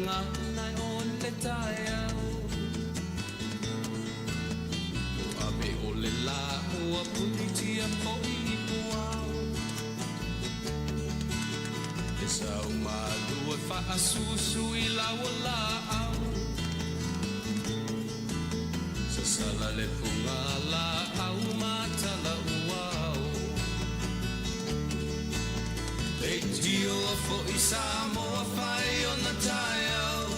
nga nai on le tai au Ape o le la ua pulitia po I puau E sau malu e whaasusu I lawa la au Sa sala le punga la au matala uau E tio fo I Samoa whai o na tai au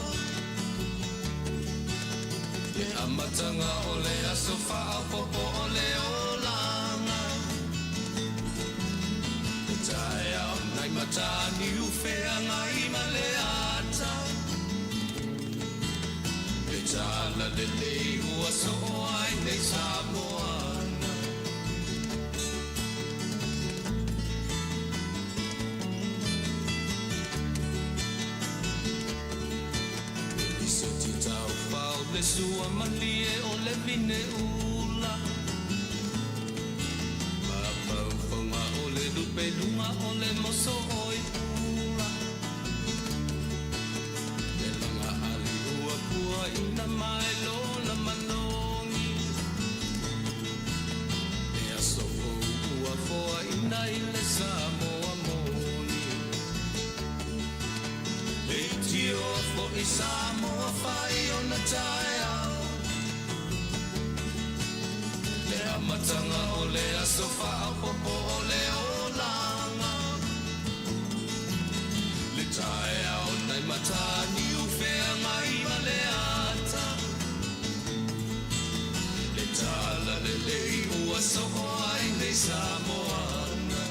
E amatanga o le aso whao popo o le olanga E tai au nai matani uwhea ngai ma le ata E tala le lei ua so ai nei Samoana Iso ti tau whao le sua malie o le vine ula Mapau whaunga o le lupe lunga o le moso oi pula E langa ali ua kua ina mai lo na manongi E aso ua foa ina I le Samoa moni E tio fo I Samoa whai o na tai au Le amatanga o le aso whao popo o le olanga Le tai au nai matani uwhea ngai ma le ata Le tala le lei ua so ai nei Samoana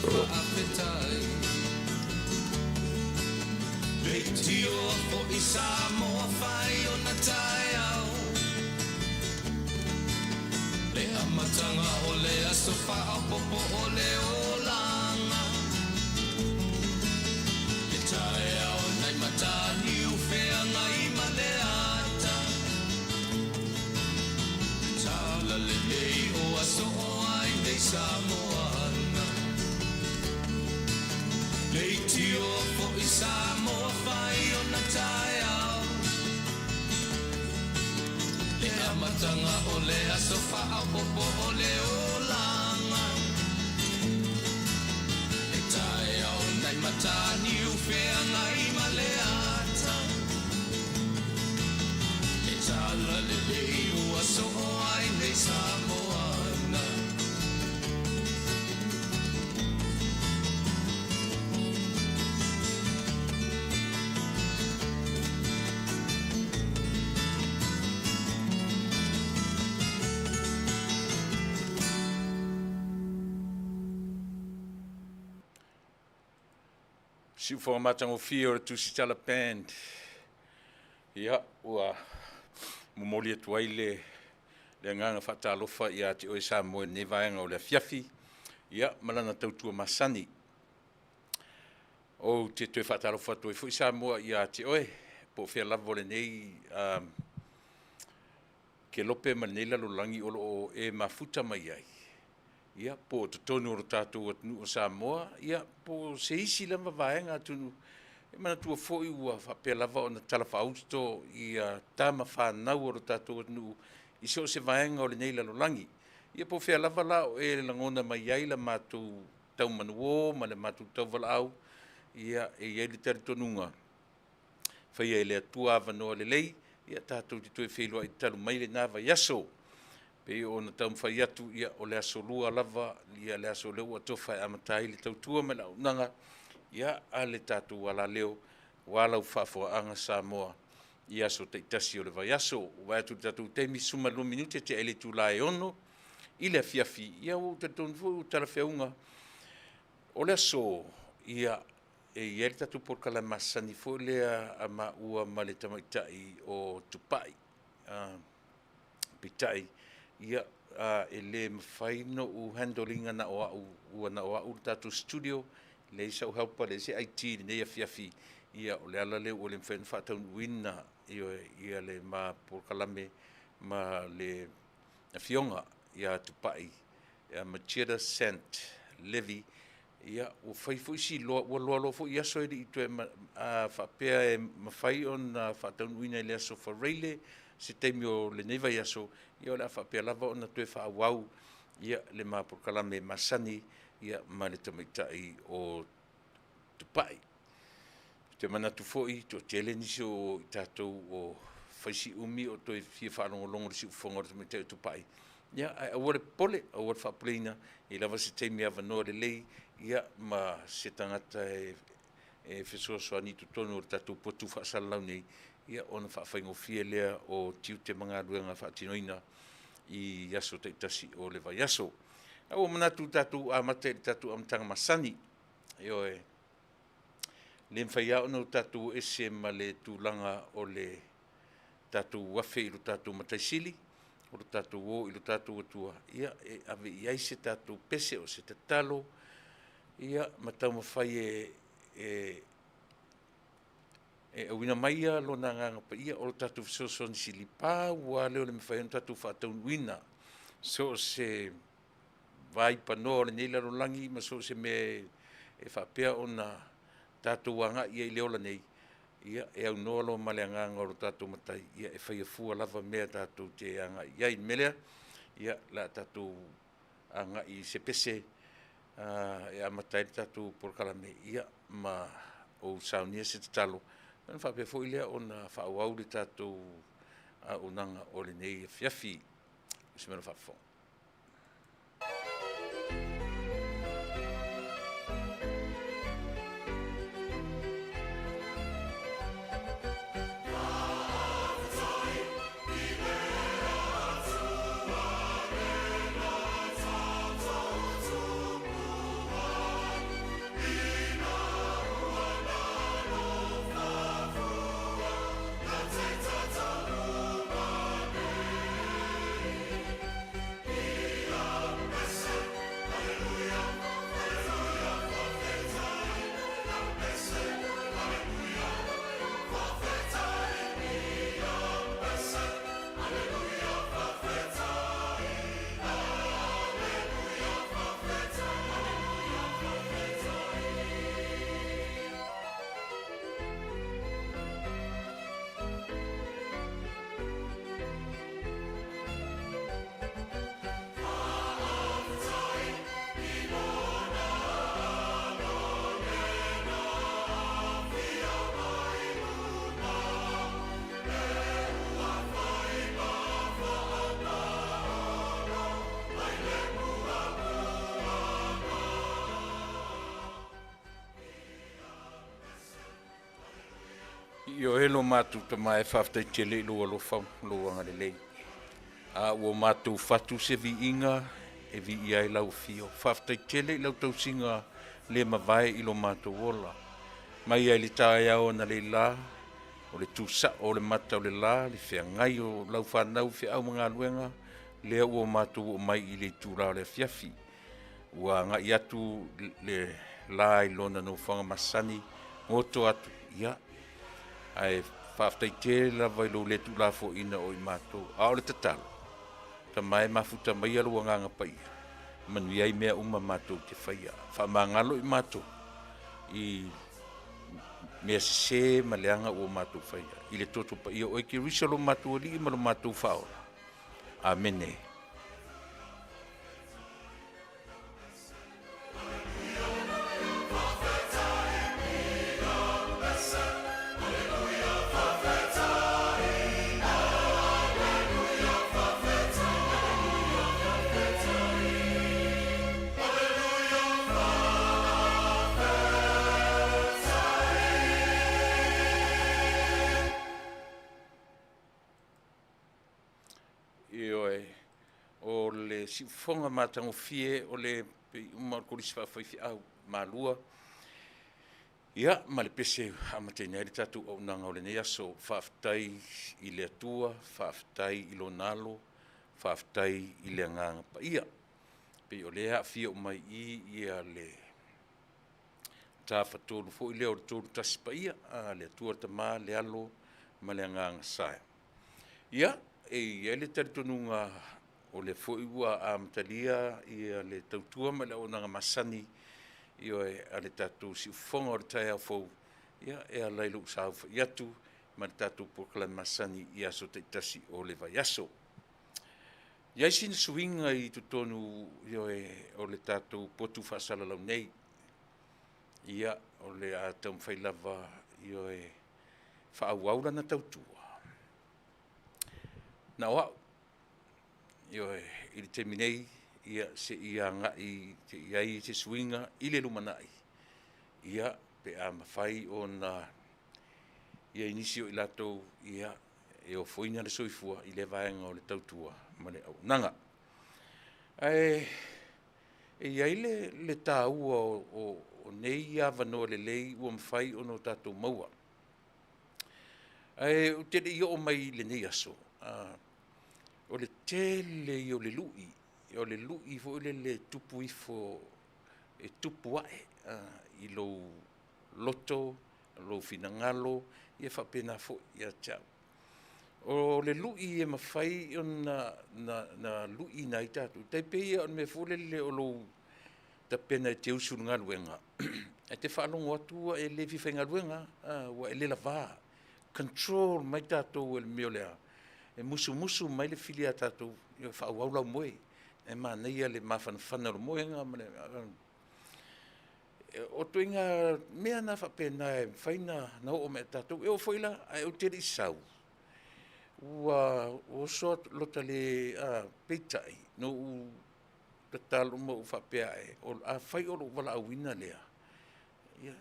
Faafetai Tio fo I Samoa whai o na tai au Le amatanga o le aso whao popo o le olanga Le tai au nai matani uwhea ngai ma le ata Tala le lei o aso o ai nei Samoana Lei tio fo I Samoa whai o na tai au Le amatanga o le aso whao popo o le olanga E tai au nai matani uwhea ngai ma le ata E tala le lei ua so o ai nei Samoana Si for matango fio tu si tala band. Ia ua momoli atuaile le nganga Faatalofa ia te oe Samoa ne vaenga o le Afiafi. Ia malana tautua masani. O te toe Faatalofa toi fu Samoa ia te oe po fea lavo le nei ke lope manela lo langi o e mafuta mai ai. Ia po te tonu o tātou Atunuu o Samoa, ia po se isi lama vaenga Atunuu. E mana tua foi ua whapea lava o na tala whaausto ia tama whanau o tātou Atunuu. I se vaenga o le nei lalo langi. Ia po fea lava la o e langona mai ai la mātou tau manuo, ma le mātou tau vala au. Ia e iei le tari tonunga. Whaia e le atua avanoa le lei, ia tātou te toe whelua I talu mai le nāwa yaso. Pe ona taumawhai atu ia o le aso lua lava, ia le aso leo atofa e amatai le tautua me launaga, ia a le tātou wala leo, walau whaafoaanga Samoa, ia so teitasi o le vai aso, wai atu tātou teimi suma lo minute te ele Tuilaepa, i le Afiafi, ia o tātou nfo talawheunga, o le aso, ia e ele tātou porkala masani fo lea a maua ma le tamaitai o tupai, pitai, ia ele mawhaino u handolinga na o au tātou studio, le isau helpa le se IT le Afiafi, ia o le ala leo o le mwhaino Faatalofa ia le ma porkalame ma le fionga ia tupai, ia Machida Sant Levy, ia o whaifo isi loa fo ia so i tue whapea e mawhai on Faatalofa i le aso whareile, se teimi o le neiva i aso, ia o le whapea lava o na tue whaawau, ia le ma porkalame masani, ia ma le tamaitai o tupai. Te manatu foi, to tele nisi o tātou o whaisi umi o toi fia whaarongolongo risi ufonga o tamaitai o tupai. Ia, a wale pole, a wale whapleina, i lava se teimi awa noa le lei, ia ma se tangata e whesoa ni tutonu o tātou potu whaasalau nei, ia ona whaafengo fia lea o tiu te mga ruenga Faatalofa i yaso te itasi o le vai yaso. A o manatu tātou a mate tātou amtanga masani, io e le mwhai au no tātou ese ma le tūlanga o le tātou wafe i lo tātou mataisili, o lo tātou o i lo tātou atua. Ia e ave iai se tātou pese o se te talo, ia matau mawhai awina maia lo na nganga pa ia o lo tātou fisoso Nisi li pā, ua leo le mwhai o tātou Faatalofa. So se vai panoa le nei laro langi, ma so se me e whapea o na tātou anga ia I leola nei, ia e au noa lo male anganga o tātou matai, ia e whaia fua lava mea tātou te anga ia I melea, ia la tātou anga I se pese, e amatai tātou porkalame, ia ma o saunia se te talo, Nā whapea fo ilea o na whaauau le tātou Auaunaga o le nei Afiafi, se mena whapefo. Io elo matu te mai Faafetai tele lo alofa lo anga lei. A o matu fatu se vi inga e vi ia lau fio. Faafetai tele lau tau singa le mavai I lo matu wola. Mai ai le tae au na le la, o le tusa o le mata o le la, le fea ngai o lau whanau fea au mga luenga, le o matu o mai I le tūra o le Afiafi. Ua ngai atu le la I lona no whanga masani, ngoto atu, ia. Ai Faafetai te la vai lo le tula fo ina o I matou a o le tatalo ta mai mafuta mai alu nganga pai Manuia I mea uma matou te faia fa mangalo I matou I mea se maleanga o matou faia I le toto pa o ki risalo matou li ma lo matou fao amene. o le siufonga matangofie o le uma kolisi faafaifi au malua ia ma le pese amatenai le tatou auaunaga o lenei aso faafetai i le atua faafetai i lona alo faafetai i le agaga paia pei o lea aafia umai ia le tafatolu foʻi lea o le tolu tasi paia le atua le tamā le alo ma le agaga sae ia ai le talitonuga o le foʻi ua amatalia ia le tautua ma le auaunaga masani ioe a le tatou siufofoga o le taeao fou ia e alai lou sau faʻi atu ma le tatou pokalame masani i aso taʻitasi o le vaiaso iai sina suiga i totonu ioe o le tatou potu faasalalau nei ia o le a taumafai lava ioe faauau lana tautua na oaʻu ioe i le taimi nei ia seʻi agaʻi seʻi se suiga i le lumanaʻi ia pe a mafai ona ia inisi o i latou ia e ofoina le soifua i le vaega o le tautua ma le auaunaga e iai le tāua o nei avanoa lelei ua mafai ona o tatou maua o teleʻi oo mai lenei aso o le tele i o le luʻi o le luʻi foʻi le tupu ifo e tupu aʻe i lou loto lou finagalo ia faapena foʻi ia teau o le luʻi e mafai ona na luʻi nai tatou taipei ia o le mea foʻi o lou tapena e te usu galuega e te faalogo atu e lē fifaigaluega ua e lē lavā control mai tatou e le mea o lea e musumusu mai le fili a tatou ia faauau lau moe e manaia le mafanafana o le moega ma le o toiga mea na faapena e faina na oo me tatou e o foi la ae o tele i sau ua oso lota le peitaʻi nou tatalo ma u faapea o afai o loo valaauina lea ia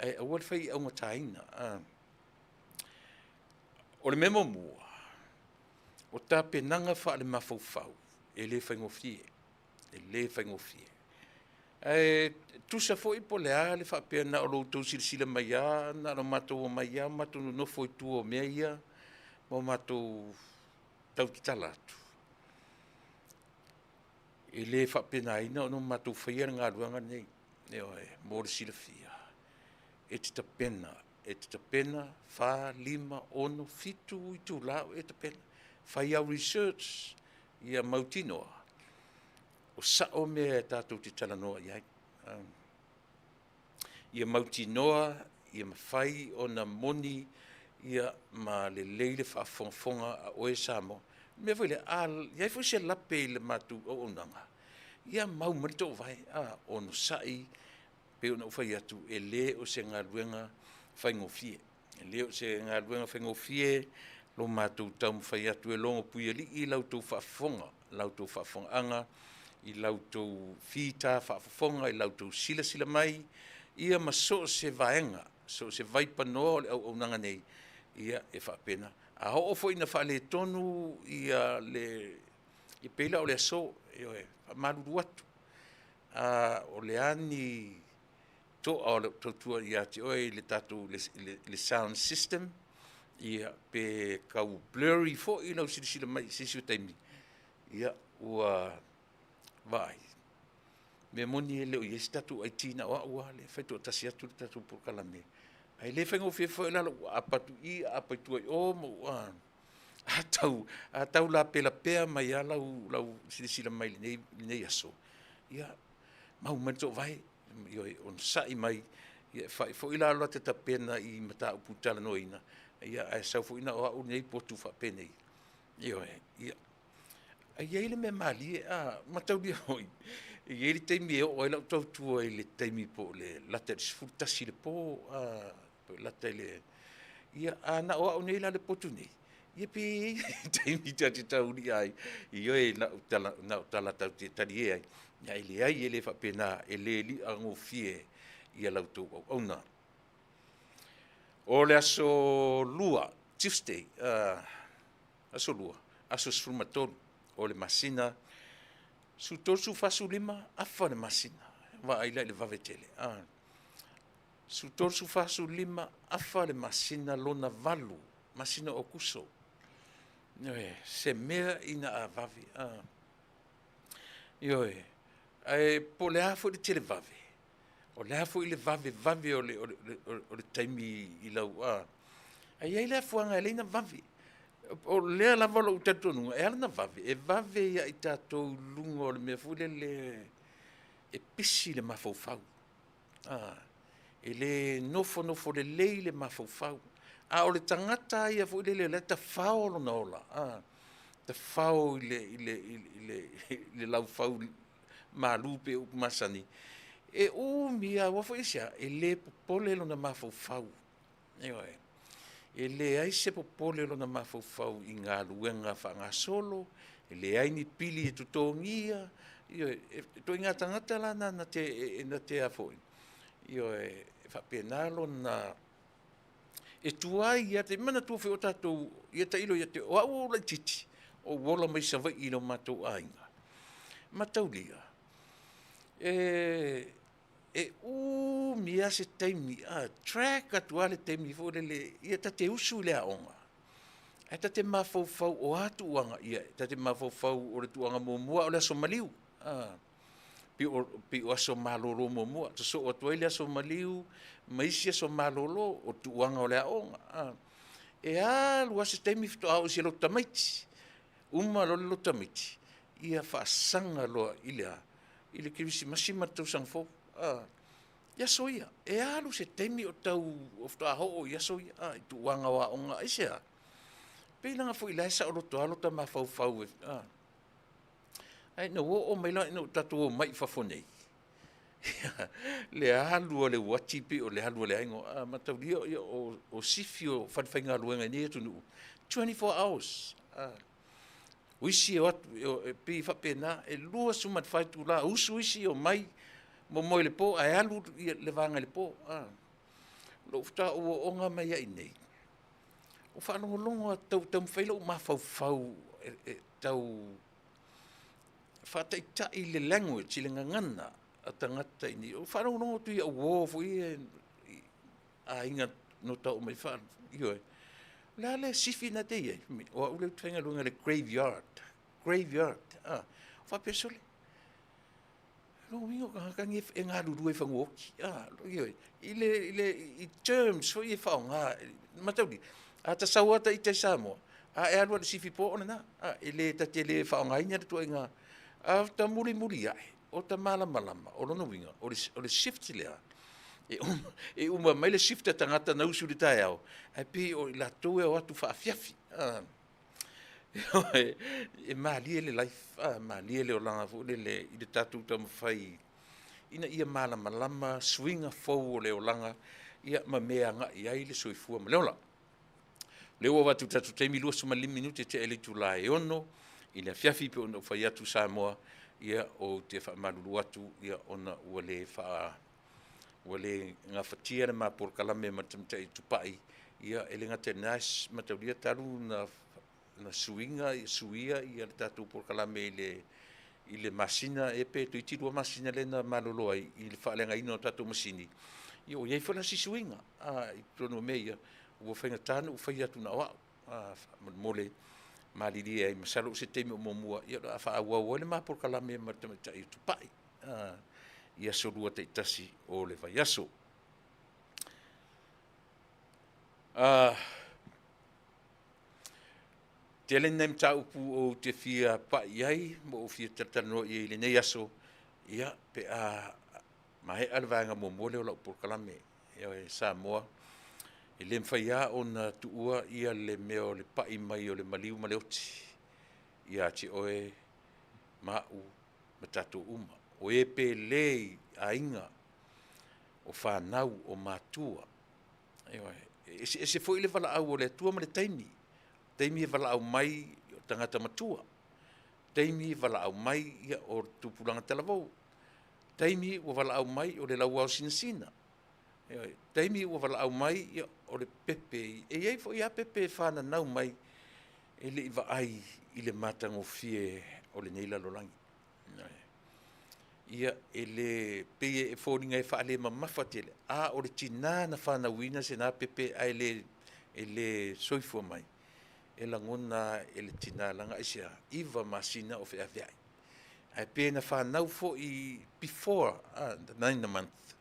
e aua le fai augataina o le mea momua o tapenaga faale mafaufau e lē faigofie tusa foʻi po leā le faapea na o loutou silasila mai ā na lo matou o mai ā matou nonofo i tua o mea ia ma o matou tautatala atu e lē faapenaina ona matou faia le galuega nei mo le silafia e te tapena 4, 5, 6, 7 i tulaʻu e tapena fai au research ia mautinoa o saʻo mea e tatou te talanoa i ai ia mautinoa ia mafai ona moni ia ma lelei le faafogafoga a oe Samoa mea foi le iai foi se lape i le matou auaunaga ia mau ma le toʻavae ono saʻi pe ona ufai atu e lē o se galuega faigofie e lē o se galuega faigofie lo matou taumafai atu e logo pui alii lautou faafofoga lautou faafogaaga i lautou fita faafofoga i lautou silasila mai ia ma so o se vaega so o se vaipanoa o le auaunaga nei ia e faapena a oo foʻi na faaletonu ia i peila o le aso ioe faamalulu atu o le ani toʻa o le tautua iā te oe i le tatou le sound system ia pe kau blurry foʻi lau silasila mai sisi o taimi ia ua vaai me moni e leo i esi tatou aitina o aʻua le faitoʻatasi atu le tatou polokalame ai lē faigofie foʻi la lau apatuʻi apaitua i o ma ua atau la pelapea mai a lau silasila mai lenei aso ia mau mai le toʻavae ioe ona saʻi mai ia e faʻi foʻi la loa te tapena i Mataupu Talanoaina ia ae sau foʻi na o aʻu nei potu faapenei ioe ia aiai le mea malie mataulia hoʻi iai le taimi e oo ai lau tautua i le taimi po le lata i le sefulutasi le pō po lata i le ia na o aʻu nei la le potu nei ia pe taimi tatitauli ai ioe na o tala tautetali e ai ai leai e lē faapena e lē liʻagofie ia lautou auauna o le aso lua Tuesday aso lua aso sfrumatolu o le masina sutolu sufasulima afa le masina va'aila i le vavetele sutolu sufasulima afa le masina lona valu masina o kuso se mea ina avave ioe ae po le a fo'i le tele vave o le a fo'i le vave o le taimi i lau ai ai le afuaga e leina vave o lea lava lo'u tatuanuga e ala na vave e vave ia i tatou luga o le mea fo'i le e pisi le mafaufau e le nofo lelei le mafaufau o le tagata ia fo'i le tafao lona ola tafao i le laufau malu pe upu masani e umia ua fo'i sia e lē popole lona mafaufau ioe e leai se popole lona mafaufau i galuega fa'agasolo e leai ni pili e totogia ioe e toʻiga tagata lana na te a fo'i ioe fa'apena lona e tuai ia te mana tua foi o tatou ia tailo ia te o au la titi o wola mai sa vai i lo matou ainga mataulia mia se taimi track atu ale taimi fo le ia tate usu le aonga e tate mafaufau o atu uanga ia tate mafaufau o le tuanga momua o le somaliu pi o aso malolo momua to so o toile aso maliu maisi aso malolo o tuanga o le aonga lua se taimi fito au si lo tamaiti uma lo tamaiti ia faasanga loa ile kirisi masima tau sangfo ia soia alu se taimi o tau o fito aho ia soia i tuanga wa onga isia pelanga fo ila sa o lo to alo ta mafaufau ai no o mai la no tatu mai fafonei le alu le watipi o le alu le aingo mataulia o sifio fanfainga luenga ni Atunuu 24 hours uisi o pi fa pena e lua sumat fai tu la usi o mai mo le po ai alu le vanga le po lo fta o onga mai ai nei o fa no longo tau failo mafaufau tau faataʻitaʻi i le language i le gagana a tagata ini o faalogonogo tui auō foʻi aiga no tau mai fa ioe la le sifi na te ai o aʻu le taigaluega le graveyard faapesole loiga o gagakagi e galulua i faguoki ioe i terms foʻi e faaaogā matauli tasau ata i te Samoa e alua le sifi po ona e lē tate lē faaaogainia le tuaiga ta muli ai o ta malama o lona winga o le shift lea e uma mai le shift tangata na usu le tae au ai pe o la toe o atu Afiafi e malie le life malie le o langa fu le i le tatu ta mafai ina ia malama swinga fou o le o langa ia mamea nga ia le soifua maleola le o watu tatu teimi lua suma 5 minuti te ele Tuilaepa ono i le Afiafi pe ona fai atu Samoa ia o te whaamalulu atu ia ona ua le ngā whatia na mapor kalame matamta i tupai ia ele ngate nas mataulia talu na suia ia le tatu por kalame i le masina e pe tu itilua masina le na malolo ai i le whaalenga ino tatu masini ia o iei whala si suinga i tono me ia ua whainga tānu ufai atu na wau mole malili ai masalo se temi o momua ia a whaauau le mapor kalame matamata i tupai ia solua te itasi o le vaiaso te le nem Mataupu o te fia pai ai mo o fia Talanoaina i le nei aso ia pe mahe alvanga momua le o lau por kalame ia e Samoa e le mwhaia o na tuua ia le meo le pai mai o le maliu ma le oti. Ia te oe mau ma tatou uma. O e pe lei a inga o whanau o mātua. E se foi le vala au o le tua ma le taimi. Taimi e vala au mai o tangata matua. Taimi e vala au mai ia o tupulanga talavou. Taimi o vala au mai o le lau au sinasina. Taimi ua wala au mai o le pepe. E iei fo ia pepe whana nau mai e le iwa ai i le matagofie o lenei lalolagi. Ia e le peia e foliga e faale mamafa tele a o le tinā na fanauina se na pepe ai le soifua mai e lagona e le tinā laga isia iva masina o feafeai ae pe na fanau foʻi before the 9 month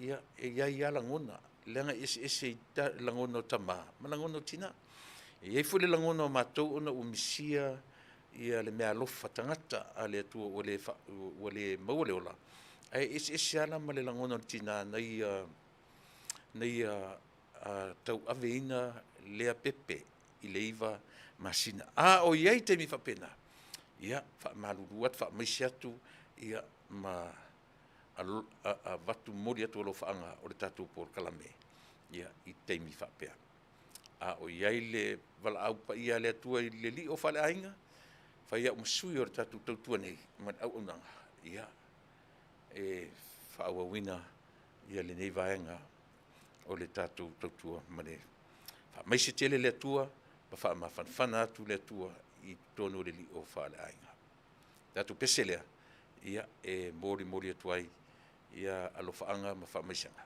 ia e iai ia lagona lega ese i lagona o tamā ma lagona o tinā e iai foi le lagona o matou ona ua misia ia le mea alofa tagata a le atua ua le maua le ola ae ese ala ma le lagona o le tinā nei tauaveina lea pepe i le iva masina o iai taimi faapena ia faamalulu atu faamaisi atu ia ma vatu moli atu o lo faaga o le tatou polokalame ia i taimi faapea o iai le valaau paia le atua i le lii o faaleaiga faia o masui o le tatou tautua nei ma le auaunaga ia e faauauina ia lenei vaega o le tatou tautua ma le faamaisi tele le atua ma faamafanafana atu le atua i tonu o le lii o faaleaiga tatou pese lea ia e molimoli atu ai ia alofaaga ma faamaisiaga.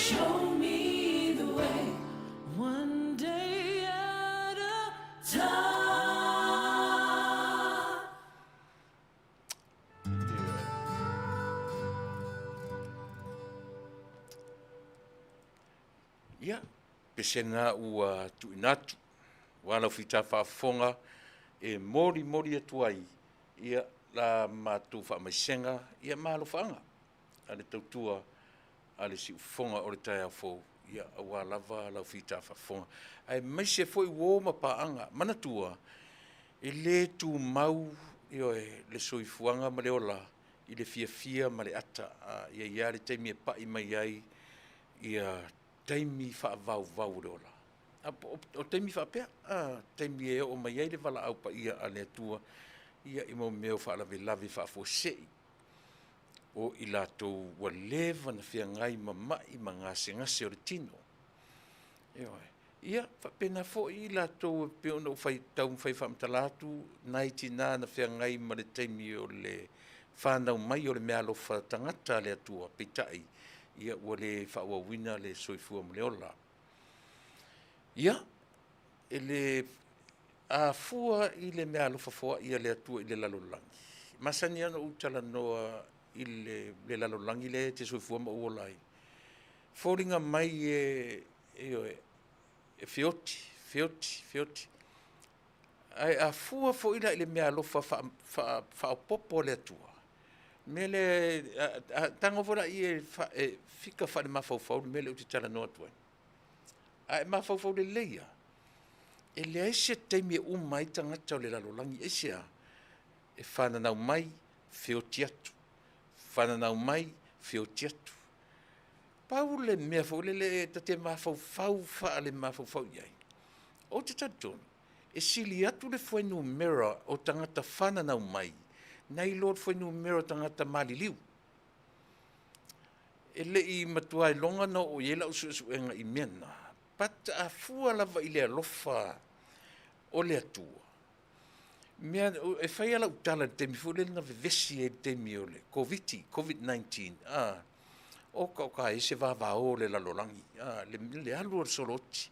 show me the way, one day at a time. Ia, pesenga ua tuinatu, wala fita whaafonga, e mori atu ai, ia la mātou whaamaisenga, ia mālofanga. Ale tautua, ale si ufonga o le tai a fōu, ia awa lava lau fita whaafonga. Ai maise foi wō mapaanga, manatua, e le tu mau, le soifuanga ma le ola, i le fia ma le ata, ia le taimi e pai mai ai, ia taimi whaavau le ola. O taimi whaapea, taimi e o mai ai le wala au pa ia ale atua, ia i mau meo whaalawe lawe whaafosei, o i lātou wa lewa na whia ngai mamai ma ngase o le tino. Ia, whapena fo i lātou peona o whai tau mwhai whaamtalatu, nai tina na whia ngai ma le taimi o le whanau mai o le mea alofa tangata le atua, peitai, ia ua le whaawawina le soifua mo le ola. Ia, e le fua i le mea alofa foa ia le atua i le lalolangi. Masani ana u Talanoa i le lalolangi le te soifua ma uolai. Fōringa mai e feoti. Ai a fua fo ila i le mea alofa whaopopo le atua. Mele tango fora i fika whare mawhauwhau mele o te Talanoa tuai. Ai mawhauwhau le leia. E le aise teimi e umai tangata o le lalolangi eisea. E whananau mai feoti atu. Whananau mai feoti atu. Pau le mea fau le tate mawhauwhau wha le mawhauwhau iai. O te tatonu, e sili atu le whainu mera o tangata whananau mai. Nei Lord foi numero tangata maliliu. E le i matua longa no o iela usuenga i mena. Pat a fua lava i le alofa o le atua. Mea, e whai ala utala te mi fule na vevesi e te mi o le COVID-19. O ka e se vava o le lalolangi. Le alu o soloti.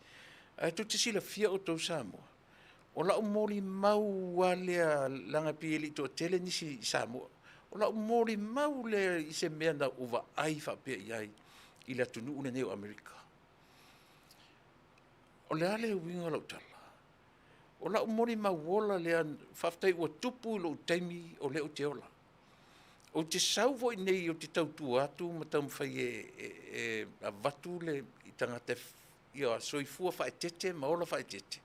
Tu te sila fia o tau Samoa. O la umori mau lea langa pieli to tele Nisi Samoa. O la umori mau lea i se mea na uwa ai whapea iai i le Atunuu le neo Amerika. O le ale winga lau tala. O la umori mau wola lea Faafetai ua tupu lo taimi o leo te ola. O te sauvo i nei o te tautu atu ma tau mwhai a vatu le i tangata ia soifua whaetete ma ola whaetete.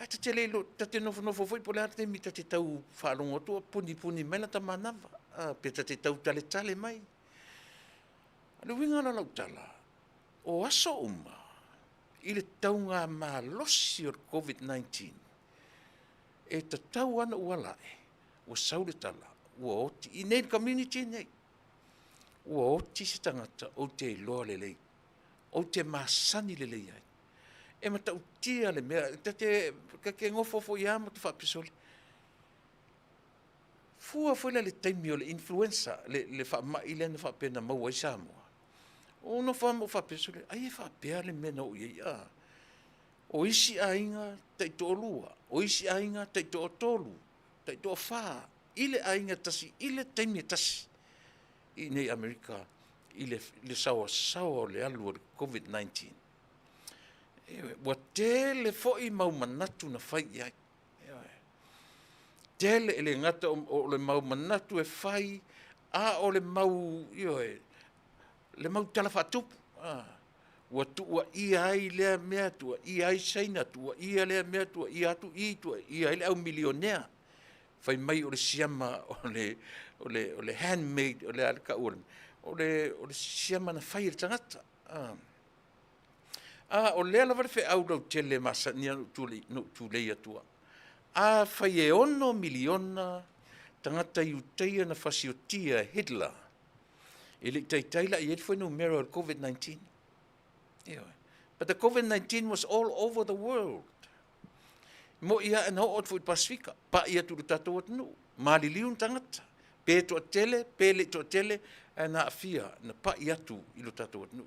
Ata te leilo, tate nofo foi po le arte mi tate tau whaalongo tua, puni mai na ta manawa. Pe tate tau tale mai. Ale winga la lautala, o aso uma, i le tau ngā malosi o COVID-19, e ta tau ana ua lae, ua saule tala, ua oti, i nei community nei, ua oti se tangata o te iloa lelei, o te masani lelei ai. E mata utia le mea, tate kake ngofo ia mo te whapisole. Fua foi le taimi o le influenza, le whaamai le na whapena maua i Samoa. O no wha mo whapisole, ai e whapea le mena o iei a. O isi ainga taito o lua, o isi ainga taito o tolu, taito o wha, ile ainga tasi, ile taimi tasi. I nei Amerika, ile sawa o le alu o COVID-19. Wa tele foi mau manatu na fai ai. Tele ele ngata o le mau manatu e fai a o le mau le mau tala fatupu. Wa tua ia ai le mea tua ia ai saina tua ia le mea tua ia tu i tua ia le au milionea. Fai mai o le siama o le handmade o le alka o le siama na fai tangata. O lea lava le au rau tele masa nia tu leia tua. Fai e ono miliona tangata iuteia na fasiotia Hitler. Ele taila i foi numero COVID-19. But the COVID-19 was all over the world. Mo ia en ho ot fu Pasifika, pa ia tu tatou Atunuu. Maliliun tangata. Pele to tele, na afia na pa ia tu i lo tatou Atunuu.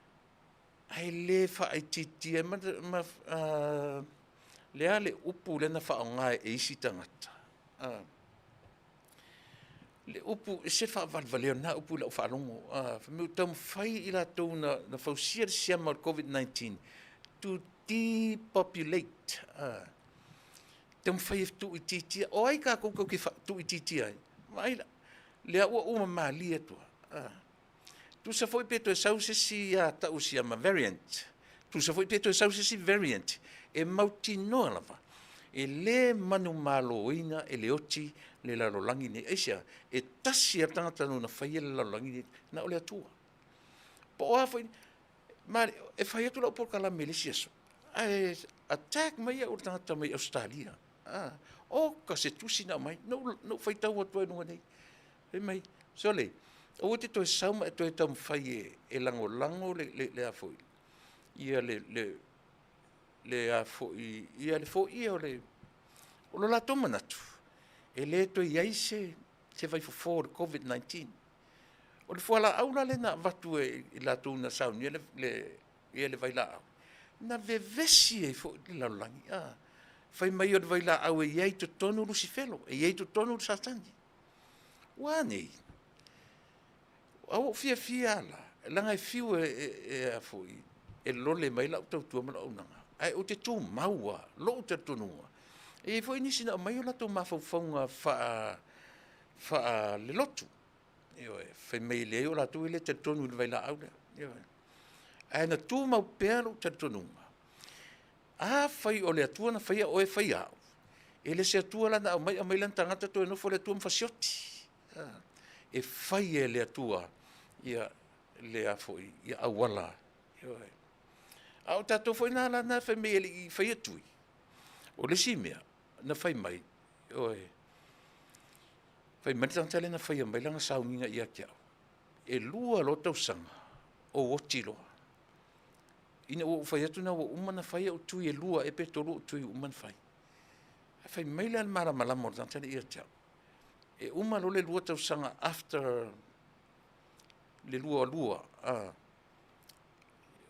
ai le whaititia, lea le upu lena whaonga e isi tangata. Le upu, e se whavalvaleo na upu la whalongo. Whameu tam whai I la tau na whausia le siama o COVID-19 to depopulate. Tam whai tu I titia. O ai ka koukou ki tu I titia ai. Mai la. Lea ua uma maali atua. Tu sa foi peto e sausesi a tau siama variant. Tu sa foi peto e sausesi variant. E mauti noa lava. E le manu maloina e le oti le lalolangi ne esia. E tasi a tangata no na whaia le lalolangi ne na ole atua. Po oa foi, mare, e whaia tu lau porka la melisia so. Ai, attack mai a ur tangata mai Australia. O ka se tusi na mai. No whai tau atua nunga nei. E mai, so le, o te toi sauma e toi tam whai e lango le a foi. Ia le a foi, ia le foi ia o le, o lo la toma natu. E le toi iai se vai for COVID-19. O le fuala aula le na vatu e la tu na sauni, ia le vai la au. Na vevesi e foi le laulangi. Fai mai o le vai la au e iai to tonu Lucifelo, e iai to tonu Satani. Wani. Au fia ala. Langa e fiu e a foi. E lole mai la tau tua mala unanga. Ai o te tu maua, lo te tunua. E foi nisi na mai o la tau mafaufaunga fa le lotu. Io fai mai le o la tu ile te tonu le vai la au. Ai na tu mau pelo te tunua. Fai o le atua na fai o e fai au. E le se atua la na mai lan tangata to e no fo le atua mfasioti. E fai e le atua ia le a foi ia awala au tatou foi na fai mai I fai atui o le simea na fai mai fai mai tantale na fai mai langa sauninga ia kiao e lua lo tausanga o otilo ina o fai atu na o umana fai o tui e lua e petolo tui umana fai mai le mara malamo tantale ia kiao e uma lo le lua tausanga after le lua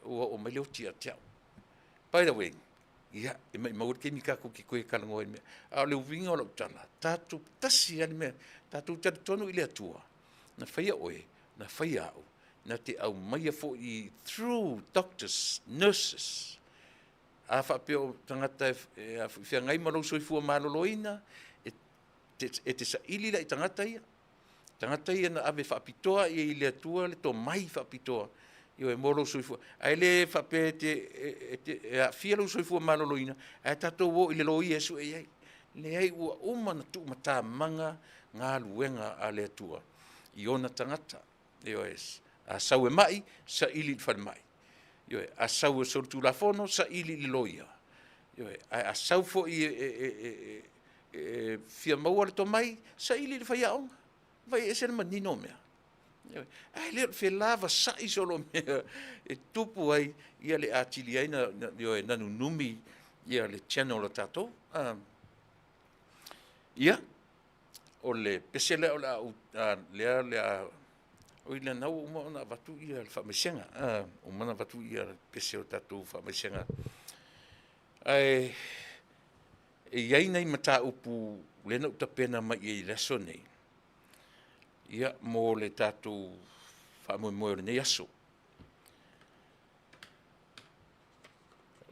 o mai leo tia tiao. By the way, ia, e mai maur ke mika ko ki koe kalangoa me. A le uvinga o lau tala, tātou tasi ani me, tātou tari tonu I le atua. Na whaia oe, na whaia au, na te au maia fo I through doctors, nurses. A whapeo tangata e whia ngai marau soifua maloloina, e te sa ili la I tangata ia. Tangata ia na ave whapitoa I le atua le to mai whapitoa. Io e moro soifua. Ai le whape e fia lau soifua maloloina. Ai tatou wo I le loi esu e iei. Le ai ua umana tu mata manga ngā luenga a le atua. I ona tangata. Io es. A sau e mai, sa ili whare mai. Io e. A sau e sortu la fono, sa ili li loia. Io e. A sau fo I fia maua le to mai, sa ili li whaiaonga. Vai e sena manino mea. Ai leo fe lava sai solo mea e tupu ai ia le atili ai na nanu numi ia le channel o tatou. Ia o le pesele o la lea o ile nau uma ona vatu ia le whamesenga. Umana vatu ia le pese o tatou whamesenga. Ai e iai nei Mataupu lena utapena mai I leso nei. Ia mo le tātou whamoe nei aso.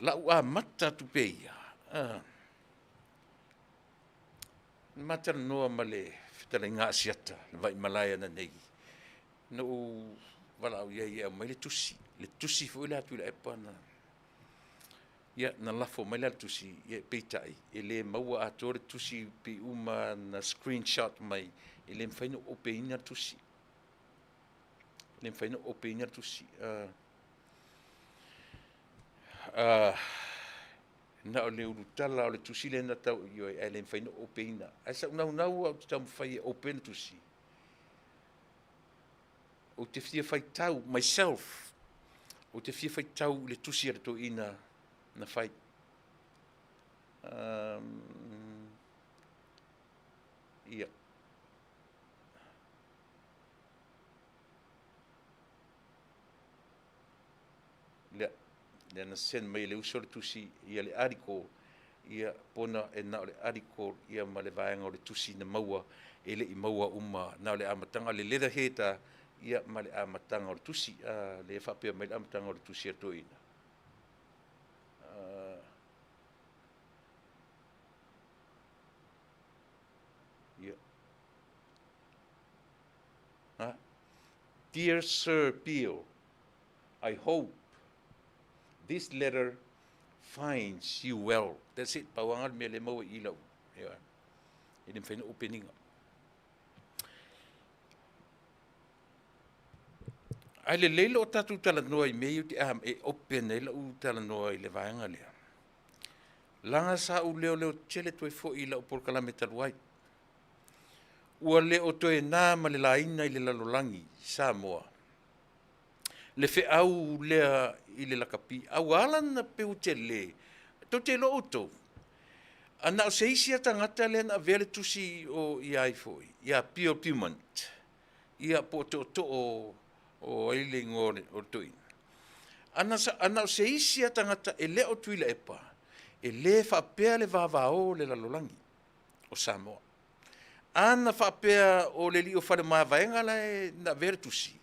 Lau mata tu peia. Mata noa ma le whitara ngā siata, vai malaya na nei. No walau ia mai le tusi. Le tusi fo le Tuilaepa na. Ia na lafo mai le tusi, ia peitai. E le maua atore tusi pi uma na screenshot mai. E le mwhaina o peina tusi. Le mwhaina o peina tusi. Na o le urutala o le tusi le na tau i oi, e le mwhaina o peina. Ai sa unau au te tau mwhai o peina tusi. O te fia whai tau, myself, o te fia whai tau le tusi ara to ina na whai. Ia. le na sen mai le uso le tusi ia le ariko ia pona e na le ariko ia ma le vaenga o le tusi na maua ele I maua uma na le amatanga le leda heta ia ma le amatanga o le tusi le whapea mai le amatanga o le tusi atoina. Dear Sir Pio, I hope this letter finds you well. That's it. Pawangal me le mau ilaw. Ini fina opening. Ai le leilo tatu Talanoa me yu e open e la u Talanoa le vaenga le. Langa sa u leo chele toi fo ila por kalametal white. Ua le o toe nā ma le laina I le lalolangi, Samoa. Le fe au lea I le lakapi, au alana peu te le, to te lo oto. Ana o seisia tangata le na vele tusi o iai foi, ia pio pimant, ia po to o ele ngore o toi. Ana o seisia tangata e le o Tuilaepa, e le whapea le vavao le lalolangi, o Samoa. Ana whapea o le li o whare maa vaenga lai na vere tusi.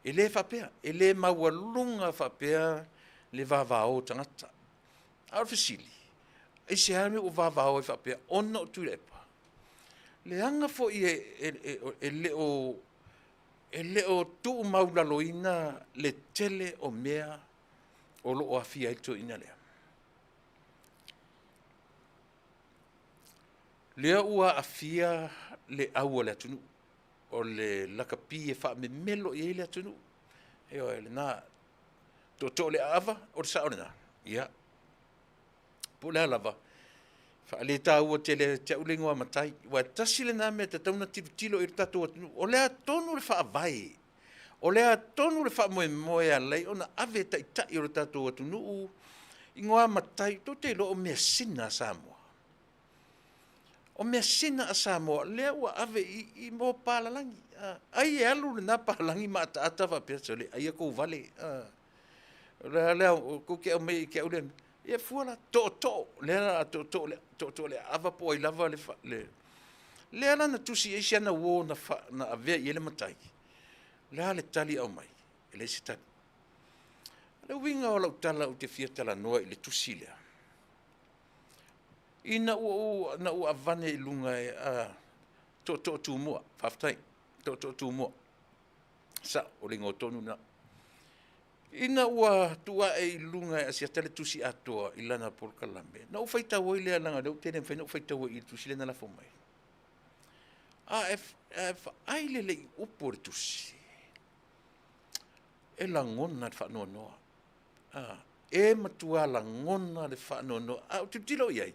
E le whapea, e le maualunga whapea le vavao tangata. Arfisili, e se hame o vavao e whapea, ona o Tuilaepa. Le anga fo I e le o tuu maulaloina le tele o mea o lo o afia ito ina lea. Lea ua afia le aua le Atunuu, o le lakapi e wha me melo I le Atunuu. Eo e le nā, to le ava, o le saore nā. Ia. Po le alava. Wha le tā ua te le te ulengoa matai. Wa tasi le nā mea te tauna tilo I le tatou Atunuu. O lea tonu le wha vai. O lea tonu le wha moe a lei, o na ave tai o le tatou Atunuu. Ingoa matai, to te lo o mea sina Samoa. O mea sina a Samoa, lea ua ave I mo pālalangi. Ai e alu le nā pālalangi ma ata whapea le ai a kou vale. Lea, ko ke au mei ke au le. Ia fuala, lea to le ava po ai lava le. Lea lana tusi e siana wo na avea I ele matai. Lea le tali au mai, ele se tali. Le winga o lau tala o te fia Talanoa I le tusi lea. Ina na ua avane I lunga e to tumua, Faafetai, to tumua. Sa, o le ngotonu na. Ina ua tua e I lunga e asia tele tusi atoa I lana por kalame. Na ufaita woi lea langa, leo tene whaina ufaita woi I tusi le na lafo mai. Ai le I upo le tusi. E la ngona le whaanoa noa. E matua la ngona le whaanoa noa. O tutilo iai.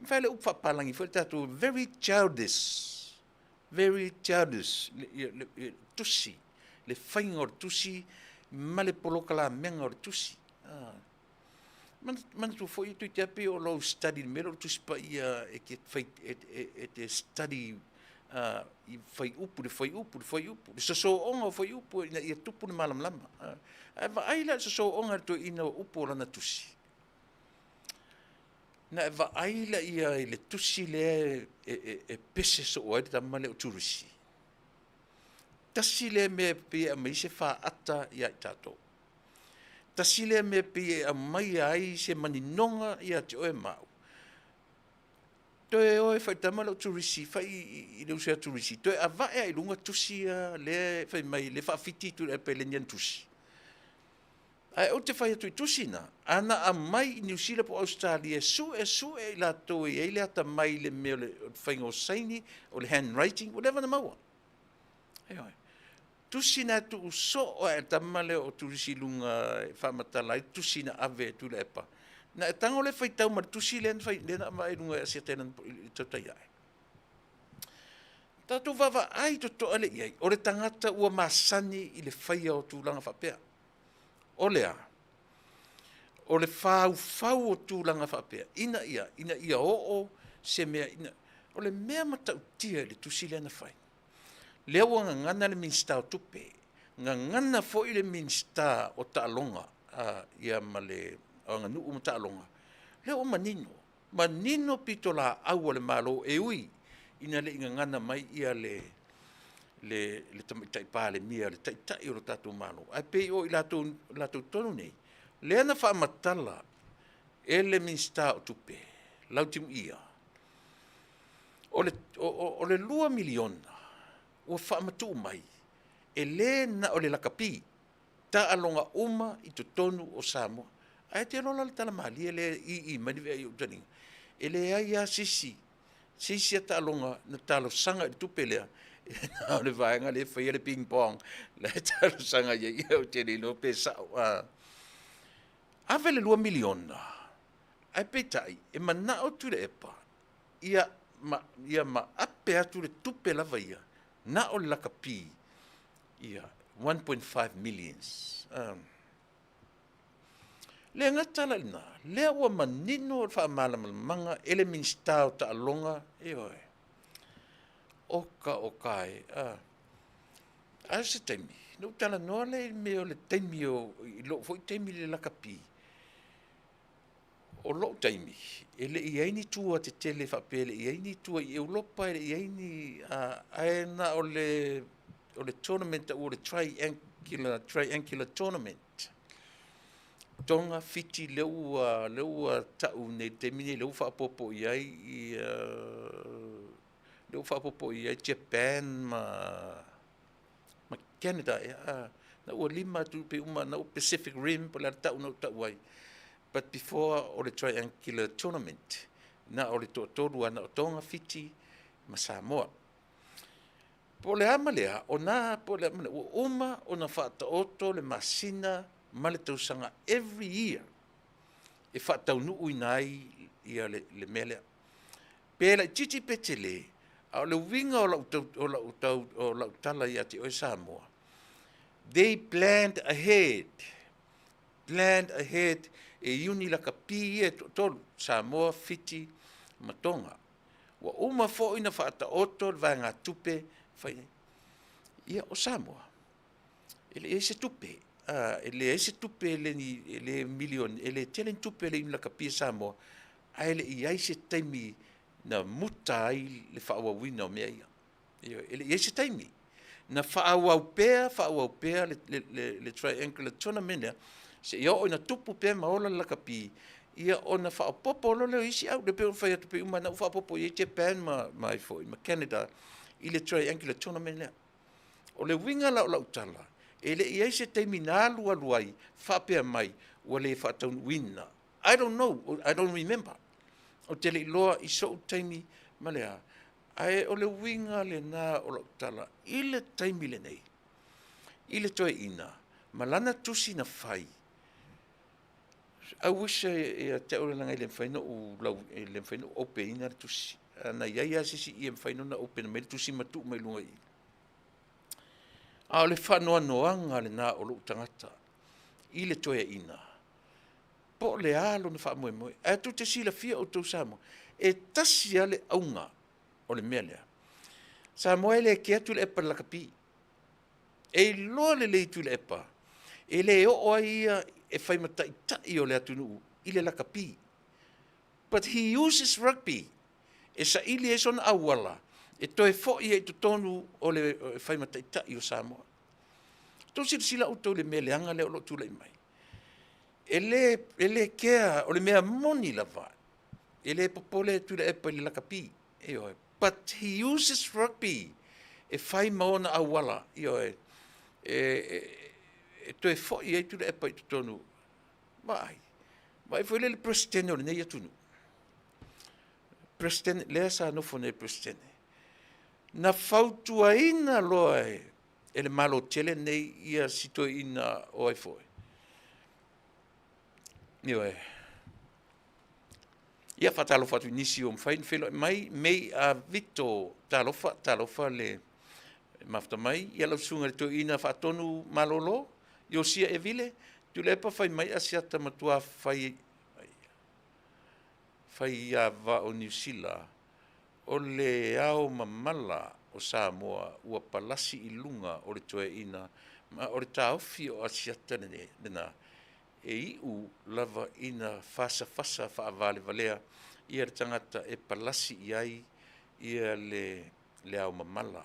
Fale upa palangi foi tatu very childish tusi le fainga o tusi male polokala menga o tusi man tu foi tu te o lo study mero tusi pa ia e ke fai e study I fai upu so onga fai upu ina ia tupu ni malam lama ai la so onga to ina upu lana tusi. Na eva aila ia I le tusi le e pese so oai tama le o turisi. Tasi le me pe a mai se wha ata ia I tatou. Tasi le me pe a mai ai se maninonga ia te oe mau. Toe oe whai tama le o turisi, whai I le usea turisi. Toe a vae I lunga tusi le whai mai le whaafiti tu le pele nian tusi. Ai o te whai atu I tusi na, ana a mai I New Zealand po Australia, su e la to e le ata mai le meo le whaingo saini, o le handwriting, whatever na maua. Tusi na tu so o e tamale o turisi lunga whamatalai, tusi na ave Tuilaepa. Na e tango le whaitau ma tusi le na mai lunga e sia tenan I tautai ai. Tatu wawa ai to ale iai, o le tangata ua masani I le whaia o tūlanga whapea. O lea, o le fau o tūlanga whapea, ina ia o se mea ina, o le mea matautia le tusi le na whai. Lea ua ngana le minsta o tupe, ngana fo I le minsta o Talonga, ia ma le Auaunaga mataalonga. Le o manino pito la au le malo e ui ina le ingangana mai ia le tamatai pa le mia le taitai o tatu malo. Ai pe o i latu tonu nei. Le ana whaamatala e le minsta o tupe, lautim ia. O le 2 miliona o whaamatu mai e le na o le lakapi ta alonga uma i tonu o Samoa. Ai te lola le tala mali e le i maniwe ai utaninga. E le ai a sisi ta alonga na talo sanga i tupe lea. Na o le vaenga le whaia le ping pong. Le talo sanga ia o tene no pe sao. Ave le 2 miliona. Ai petai e mana o Tuilaepa ia ma ape atu le tupe lava ia. Na o le lakapi ia 1.5 millions. Le ngatala ina, le ua manino o whaamalamalanga ele minsta o ta alonga e oe. Oka e. A se taimi. No Talanoaina le me o le taimi o foi taimi le lakapi. O lo taimi. Ele iaini tua te tele whapele, iaini tua i Europa, ele iaini aena o le tournament o le triangular tournament. Tonga fiti leua tau nei te mini leu whaapopo iai Japan ma Canada na ua 5 tu pe uma na Pacific Rim po la tau na tau ai. But before o le triangular tournament na o le toru ana o Tonga fiti ma Samoa. Po le amalea o na po le uma o na Faatalofa le masina ma le tausanga every year e Faataunu'u inai ia le mele. Pele titi petele a le winga o la Tala ia te o Samoa. They planned ahead e iuni la kapi e tolu Samoa fiti matonga. Wa uma fo ina Faatalofa va nga tupe fai ia o Samoa. Ele se tupe. Ele ese tupe le milion ele telen tupe le la kapi Samoa ele ia se taimi na muta ai le whaawawina o mea ia. Ele ia se taimi na whaawawpea le triangular tournament se ia o na tupu pe maola la kapi ia o na whaapopo lo leo isi au le pe whai atu pe uma na whaapopo i Japan ma Canada i le triangular tournament o le winga la Tala. Ele ia se taimi na luai whapea mai ua le Faataunu'u. I don't know, I don't remember. O te le loa i so taimi malea. Ai o le winga le na o la Tala. I le taimi le nei. I le toe ina. Malana tusi na whai. I wish te ora langa i le mwhaino ope ina le tusi. Na iaia sisi i mwhaino na ope na me le tusi matu mai lunga i. A le whanoanoanga le nā o loo tangata, i le toia ina. Po le alo na whaamoemoe, e tu te sila fia o tau Samoa, e tasi ale aunga o le mea lea. Samoa le ke Tuilaepa la kapi, e loa le Tuilaepa, e le o ia e whaimata i tai o le Atunuu, i le la kapi. But he uses rugby, e sa ili e son awala, e toe fo ia i tonu o le whaimata i tai o Samoa. Tō sila o tau le mea leanga leo lo tūlai mai. E le kea o le mea moni lava. E le popole Tuilaepa i le lakapi. E oe. But he uses rugby. E whai maona awala. E oe. E toe fo ia i Tuilaepa i tonu. Mai. Mai fo le presidente o le nei Atunuu. Presidente, lea sa nofo nei presidente. Na fautuaina loa e le malo tele nei ia sito ina oai foi. Ioe. Ia Faatalofa tu Nisi o mwhain whelo mai mei a Victor Talofa le mafta mai. Ia lau sunga le to ina Atunuu malolo. Io sia e vile. Tuilaepa whai mai asiata matua whai a va o New Zealand. O le ao mamala o Samoa ua palasi i lunga o le toe ina ma o le taofi o asiata nena iu lava ina fasa whaavale valea ia le tangata e palasi iai ia le au mamala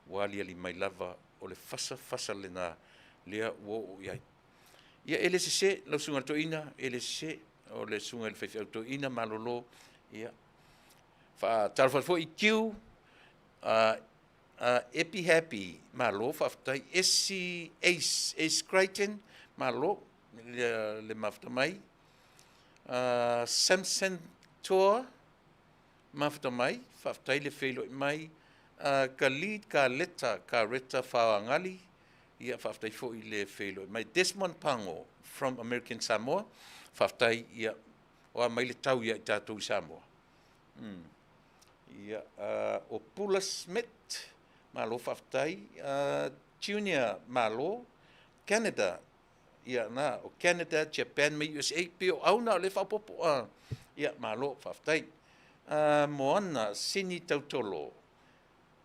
wali ali mai lava o le fasa lena lea wo iai. Ia ele se lau sunga toina ele se o le sunga le whaiwhau toina malolo ia Faatalofa fo I kiu epi happy malo Faafetai esi ace Crichton malo le mafta mai Samson tour mafta mai Faafetai le felo mai ka lead ka reta whaangali ia Faafetai fo I le felo mai Desmond Pango from American Samoa Faafetai ia o mai le tau ia I tātou Samoa. Ia o Pula Smith malo Faafetai junior malo Canada ia na o Canada Japan me USA pe o auna le whapopo ia malo Faafetai moana sini tautolo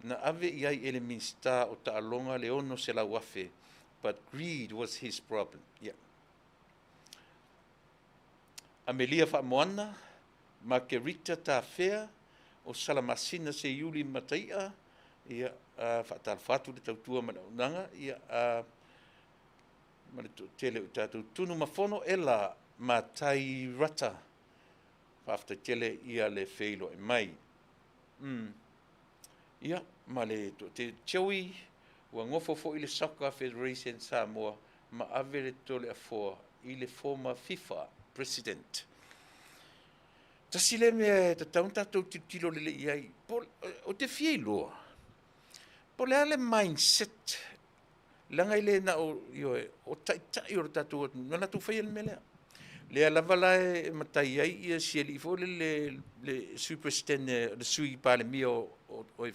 na ave ia ele minsta o taalonga le ono se la wafe but greed was his problem ia Amelia Moana Margarita Tafea o Salamasina se Yuli Mataia ia Faatalofa le tautua Manaunaga ia tele tātou tunu mafono ela matai rata Faafetai tele ia le feilo mai ia ma le te chewi ua ngofo fo I le Soccer Federation Samoa ma ave le tole afoa I le former FIFA president tasile me tataun tatou tilo le iai o te fie loa po le ale mindset langa ile na o tai o tatou na tu fai le mele le lava la matai ai ia sieli fo le superstar le sui pale mio oi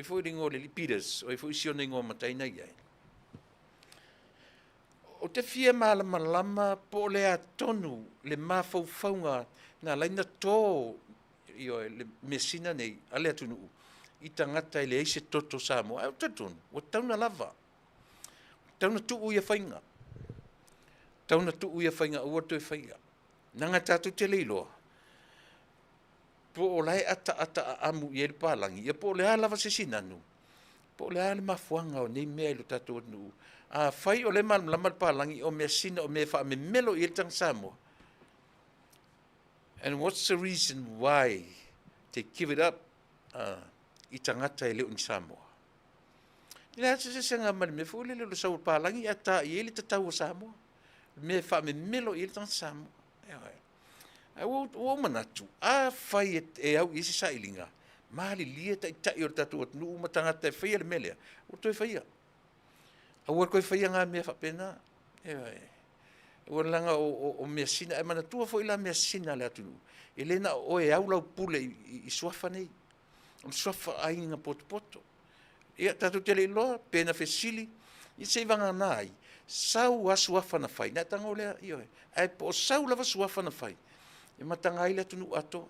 foi ringo le Peters oi foi sione ngo matai na ia o te fie malama po le Atunuu le mafaufaunga na laina tō le mesina nei ale Atunuu I tangata I le eise toto Samoa o tatun o tauna lava tauna tuu ia whainga ua toi whainga nanga tātou te leiloa po o lai ata amu I ele pālangi ia po o le lava se sinanu po o le mafuanga o nei mea ilo tātou Atunuu whai o le malama pālangi o mea sina o mea wha me melo I ele tang Samoa. And what's the reason why they give it up I tangata I leo ni Samoa? Ila se senga mali me fu le sau palangi ata I ele tatau o Samoa. Me wha me melo I ele tang Samoa. O manatu, whai e au I se sailinga. Mali lia tai o tatu at nuu matangata e whaia le melea. O toi whaia. Au koe whaia ngā mea whapena. Ua langa o mea sina, e mana tua fo ila mea sina le Atunuu. E lena o e au lau pule I suafa nei. O suafa ainga poto. Ia tatu tele iloa, pena fesili, I se vanga nai. Sau a suafa na fai. Na tanga o lea, ai po sau lava suafa na fai. E matanga ile Atunuu ato.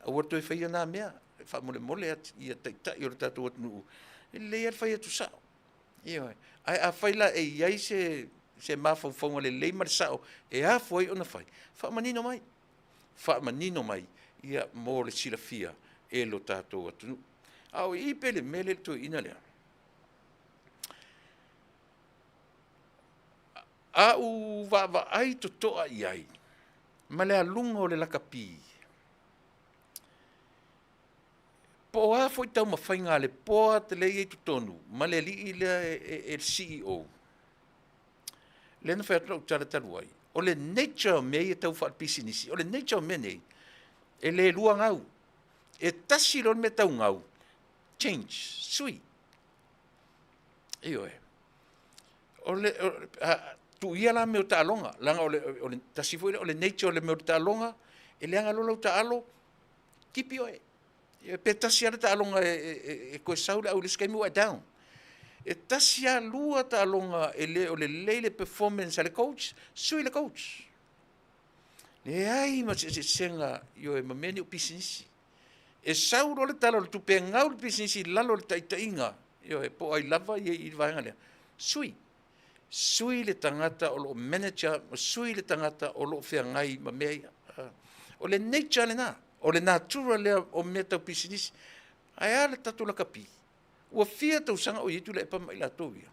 Au ato e whaia nā mea. E wha mole ia tai o tatu Atunuu. E lea whaia tu sao. Ai a whaila e iai se mafaufaunga le lei marisao e a foi ona fai. Wha manino mai ia mo le silafia e lo tātou Atunuu. Au I Pele mele to ina lea. Au va ai to toa iai. Ma le alunga o le lakapi. Po a foi tau mawhainga le poa te lei e tutonu. Ma le li le CEO. Lena whai atrau Talanoaina. O le nature me e tau whaapisi Nisi. O le nature me nei. E le lua ngau. E tasi lon me tau ngau. Change. Sui. O le tu ia la me o taalonga. Langa o le tasi foi o le nature o le me o taalonga. E le anga lolo taalo. Kipi oe. E pe tasi ala taalonga e koe saule au le skai mua down. E tasia lua taalonga o le leile performance ale coach, sui le coach. Le ai ma se senga e mameni o pisinisi. E sauro le talo le tupe ngau le pisinisi lalo le taitainga. E po ai lava I vaenga lea. Sui. sui le tangata o lo manager, sui le tangata o lo whiangai ma mea. O le nature le nā, o le natura lea o mea tau pisinisi, ai ale tatu la kapi. Ua fia tau sanga o yitu le epa mai la tovia.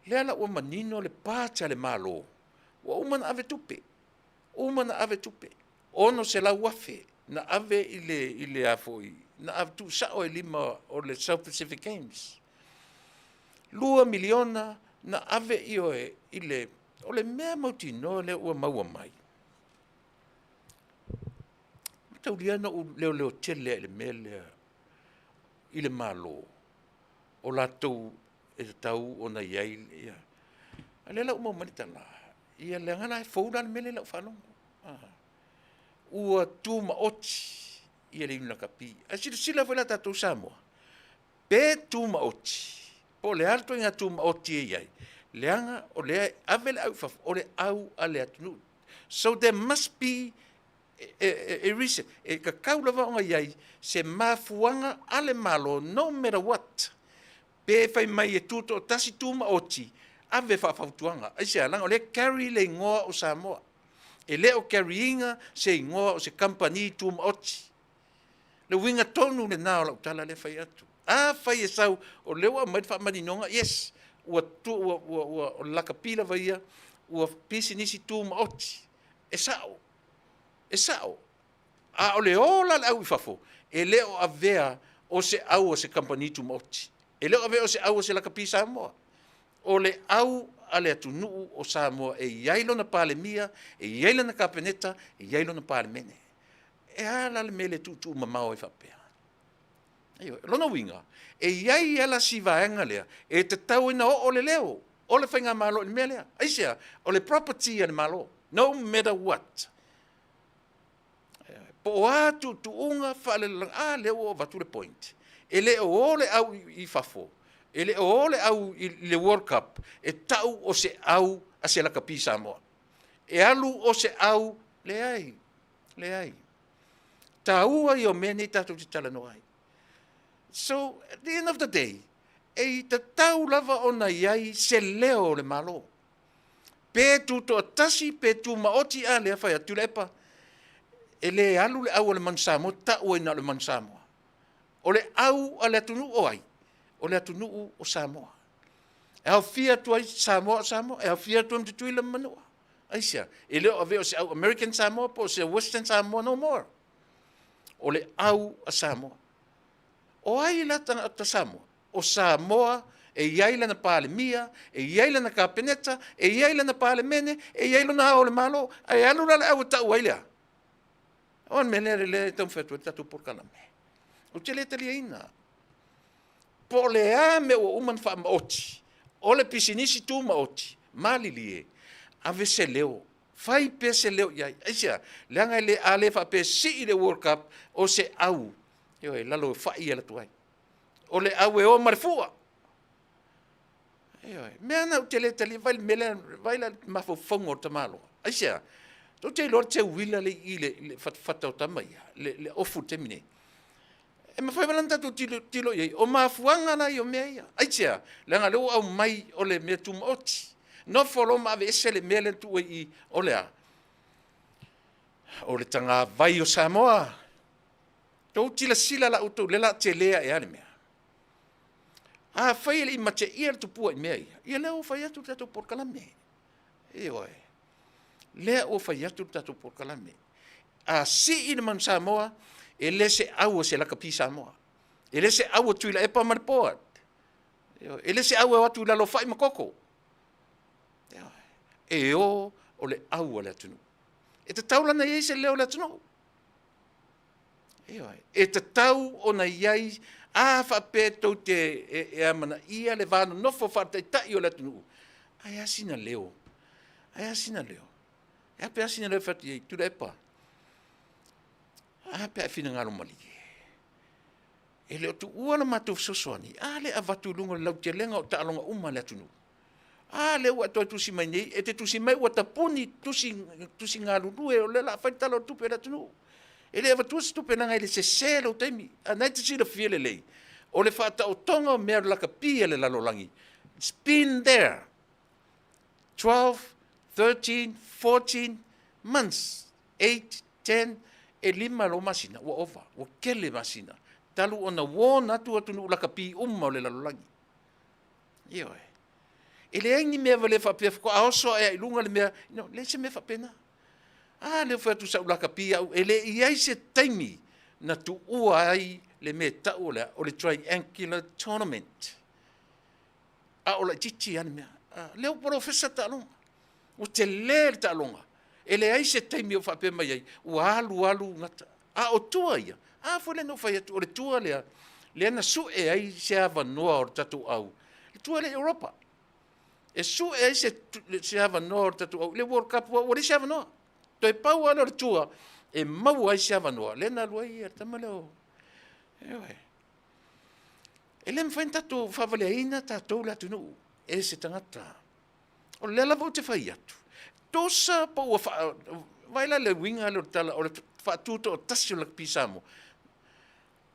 Lea la ua manino le pātia le malo. Ua umana ave tupe. Umana ave tupe. Ono se la wafe. Na ave ile afoi. Na ave tu sao e lima o le South Pacific Games. 2 miliona na ave io e ile o le mea mautino le ua maua mai. Tau liana u leo tele le mele ile malo. O la tau e tau o na iai ia. Alela uma manitala. Ia le ngana e fauda le mele la whanongo. Ua tu maoti ia le ina kapi. A sila whala tatou Samoa. Pe tu maoti. Po le alto inga tu maoti e iai. Leanga o le avele au faf. O le au a le Atunuu. So there must be a reason. E ka kaulawa o iai se mafuanga ale malo no matter what. Pe fai mai e tuto tasi tu maoti. Ave whawhautuanga. Ai se alanga o le carry le ngoa o Samoa. E leo carryinga se ingoa o se company tu maoti. Le winga tonu le nao la utala le fai atu. A fai e sau o lewa mai whamaninonga, yes, ua lakapila vaia, ua pisi nisi tu maoti. E sao. A o le ola le au i fafo, e leo a vea o se au o se company tu maoti. E leo a vea o se au o se lakapi Samoa. O le au a le Atunuu o Samoa e iailo na pale mia, e iailo na kapeneta, e iailo na pale mene. E ala le mele tutu mamao e whapea. Ayo, lona winga. E iai ala si vaenga lea, e te tau ina o le leo, o le whainga malo le mea lea. Aisea, o le property ane malo, no matter what. Po atu tu unga whale lang, leo o vatu le point. E leo o le au i fafo. E le o le au i le World Cup, e tau o se au a se lakapi Samoa. E alu o se au le ai. Taua i o mene tatu te Talanoaina. So, at the end of the day, e te tau lava o na iai se leo le malo. Pe tu to atasi, pe tu maoti a lea whai a Tuilaepa. E le alu le au o le mansamo, tau e na le mansamo. O le au a le Atunuu o ai. O le Atunuu o Samoa. E hau fia tu ai Samoa, e hau fia tu am te tuila Manua. Aisia, e leo ave o se au American Samoa, po se Western Samoa no more. O le au a Samoa. O ai la ta Samoa. O Samoa e iaila na pale mia, e iaila na kapeneta, e iaila na pale mene, e iaila na o le malo, e alu la le au ta uailea. O menere le tau fetu, tatu por kalame. O te le tali ina. Po le a me o uman wha maoti. O le pisinisi tu maoti. Malilie. Ave se leo. Fai pe se leo iai. Aisia, leanga le ale wha pe si i le World Cup o se au. Io e lalo whai ala tuai. O le au e o marifua. Io e, mea na te le tali vaila mafo ta malo. Aisia, to te lor te wila le i le whatau tamai. Le ofu te mine. E mawhai walan tatu tilo iei, o mafuanga na i o mea ia. Aitia, leanga leo au mai o le mea tu maoti. No folo ma ave ese le mea le tu i o lea. O le tanga vai o Samoa. Tau tila sila la utou, le la te lea e ale mea. A whai le i mate ia le tupua i mea ia. Ia leo o whai atu tato por kalame. E oe. Lea o whai atu tato por kalame. A si i le man Samoa, e le se au o se lakapi Samoa. E le se au o Tuilaepa maripoat. E le se au o atu lalo whai makoko. E o le au o le Atunuu. E te tau lana iei se leo le Atunuu. E te tau o na iei a whape tau te e amana ia le vāna nofo whatai tai o le Atunuu. Ai asina leo. E ape asina leo whati iei Tuilaepa. A pe fina ngalo mali. E le tu uana matou sosoani. A le avatu lunga lau te lenga o taalonga uma le Atunuu. A le ua toi tusi mai nei, e te tusi mai ua tapuni tusi ngalo nue o le la whaitalo tupe le Atunuu. E le avatu tupe nanga ele se selo teimi. A nei te sila fiele lei. O le whata o tonga o mea laka pia le lalolangi. It's been there. 12, 13, 14 months, 8, 10, e lima lo masina, ua ofa, ua kele masina. Talu ona wona tu Atunuu lakapi o le lalolagi. Io e. E le aingi mea vale whapea ko aoso e ilunga le mea, no, le se mea whapena. Le whatu sa ulakapi au, e le iai se taimi na tu ua ai le mea tau o le triangular tournament. O la titi ane mea. Leo profesa talonga. O te le talonga. E le ai se taimi o whapea mai ai. Ua alu ngata. O tua ia. Fole no whai atu. O le tua lea. Le ana su e ai se ava noa o tatu au. Le tua le Europa. E su e ai se ava noa o tatu au. Le World Cup o le se ava noa. Toi pau ana o le tua. E mau ai se ava noa. Le na lua ia. Tamaleo. Ewe. E le mwhain tatu whawale aina tatou le Atunuu. E se tangata. O le lava o te whai atu. Tosa pa ua waila le winga le Tala o le whaatuto o tasi o la pisamo.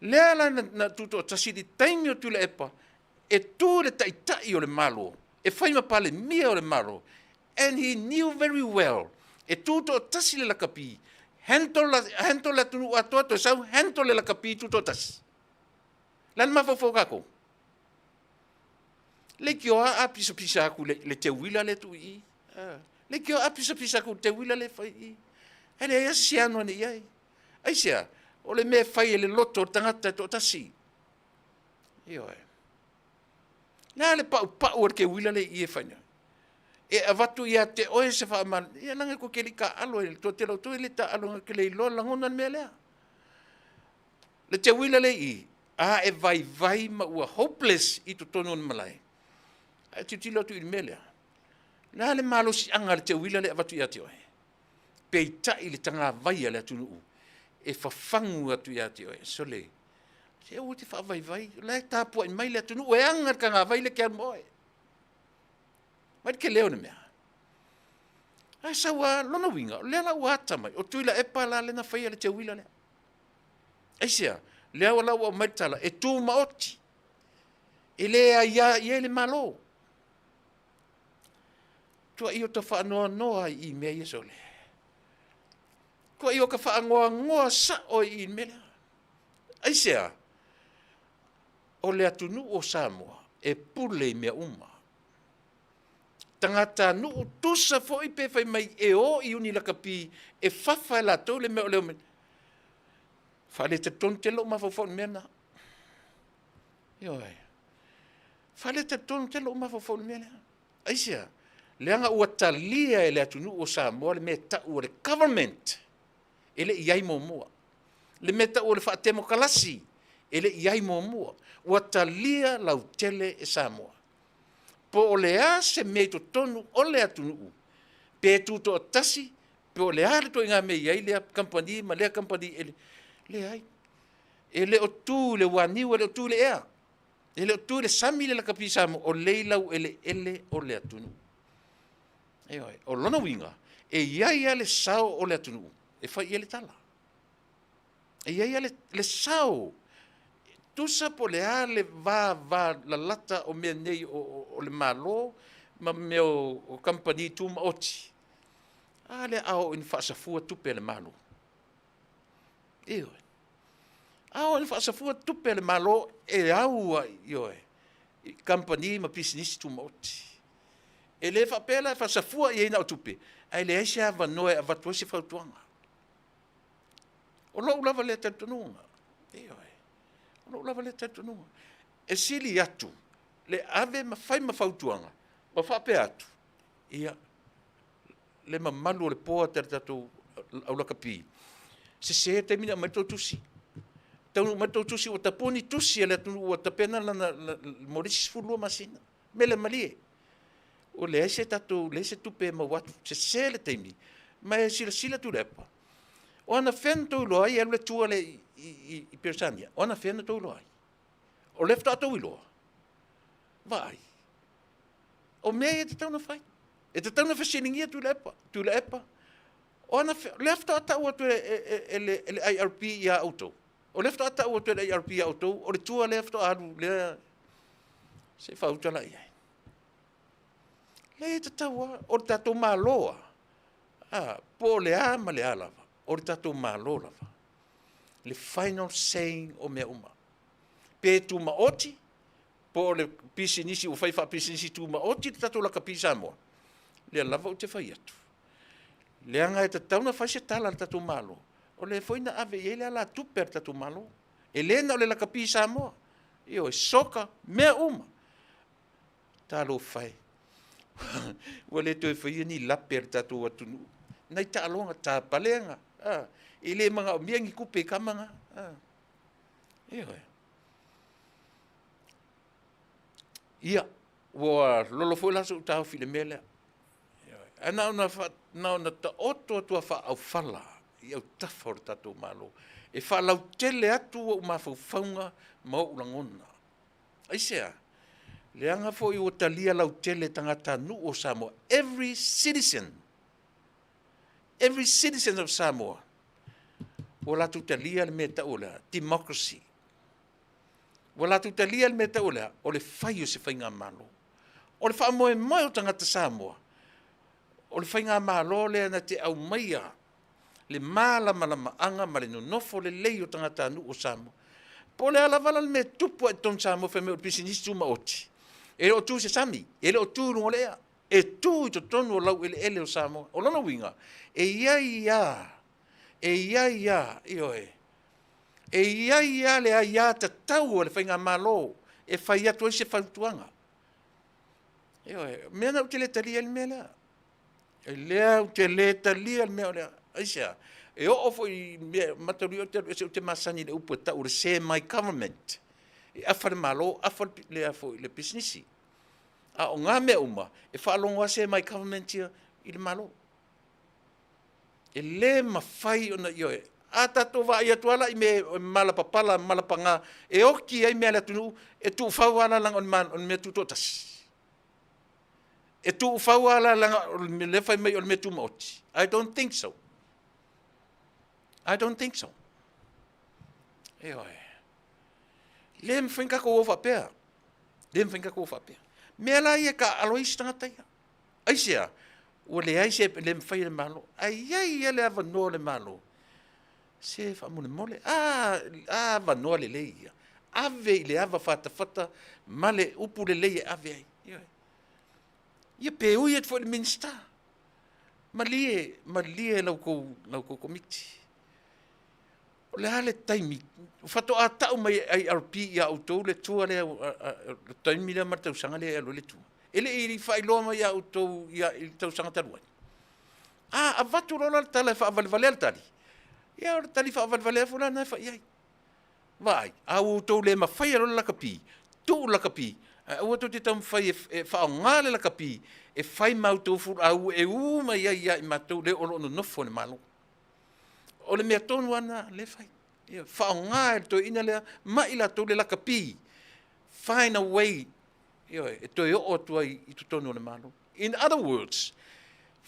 Lea la na tuto o tasi di taimi o Tuilaepa e tu le taitai o le malo. E whaima pale mia o le malo. And he knew very well. E tuto o tasi le lakapi. Hento le Atunuu atua to sau hento le lakapi tuto o tasi. Lan mafofo kako. Le kio a pisa aku le te wila le tu i. Le kio a pisa aku te wila le fai i. Hele ia siano ni iai. Ai sia, o le me fai le loto tangata to tasi. Io e. Na le pau o ke wila le i e fai. E avatu ia te oe se fa man. Ia nanga ko ke lika alo e to te lo to le ta alo ke le lo langona me lea. Le te wila le i. E vai ma ua hopeless i to tono malai. Ai te tilo tu i melea. Na le malo si anga le te wila le avatu ia te oe. Pei tai le tanga vai le Atunuu. E whafangu atu ia te oe. So le. Se o te whawai. Le tāpua i mai le Atunuu. E anga ka ngā vai le kia moe. Mai ke leo na mea. Ai sawa lona winga. Le la uata mai. O Tuilaepa la le na whaia le te wila le. Ai sea. Lea wala ua mai Tala. E tū maoti. E lea ia le malo. Tua i o ta whaanoa i mea i so le. Kua i o ka whaangoa sa o i mea. Ai sea. O le Atunuu o Samoa. E pule i mea uma. Tangata nuu tusa fo i pe fai mai e o i uni lakapi. E whawha la tau le mea o leo mea. Whale te ton te lo mawhawhau mea na. Ioi. Whale te ton te lo mawhawhau mea na. Aisia. Leanga ua talia e le Atunuu o Samoa le mea tau o le government. E le iai mua. Le mea tau o le whaatemo kalasi. E le iai mua. Ua talia lau tele e Samoa. Po o le a se mea to tonu o le Atunuu. Pe tuto o tasi. Pe o le a le to inga mea iai lea kampani ma lea kampani ele. Le ai. E le o tu le waniu e le o tu le ea. E le o tu le sami le lakapi Samoa o leilau ele o le Atunuu. Eoi, o lona winga. E iai le sao o le Atunuu. E fai ia le Tala. E iai le sao. Tusa po le a le va la lata o mea nei o le malo ma mea o kampani tu maoti. Le ao in whaasafua tupe le malo. Eoi. Ao in whaasafua tupe le malo e aua ioe. Kampani ma business tu maoti. E le whapela e whaasafua i eina o tupe. Ai le eise a wanoe a watua se whautuanga. O lo ulava le tatununga. Eoi. O lo ulava le tatununga. E sili atu. Le ave ma whai ma whautuanga. Ma whape atu. Ia. Le ma malu o le poa tere tatu au lakapi. Se te mina mai tau tusi. Tau mai tau tusi o taponi tusi le Atunuu o tapena lana morisi fulua masina. Mele malie. O le ese tatu, le ese tupe ma watu. Se le teimi. Ma e sila Tuilaepa. O ana whena tau loa i le tua le i Persania. O ana whena tau loa. O lefta atau i loa. Vai. O mea e te tauna whai. E te tauna whasiningia Tuilaepa. O ana lefta atau atu ele IRP i a auto. O lefta atau atu ele IRP i a auto. O le tua lefta alu le se whautala i ai. Le tataua, o tatou maloa. Po le a ma le a lava. O tatou malo lava. Le final saying o mea uma. Pe tu maoti, po le pisi nisi, o fai fa pisi nisi tu maoti, le tatou laka pisa moa. Le lava o te fai atu. Le anga e tatauna fai se tala le tatou malo. O le foi na ave e le ala tupe le tatou malo. E le na o le laka pisa moa. Io e soka mea uma. Talo fai. Ua le toi fai ni lape le tatou Atunuu. Nai ta alonga ta palenga. E le mga o miangi kupe kamanga. Io e. Ia, wa lolo foi la so tau file mele. Ana na ta oto tua fa au fala. Ia tafa o tatou malo. E fa lau tele atu o mafaufaunga ma o langona. Aisea, leanga fo i o talia lau tele tangata nu o Samoa. Every citizen of Samoa, o la tutalia le meta ola, democracy. O la tutalia le meta ola, o le fai o se fai ngā malo. O le wha moe moe o tangata Samoa. O le fai ngā malo le ana te au maia, le malama anga ma le nonofo le lei o tangata nu o Samoa. Po le ala vala le me tupu e ton Samoa fe me o pisinisi tu maoti. E o tu se sami, e le o tu rungo lea. E tu i to tonu o lau ele o Samoa. O lana winga. E ia, io e. E ia le a ia ta tau o le whainga malo. E whai atu se whautuanga. Io e, mea na utele talia le mea lea. E lea utele talia le mea lea. Aisea. E o ofo i matauri o te masani le upo tau le se my government. E afa le malo, afa le afo i le businessi. A o ngā mea uma, e whaalongoa se my government ia i le malo. E le mawhai o na ioe. A tato wa ia tuala i me malapapala, malapanga. E oki ai mea le Atunuu, e tu whauala lang on mea tutotas. E tu whauala lang on le whai mei on mea tu maoti. I don't think so. E oe. Le mwhinga ko ofa pea. Mea la ia ka aloisi tangata ia. Aisea, o le aise le mwhai le malo. Ai le avanoa le malo. Se whamune mole. Avanoa le lei ia. Ave le ava whata male upu le lei ave ai. Ia pe ui et fo le minsta. Malie lau ko komiti. O le hale taimi. Fato a tau mai ai RP ia autou le tua le taimi le matausanga le alo le tua. Ele i whailoa mai autou ia i tausanga taruai. A vatu rola le tala whaavalvale al tali. Ia o le tali whaavalvale a fulana e whai ai. Vai, au autou le mawhai alo la kapi. Tu la kapi. Au autou te tau mwhai e whaongale la kapi. E whai mautou furu au e uma ia i matou le olo no nofo le malo. O le mea tonu ana le whai. Whaonga e toi ina lea, mai la tau le laka pi. Find a way. E toi o tua i tonu le malo. In other words,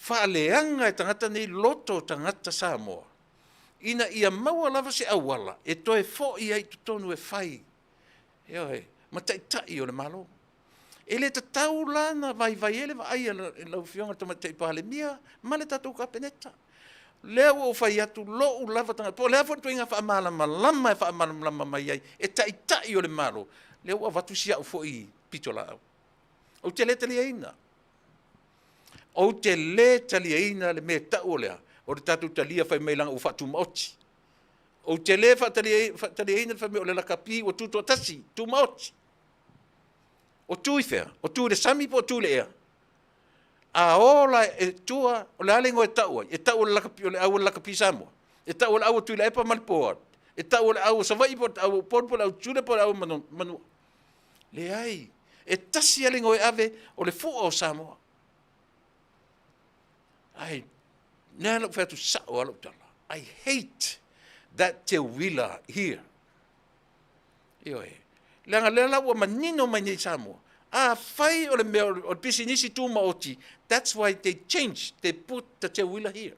whaaleanga e tangata nei loto tangata Samoa. Ina ia maua lava se awala. E toi fo ia i tonu e whai. Ma tai o le malo. E le tatau lana vai ele va ai e lau fionga tama tei pahale mia, ma le tatou ka peneta. Lea o fai atu lo lava tanga. Po lea fo tuinga whaamalama e whaamalama mai ai. E tai o le malo. Lea o watu sia o fo i pitola au. O te le tali aina. O te le tali aina le me tau lea. O le tatu talia fai meilanga o whatu maoti. O te le tali aina fai me o le lakapi o tuto tasi, tu maoti. O tu i whea. O tu le sami po o tu le ea. A ola e tua o le alengo e tau le lakapi o le au lakapi Samoa. E tau le au Tuilaepa malpoa. E tau le au savai po au porpo au tule po au Manuia. Le ai e tasi alengo e ave o le fu o Samoa. Ai nea lo fetu sa o alo tala. I hate that te wila here. Langa lela ua manino mai nei Samoa. Fai o le mea o pisi nisi tu maoti. That's why they changed. They put the te wila here.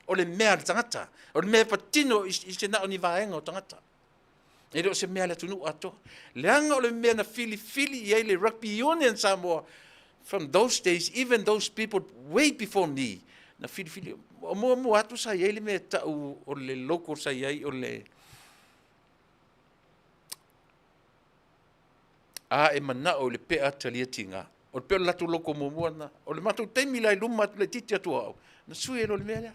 O le mea le tangata. O le mea patino i se nao ni vaenga o tangata. E reo se mea le Atunuu ato. Leanga o le mea na fili i le rugby union Samoa. from those days, even those people way before me, na filifili, o mo atu sa iai le me tau o le loko sa iai o le e mana o le pea talia tinga. O le pea latu loko momuana, o le matu teimi lai luma le titi atu au. Na sui lo le mea lea.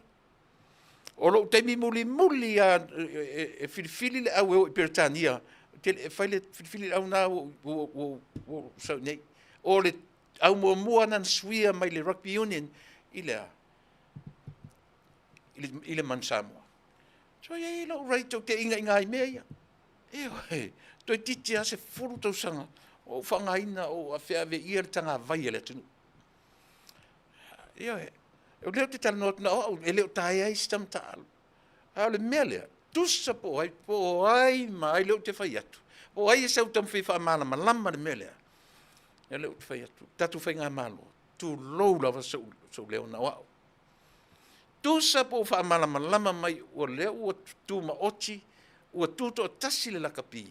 O lo teimi muli a filifili le au e o Peretania, fai le filifili au na o sau nei. O le au mua na suia mai le rugby union, ile man Samoa. So ia lo right o te inga i mea ia. Hei, toi titi a se furu tau sanga, o whangaina o Afiafi ia le tanga vai ele tunu. Ia o leo te talanoaina o, e leo tae ai stam taalo. A le mea lea, tusa po ai mai leo te whai atu. Po ai e sau tam whiwha malama lama le mea lea. E leo te whai atu, tatu whai ngā malo, tu lou lawa sau leo na wao. Tusa po wha malama lama mai o leo ua tu ma ochi, ua tuto o tasi le lakapi.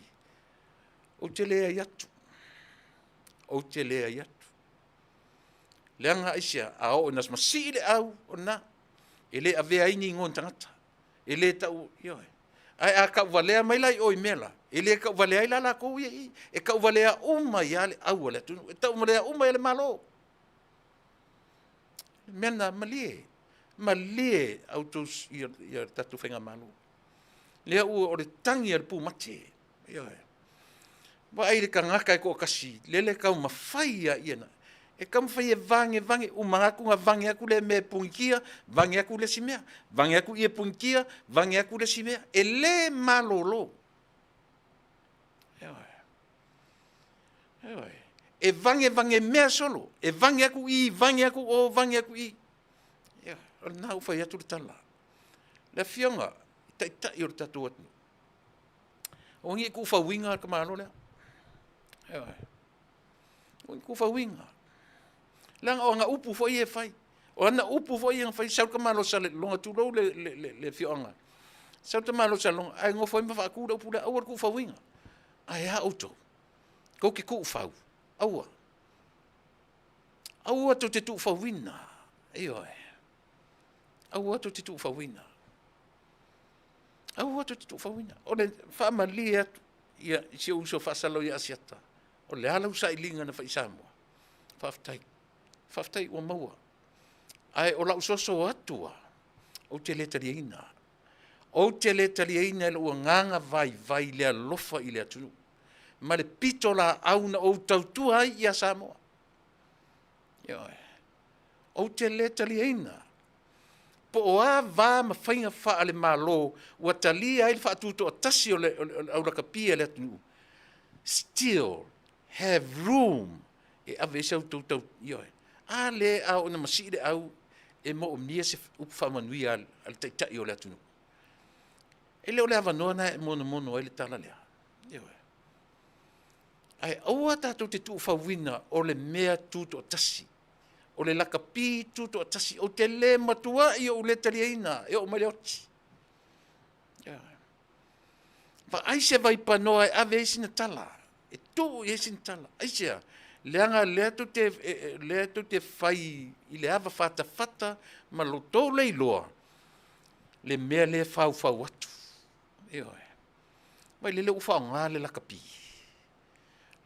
O te lea iatu. O te lea iatu. Leanga aisia, a o nas masi le au o na. E le avea ini ngon tangata. E le tau, ioe. Ai a kau valea mai lai oi mela. E le kau valea i lala kou ia i. E kau valea uma ia le au le tunu. E tau valea uma ia le malo. Mena malie. Malie au tus ia tatu whenga malo. Lea ua o le tangi al pu mate. Ioe. Wa ai le ka ngaka e ko kasi. Lele kau mawhai a iana. E kam fai e vange, umangaku nga vange aku le me pungia, vange aku le simea. Vange aku ia pungia, vange aku le simea. E le malolo. E vange mea solo. E vange aku i, vange aku o, vange aku i. O nau fai atu le tala. Le fionga, ta i o le tatu atu. O ngi ku fa winga ka malo le. O ngi ku fa winga. Lang o nga upu fo ie fai. O ana upu fo ie fai sau ka malo sa le longa tu lo le fionga. Sau te malo sa longa ai ngo fo ma fa ku upu le awar ku fa winga. Ai ha auto. Ko ki ku fa. Aua. Aua to te tu fa winna. Io. Aua to te tu fa winna. Aua to te tu fa winna. O le fa malia ia si uso Fasa lo ia siata. O le ala usa ilinga na fa Samoa. Faafetai ua maua. Ai o lau soso atua. O te le taliaina. O te le taliaina le ua nganga vai lea lofa i le Atunuu. Ma le pito la auna o tautua ai ia Samoa. O te le taliaina. Po o a va ma whainga wha ale malo. Ua talia ai le whaatuto o tasi o le aulakapia le Atunuu. Still have room. E ave sau tau ioe. A le au na masire au e mo o mnia se upa Manuia al taitai o le Atunuu. E leo le avanoa na e mono ai le tala lea. Ioe. Ai aua tātou te tuu whawina o le mea tūto o tasi. O le lakapi tūto o tasi. O te le matua i o le taliaina. E o male oti. Pa aise vai panoa e ave eisi na tala. E tū eisi na tala. Aisea. Leanga lea tu te fai i le ava fata ma lo tō leiloa le mea le fau atu. Eoe. Mai lele ufa o ngā le lakapi.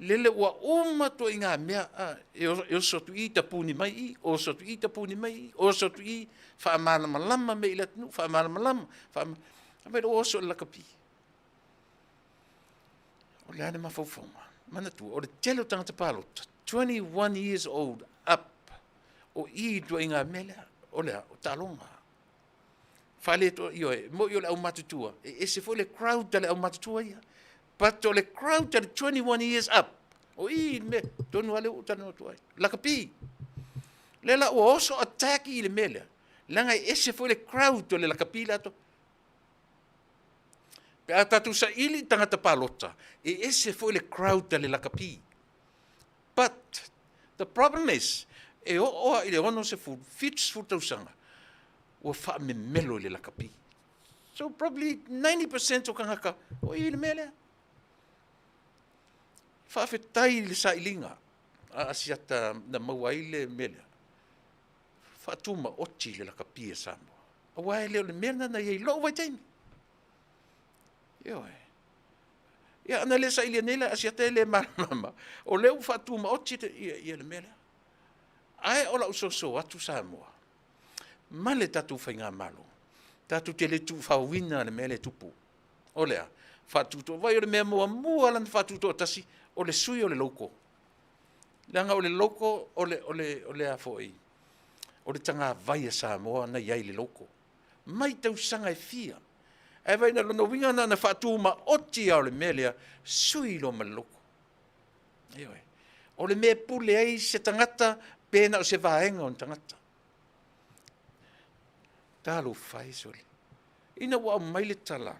Lele ua to i ngā mea e sotu i tapuni mai i, o sotu i tapuni mai i, o sotu i whaamalama lama me i le Atunuu, whaamalama lama. Mai o so lakapi. O le ane mawhauwhaunga. Manatua, o le telo tangata palota, 21 years old, up, o i tua inga melea, o lea, o talonga. Whale to, ioe, mo i o le au matutua, e se fo le crowd tale au matutua ia, but o le crowd tale 21 years up, o i me, tonu ale o tanu atuai, lakapi. Lela o oso attack i le melea, langa e se fo le crowd tale lakapi lato, pe a tatu sa ili tangata palota, e ese foi le crowd tale lakapi. But, the problem is, e o ile ono se fu, fits fu tausanga, ua wha me melo le lakapi. So probably 90% o kangaka, o ili melea. Faafetai le sa ilinga, asiata na mauaile mele. Fatuma oti le lakapia Samoa. Awai leo le mena na yei lo vai taimi. Yo e. Ya ana le sa ile nela asiata le mama. O leo fatuma oti ia le mele. Ai ola usoso atu Samoa. Male tatu fainga malo. Tatu tele tu fawina le mele tupu. Olea. Fatuto vai o le mea mua lan fatuto tasi o le sui o le loko. Langa o le loko o le afoi. O le tanga vai a Samoa na iai le loko. Mai tau sanga e fia. E vai na lono winga na fatuma oti au le melea sui lo ma loko. Ewe. O le mea pule ai se tangata pena o se vaenga o tangata. Talo fai soli. Ina wa mai le tala.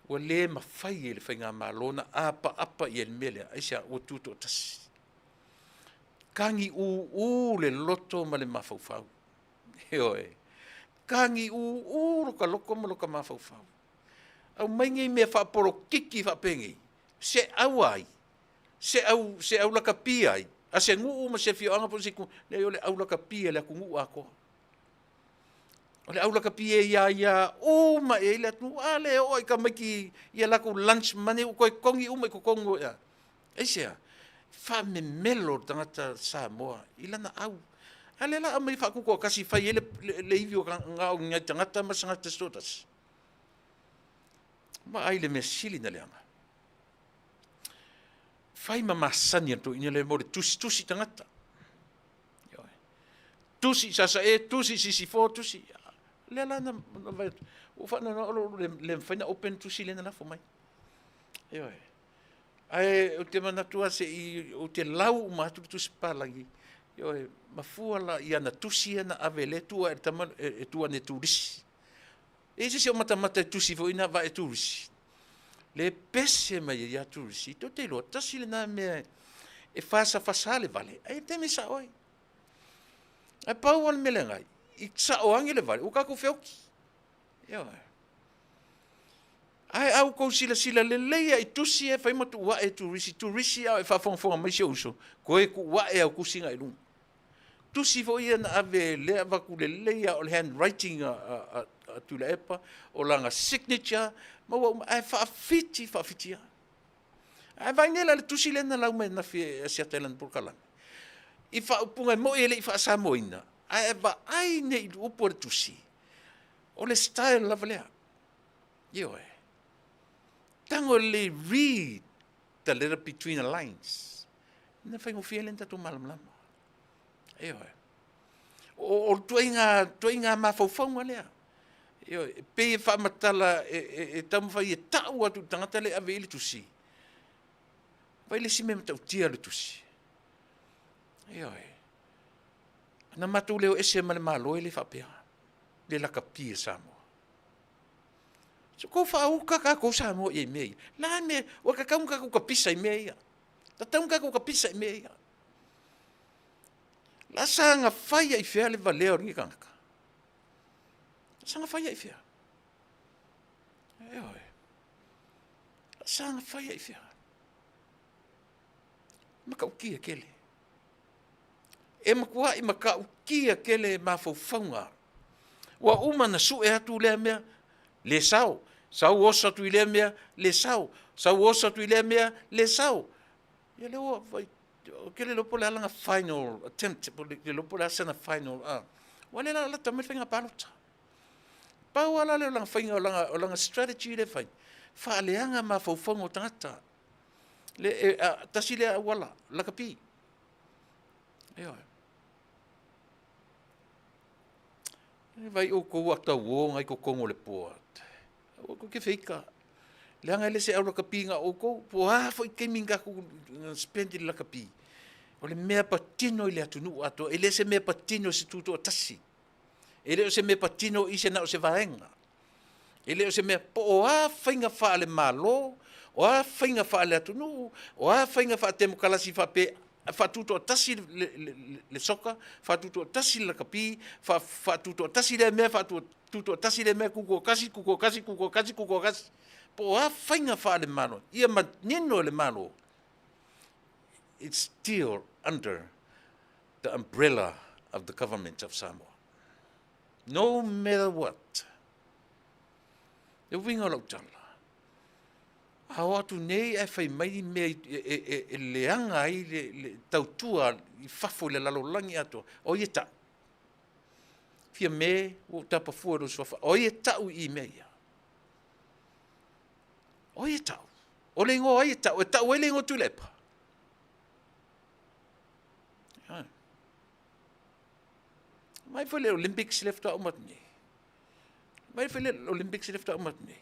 Wa le mawhai e le whainga malona apa i el melea. Aisha o tuto tasi. Kangi u le loto ma le mawhauwhau. Eoe. Kangi u roka loko ma loka mawhauwhau. Au maingi mea whaporo kiki whapengi. Se au ai. Se au laka pia ai. A se ngu ma se fio anga po se ku. Ne o le au laka pia le aku ngu ako. O le au laka pia ia o ma e le atu. Ale o i ka maiki ia lako lunch mani u koe kongi u mai ko kongo ia. Eisea. Fa me melo tangata Samoa. Ilana au. Ale la amai fa kuko kasi fai ele le ivio nga nga tangata masanga testotas. Ma ai le mesili na leanga. Fai mama sani to ina le mole tusi tangata. Tusi sasa tusi sisifo tusi. Le la na vai o fa na le faina open tusi le na fo mai. Yo. Ai o te manatua se i o te lau ma tusi palangi. Yo mafua la ia na tusi na avele tua e tua ne turisi. E se o mata tusi fo ina va e turisi. Le pese mai ia turisi to te lo tasi le na me e fasa le vale. Ai te me sa oi. Ai pau al melengai. I sa o angi le vale. O ka ko feoki. Yo. Ai au ko sila le leia i tusi e fai matu wa e turisi au e fa fonga mai se uso. Ko e ku wa e au kusinga i lunga. Tusi fo ia na ave le va ku le leia o le handwriting a Tuilaepa o langa signature ma wa ai fa fiti. Ai vai nela le tusi le na lau me na fi sia telan por kala. I fa upunga mo ele i fa Samoina. Ai va ai ne i upo le tusi. O le style la valea. Yo e. Tango le read the letter between the lines. Na fai mo fielen tatu malam. Yo e. O tuinga mafaufaunga lea. Yo e. Pe fa matala e tamu fai e tau atu tangata le ave ili tusi. Vai le sime matau tia le tusi. Yo e. Na matu leo ese male malo ele fa pia. Le la kapia Samoa. So ko fa uka ka ko Samoa e mei. La me o ka kaunga ko kapisa e mei. Ta taunga ko kapisa e mei. La sanga fai ai fia le valeo ringi kanaka. Sanga fai ai fia. Yo e. La sanga fai ai fia. Maka ukia kele. E makua i maka ukia kele mafaufaunga. Wa uma na su e atu lea mea, le sao. Sau osa tu ilea mea, le sao. Sau osa tu ilea mea, le sao. Ia leo, kele lopo le alanga final attempt, le lopo le asana final. Wale la tamai whainga palota. Pau ala leo langa whainga o langa strategy le whainga. Whaaleanga mafaufaunga o tangata. Le tasi lea wala, laka pi. Eo. Vai o ko ata wo ngai ko kongo le poa. O ko ke feika. Le anga le se au laka pi nga o ko po foi ke minga ko spend le laka pi. O le mea patino i le Atunuu ato, ele se mea patino se tuto tasi. Ele o se mea patino i se na o se vaenga. Ele o se mea po o whainga wha le malo, o whainga wha le Atunuu, o whainga wha temo kalasi wha pe fatuto tasi le soka, fatuto tasi le kapi, fatuto tasi le me, fatuto tasi le me kuko kasi. Po a whainga wha le malo. Ia ma nino le malo. it's still under the umbrella of the government of Samoa. No matter what. E winga lau tala. Hau atu nei e whai mai mea e leanga ai le tautua i whafo le lalolangi ato. O ie tau. Fia me o tapa fuaro swafa. O ie tau i mea ia. O ie tau. O le ingo o ie tau. E tau e le ingo Tuilaepa. Mai foi le Olympics left out matni. Mai foi le Olympics left out matni.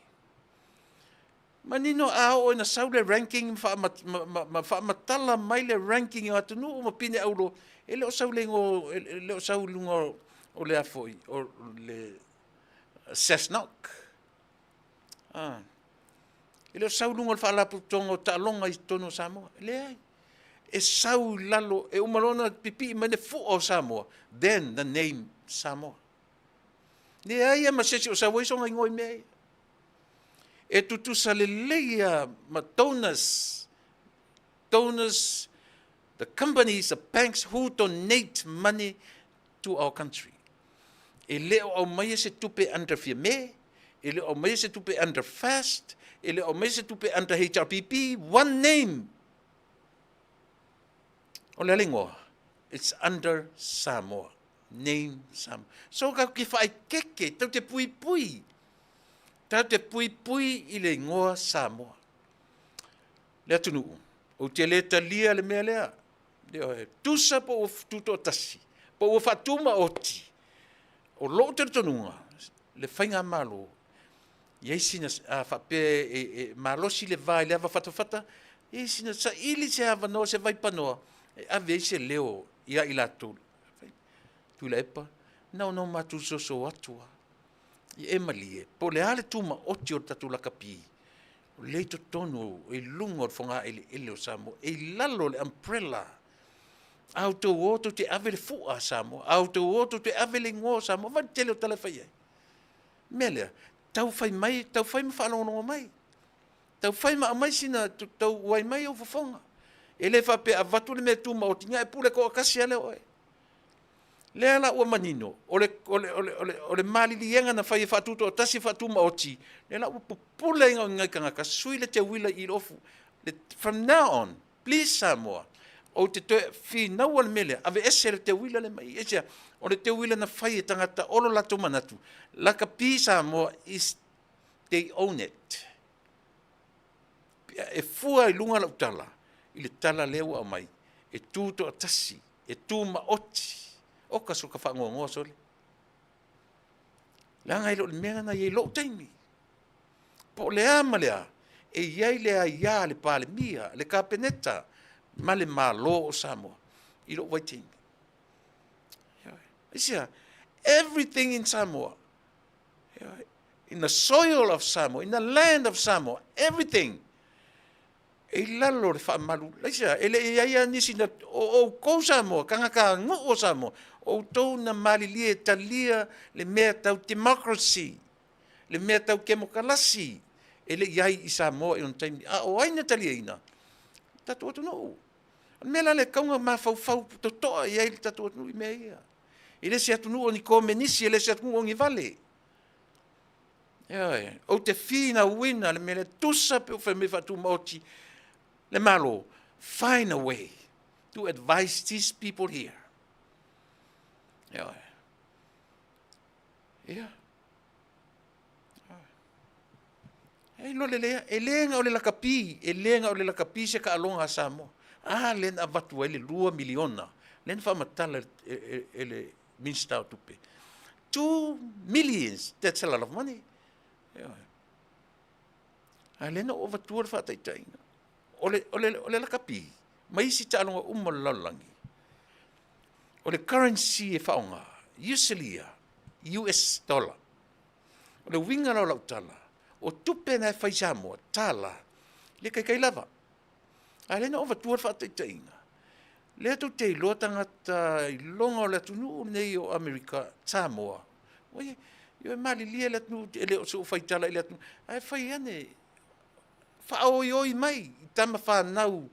Manino ao na saule ranking fa matala mai le ranking o Atunuu ma pine aulo ele o saulengo ele o saulungo o le afoi o le Sesnok. Ele o saulungo fa la putongo talonga I tono Samoa. Le ai. E sau lalo e umalona pipi mane fu o Samoa, then the name Samoa. Ne ai ma sesi o Samoa so ngai ngoi me. E tutu saleleia donors, the companies, the banks who donate money to our country. E leo au mai se tupe under FIME, e leo au mai se tupe under FAST, e leo au mai se tupe under HRPP, one name. O le alingoa, it's under Samoa, name Samoa. So ka ki whai keke, tau te pui pui. Tau te pui pui I le ingoa Samoa. Le Atunuu, o te le talia le mea lea. Tusa po o tuto tasi, po o fatuma oti. O lo te tonunga, le whainga malo. Yeisina whape malosi le vai le ava fatafata. Yeisina sa ili se hava no se vai panoa. Ave se leo ia I latou. Tuilaepa, no matu soso atua. I e malie, po le ale tuma oti o tatu lakapi. O leito tonu, e lungo o whonga ele o Samoa. E lalo le umbrella. Au te oto te ave le fua Samoa. Au te oto te ave le ngō Samoa. Vani tele o tala whai ai. Melea, tau whai mai, tau whai ma whanonga mai. Tau whai ma mai sina, tau wai mai o whawhonga. E le whape a watu le mea tuma o tinga e pule ko akasi ale oe. Le ala ua manino, o le mali lienga na whai e whatuto o tasi whatuma o ti. Le ala ua pupule inga o ngai kangaka, sui le te wila I rofu. From now on, please Samoa, o te toe fi nau al mele, ave ese le te wila le mai, ese o le te wila na whai e tangata olo lato manatu. Laka pi Samoa is, they own it. E fua I lunga lau tala. I le tala lewa o mai, e tūto a tasi, e tūma oti, o ka soka whangongoa sole. Langa ilo le mea na iei lo taimi. Po le ama lea, e iei lea ia le pale mia, le kapeneta, ma le malo o Samoa. Ilo wai taimi. Isia, everything in Samoa, in the soil of Samoa, in the land of Samoa, everything, e lalo le whaamalu. Laisa, ele ia nisi na o kou Samoa, kangaka ngu o Samoa, o tau na malilia talia le mea tau democracy, le mea tau kemokalasi, ele iai I Samoa I on taimi. O aina talia ina, tatu Atunuu. Mela le kaunga mawhau totoa iai le tatu Atunuu I mea ia. Ele se Atunuu o ni kome Nisi, ele se Atunuu o ni vale. O te fina wina, le mele tusa pe o wheme whatu mauti, le malo, find a way to advise these people here. Lo le lea, e lenga o le lakapi, se ka alonga Samoa. Len avatu ele 2 miliona, len whamatala ele minsta o tupe. 2 millions, that's a lot of money. Lena o vatua le Faafetai. Ole lakapi, mai si talonga umalalangi. Ole currency e whaonga, usually US dollar. Ole winga lau lau tala, o tupe na whai Samoa, Tala, le kai lava. Lena o vatua le Faafetai. Le atu te iloa tangata I longa o le Atunuu nei o Amerika, Samoa. Oye, yo mali lia le Atunuu, ele o so whai tala ele Atunuu. Ai whai ane, whaoi oi mai, I tama whanau,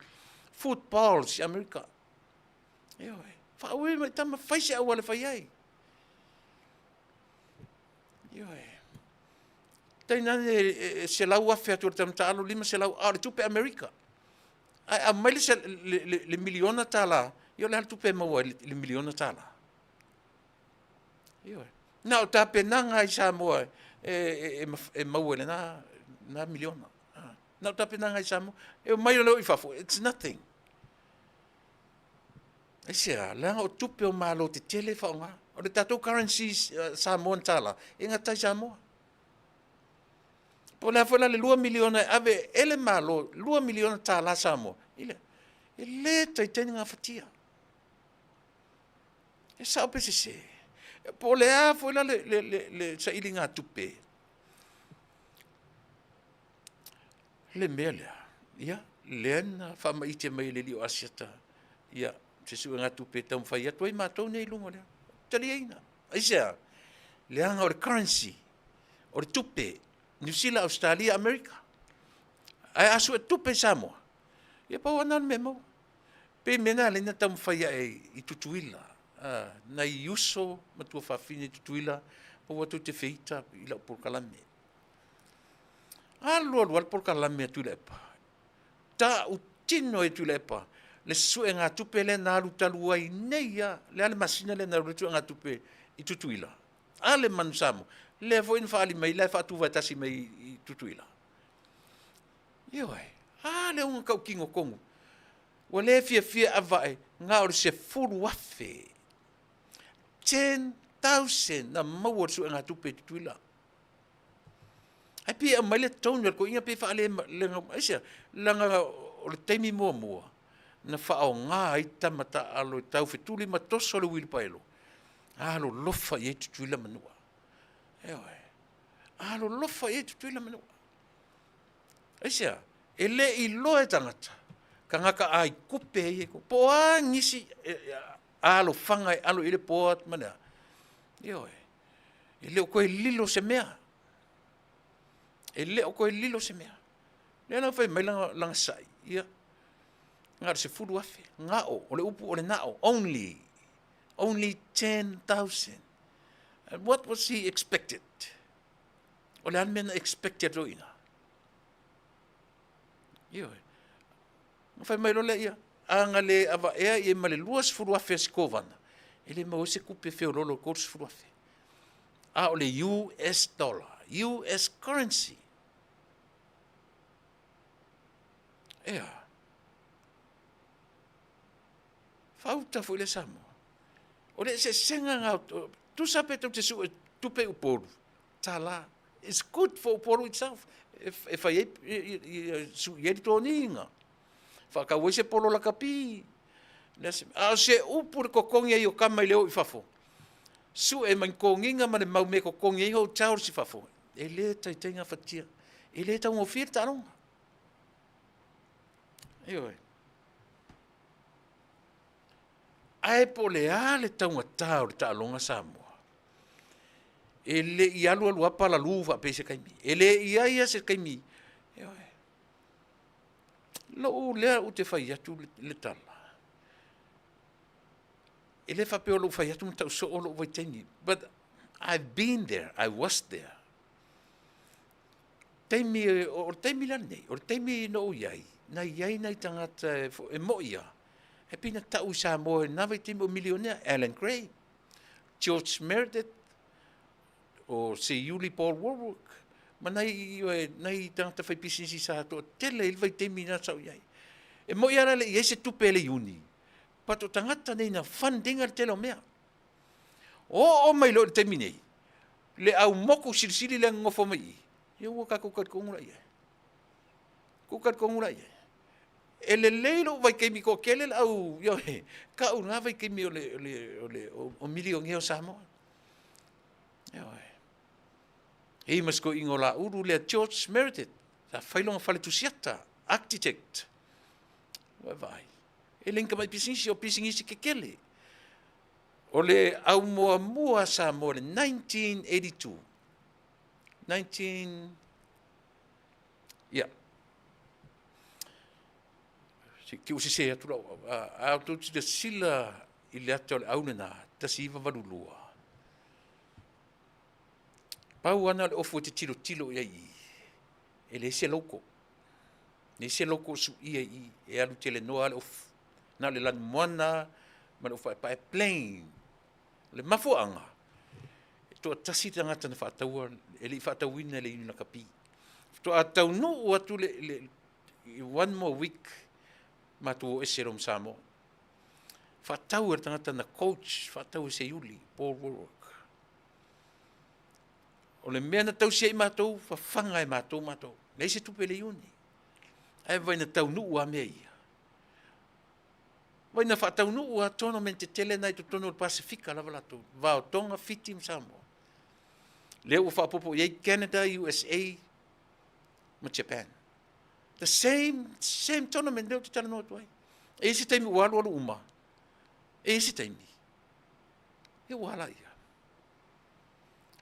football si Amerika. Ia oe. Whaue mai tama whaise au ale whai ai. Ia oe. Tainane se lau afe atu tam taalo lima se lau ale tupe Amerika. A maile se le miliona tala. Ia le hal tupe maua le miliona tala. Ia oe. Na o tape nanga i Samoa e maua le na miliona. Na o tape nanga i Samoa. E mai leo i fafu. It's nothing. E sea, langa o tupe o malo te tele whaonga. O le tatou currency Samoan tala. E ngatai Samoa. Po la fola le 2 miliona ave ele malo 2 miliona tala Samoa. Ile taiteni ngā whatia. E sao pese se. Po le a fola le sa ili ngā tupe. Le mea lea. Ia, leana whamaite mai le li o asiata. Ia, se sua ngā tupe tau mwhai atu ai mātou nei lungo lea. Tali eina. Aisea, leanga o le currency, o le tupe, New Zealand, Australia, America. Ai asu e tupe Samoa. Ia pau anan me mau. Pe mena le na tau mwhai i tutuila. Na i uso matua whawhine tutuila, po watu te feita i lau porkalame. Alua porkalame a Tuilaepa. Ta utino e Tuilaepa. Le sue ngā tupe le nā talu ai nei a, le ale masina le nā rutu ngā tupe i tutuila. Ale manu Samoa. Le fo in whaali mai, le whaatu waitasi mai i tutuila. Ioi, le unga kau kingo kongu. Wa le fia avae, ngā ori se furu afe. 10,000 na maua sue ngā tupe i tutuila. Ai pia mai le taunu, ko inga pe whaale le ngā, aisia, langa o le teimi mua. Na whao ngā i tamata alo i tau whetuli ma toso le wilpaelo. Alo lofa i e tutuila manua. Eoe. Alo lofa i e tutuila manua. Aisia, e le i loe tangata. Ka ngaka ai kupe e ko. Po a ngisi alo whanga alo i le poat manea. Eoe. E le o koe lilo se mea. E le o koe lilo se mea. Lea whai mai langa sai. Ia. Ngā se furu afe, ngāo, o le upu o le nao, only 10,000. And what was he expected? O le anmena expected roina. Ioi. Ngā mai lo le ia, anga le ava ea i ma le luas furu afe si kovana. E le mau se kupe feo lolo kors furu afe. A o le US dollar, US currency. Ea. Fauta foi le Samoa. O le se senga ngā, tu sape te su tupe uporu. Tala. It's good for uporu itself. If I su yeri tōni inga. Whakawai se polo la kapi. A se upur ko kongi ai o kamai leo i fafo. Su e man konginga mane mau me ko kongi ai ho taur si fafo. E le tai ngā whatia. E le tau ngofir taronga. Ioi. Ai po le ale taunga tau le taalonga Samoa. E le i alu apa la luva pe se kaimi. E le ia se kaimi. Lo lea u te whai atu le tala. E le whapeo lo whai atu mtau so o lo waiteni. But I've been there. I was there. Teimi, o teimi la nei. O teimi no iai. Na iai nei tangata e mo ia. E pina tau Samoa na vai timo milionea Alan Gray, George Meredith, o se Yuli Paul Warwick. Ma nei tangata whai pisinsi sa ato, tele il vai temi na sau iai. E mo iara le i ese tupe le uni. Pato tangata nei na fundinga le telo mea. O mai lo le temi nei. Le au moko sirisiri le ngofo mai. Ia ua ka kukat kongura iai. Kukat kongura iai. E le leilo vai keimi ko kele au yo ka una vai keimi o milio ngeo Samoa. Yo. E mas ko ingola uru le George Meredith, sa failonga fale tusiata, architect. Vai. E lenka mai pisingi o pisingisi ke kele. O le au mua Samoa le 1982. ki o se atu lau a tu te sila I le atu le Auaunaga tasi iwa valulua pau ana le ofu te tilo ia I e le se loko ne se loko su ia I e alu te le noa le ofu na le lanu moana ma le ofu e plain le mafuanga to tasi tangata na whaataua e li whaatauina le inu na kapi to a Taunu'u atu le one more week ma tu e serom Samoa whaatau e tangata na coach whaatau e se yuli Paul Warwick o le mea na tau sia I mātou whawhanga e mātou nei se tupe le iuni ai vai na Taunu'u a mea ia vai na whaataunu'u a tournament te tele nai tu tono le Pasifika lava latou vao tonga fiti Samoa leo ua whaapopo iai Canada, USA ma Japan the same tournament leo te talanoa tuai e isi taimi ua alu uma e isi taimi e ua ala ia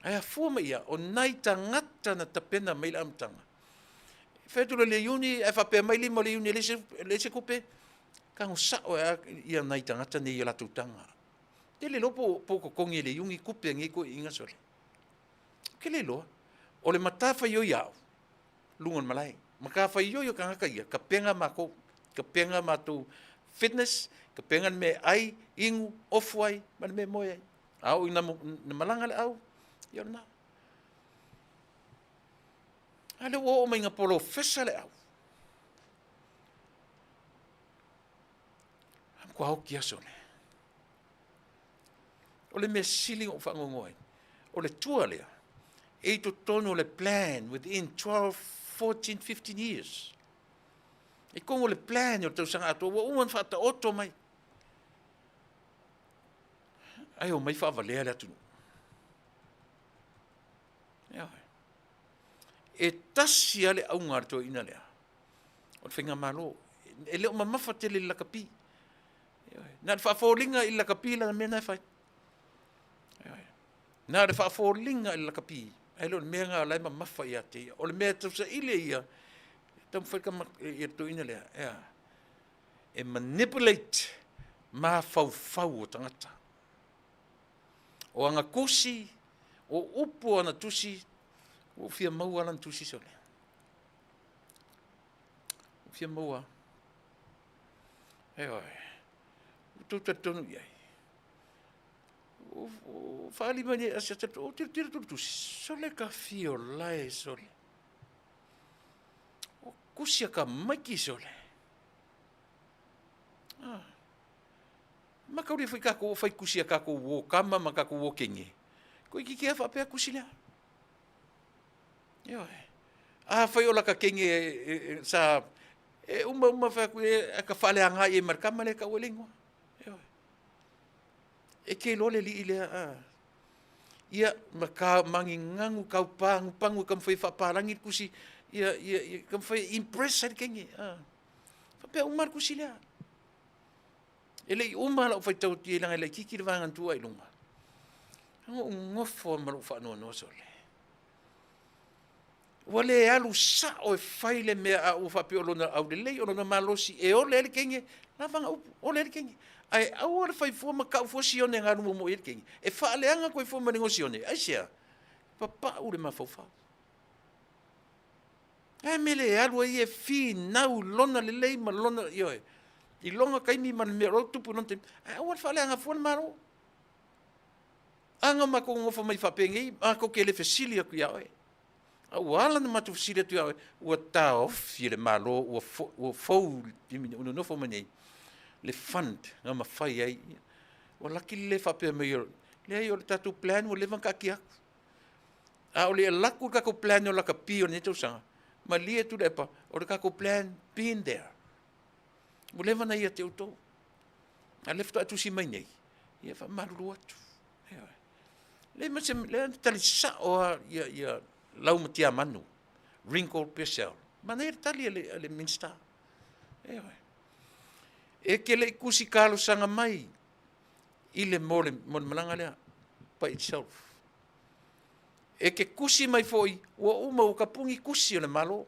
ai a fua ma ia o nai tangata na tapena mai le amtanga whetula le iuni e whapea mai lima le iuni le se kupe kango sao ia nai tangata nei ia latu tanga te le lopo poko kongi le iungi kupe ngi ko inga sole ke le loa o le matafa yo iau lungon malai maka fa yo kanga ia ka penga mako ka penga matu fitness ka penga me ai ingu ofwai man me moe au ina malanga le au yo na ale o mai nga polo fesa le au am ko au kia sone o le me sili o whangongoi o le tua lea e to tono le plan within 12, 14, 15 years. E kongo le plan o tau sanga ato, wa uman whata oto mai. Ai o mai whaavalea le Atunuu. E tasi ale au ngarto ina lea. O le whinga malo. E leo mamafa tele la kapi. Nā le whaafolinga I la kapi la mena e whai. Nā le whaafolinga I la kapi. Ai lo mea ngā lai mamafa ia te ia. O le mea tau sa ile ia. Tau whaika ia to ina lea. E manipulate ma fau o tangata. O anga kusi, o upo ana tusi, o fia maua alan tusi sole. O fia maua. Hei oi. O tuta tonu iai. O whaali mani asia tatu, o tira tusi, sole ka fio lai sole. O kusia ka maiki sole. Makauri fai kako o fai kusia kako o kama ma kako o kenge. Ko iki kia whapea kusi lea. Yo. Fai ola ka kenge sa uma fai e ka whale anga e markama le ka uelingwa. Yo. E ke lole li ilea. Ia maka mangi ngangu kau pangu kam fai whaparangi kusi. Ia kam fai impress sa kenge. Whapea umar kusi lea. Ele uma la fai tau ti langa le kiki le vangan tua I lunga. Ngo ngofo malu fa no sole. Wale alu sa o fai le mea o fa piolo na au le o na malosi e o le kenge na vanga o le kenge. Ai au le fai fo ma ka fo sione nga no mo kenge. E fa le anga ko fo ma negosione. Ai sia. Papa o le mafofa. E mele alu e fi na lona le ma lona yo. I longa kaimi man me ro tupu non te ai o fa le anga fo maro anga ma ko ngofo mai fa pengi a ko ke le fesilia ku ya e a wala na matu fesilia tu ya o ta of le malo o fo no fo mani le fund nga ma fai ai o la ki le fa pe me le yo le tatu plan o le van ka kia a o le la ku ka ko plan o la ka pio ni tu sa ma lie tu lepa o le ka ko plan been there. Muleva na ia te utou. A lefto atu si mai nei. Ia fa maruru atu. Le ma se le tali sa o ia lau matia manu. Wrinkle pesel. Ma nei tali le minsta. E ke le kusi kalo sanga mai. I le mole malanga lea. By itself. E ke kusi mai foi. Ua uma o kapungi kusi o le malo.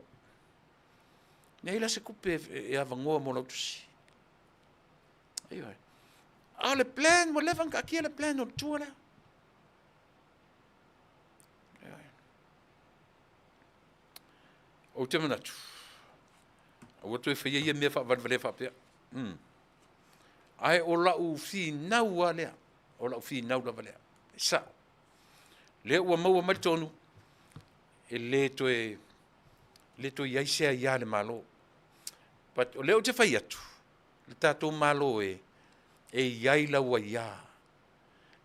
Nei la se kupe e avangoa mo lautusi. Ia. A le plan mo levan ka kia le plan o tua le. O te manatu. O tu e whaia ia mea whaavale whaapea. Ai o lau fi nau a lea. O lau fi nau lava lea. Sa. Lea ua maua mali tonu. E le to iaisea ia le malo. But o leo te whai atu. Le tātou malo e iaila wa ia.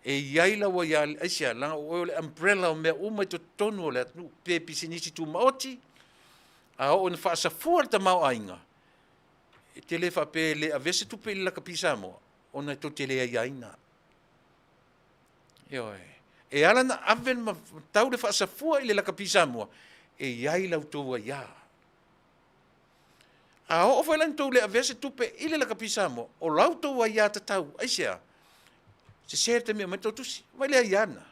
E iaila wa ia aisia langa o le umbrella o mea umai to tonu o le atu. Pe pisinisi tu maoti. A o na Fasa fuar ta mau ainga. E te le whape le a vese tupe le laka pisa mo. O na to te le iaina. E ala na aven ma tau le Fasa fuar i le laka pisa mo. E iaila utoa ia. A o fai lan tau le a vese tupe i le laka pisa mo. O lau toa ia ta tau. Aisia. Se ser te mea mai tau tusi. Vai le iana.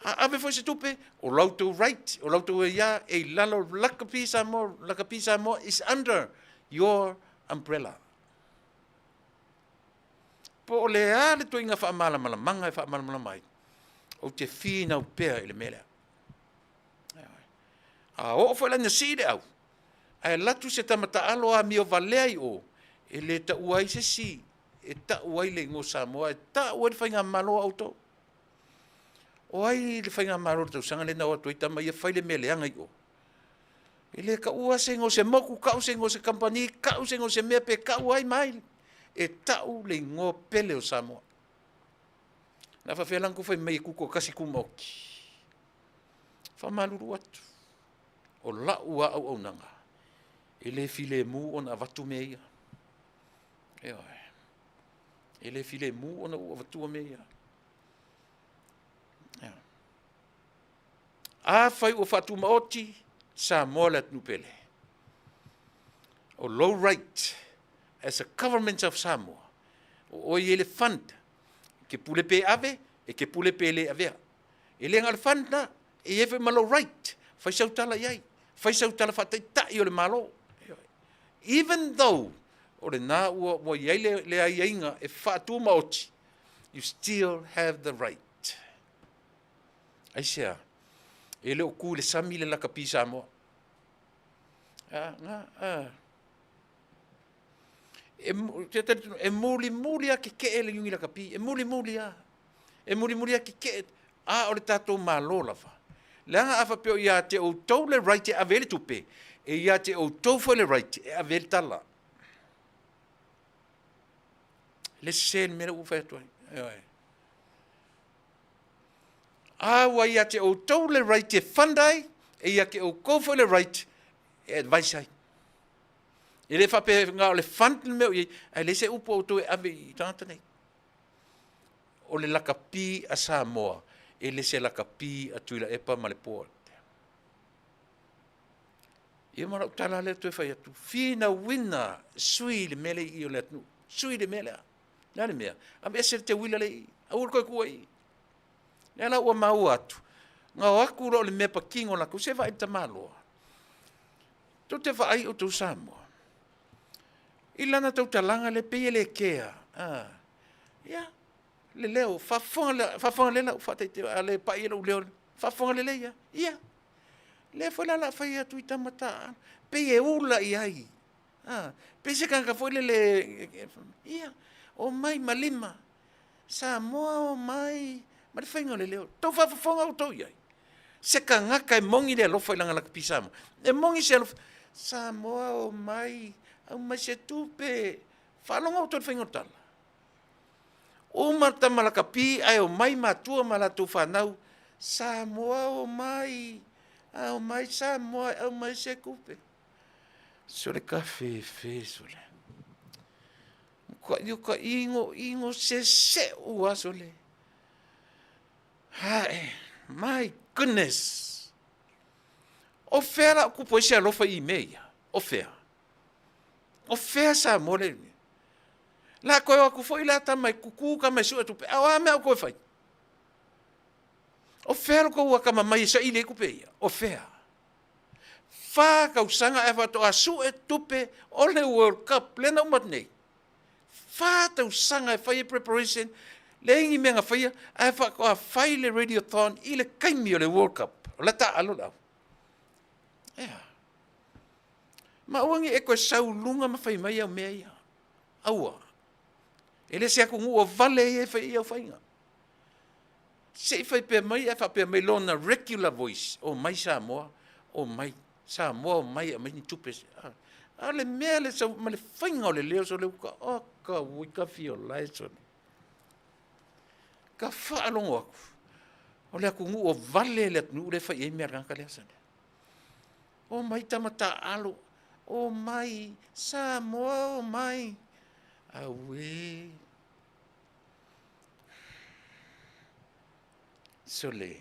Ave foi se tupe, o lauto right, o lauto ia, e lalo laka pisa mo is under your umbrella. Po le ale to inga whaamala manga e whaamala mai. O te whina o pea i le mele. A o foi lana sire au. Ai latu se tamata alo a mio valei o. E le ta uai se si. E ta uai le ngo Samoa. E ta uai whainga malo auto. O ai le whainga maro tau sanga le nao atu i tama ia whaile mele anga i o. E le ka ua se ngo se moku, ka u se ngo se kampani, ka u se ngo se mea pe ka u ai mai. E tau le ngo Pele o Samoa. Na whawhialang ko whai mei kuko kasi kumoki. Whamaluru atu. O la ua Auaunaga. E le file mu o na watu mea ia. E le file mu o na ua watu mea ia. A fai o fatu maoti Samoa le Atunuu Pele. O low rate as a government of Samoa. O ele fund ke pule pe ave e ke pule pe le avea. E le ngal fund na e efe malo right. Fai sau tala iai. Fai sau tala fatai tai o le malo. Even though o le na ua iai le aiainga e fatu maoti, you still have the right. Aisea. E leo ku le sami le laka pisa mo. E muli a ke ke le yungi laka pi. E muli a. E muli a ke ke. A o le tatou malo lava. Le anga afa peo ia te o tau le right e avele tupe. E ia te o tau fo le right e avele tala. Le sen mera ufa tuai. Awa ia te o tau le right e whandai, e ia ke o kofo le right e advice ai. E le whape ngā o le whantan meo i, ai le se upo o tō e ave i tāta nei. O le laka pi a Samoa, e le se laka pi a Tuilaepa ma le poa. Ia mara o tala le tō e whai atu. Whina wina, sui le mele i o le Atunuu. Sui le mele a. Nā le mea. A mea se te wila le i. A ura koe kua i. Nela ua mau atu. Ngā waku ro le mea pakingo lako, se vai tamaloa. Tau te vai o tau Samoa. I lana tau talanga le peye le kea. Ia, le leo, fafonga le lau, fatai te ale pai lau leo, fafonga le leia. Ia, le foi la fai atu i tamata. Peye ula i ai. Pe se kanka foi le, ia, o mai malima. Samoa o mai... Ma le whainga le leo. Tau whawhawhonga o tau iai. Se ka ngaka e mongi le alofa i langa laka pisama. E mongi se alofa. Samoa o mai. Au mai se tupe. Whalonga o tau whainga o tala. O marta malaka pi. Ai o mai matua malatu whanau. Samoa o mai. Au mai Samoa. Au mai se kupe. So le ka fe so le. Ka ingo se ua so le. Hai, my goodness. O fera ku po se alofa I meia. O fera. O fera sa mole. La ko ku foi la ta mai kuku ka mai su tu. Awa me ko fai. O fera ko wa ka mai sa ile ku pe. O fera. whākausanga e whatoa su e tupe o le World Cup, lena umat nei. Whātausanga e whaia preparation, le ingi mea ngā whaia, e whakoa whai le radiothon i le kaimi o le World Cup. O la ta alo lau. Ea. Ma uangi e koe sau lunga ma whai mai au mea ia. Aua. E le se aku ngu o vale e whai au whainga. Se whai pia mai, e whai pia mai lona regular voice, o mai Samoa, o mai Samoa, o mai a mai ni tupe. A le mea le sau, ma le whainga o le leo so le uka, o ka ui ka fio lai son. Ka whaalongo aku. O le aku ngu o vale le atunu le whai e mea ranka lea sane. O mai tamata alo, o mai Samoa, o mai. Awe. Sole.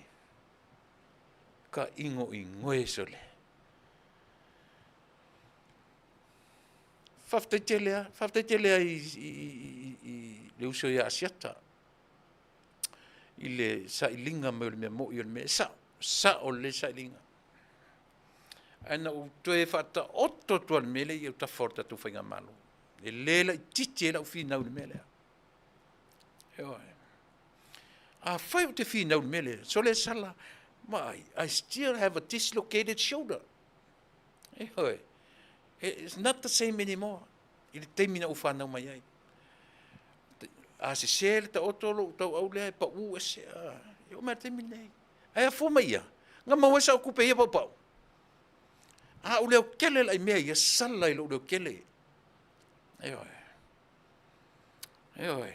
Ka ingo ingoe sole. Faafetai i le uso ia asiata. I le sailinga me o le mea mo i o le mea sa o le sailinga. Ana u toe whata oto tua le mele i au taforta tu whainga malo. E lela i titi e lau whinau le mele. Eoi. A whai o te whinau le mele. So le sala, I still have a dislocated shoulder. Eoi. It's not the same anymore. I le teimina u whanau mai ai. A se sele ta otolo tau au lea pa u e se. E o mea teimina ei. Ai a fo mai ia. Nga maua sa o kupe ia pau pau. A u leo kele lai mea ia sala i lo leo kele. Eoi. Eoi.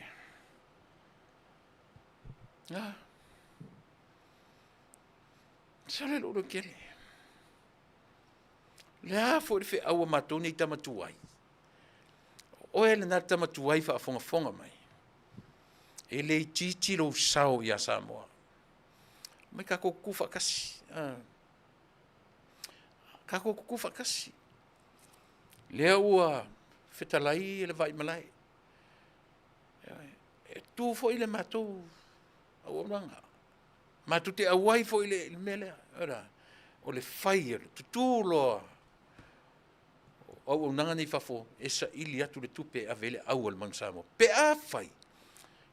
Sala i lo leo kele. Lea fo i fe aua matone i tamatu ai. O ele na tamatu ai fa fonga mai. Ele i titi lo sao ia Samoa. Mai kako kufa kasi. Kako kufa kasi. Lea ua fetalai ele vai malai. E tu fo ile matou. Auaunaga. Matu te awai fo ile mele. Ora. O le fai, tutu loa. Auaunaga nei fafo. Esa ili atu le tupe a vele au al man Samoa. Pe a fai.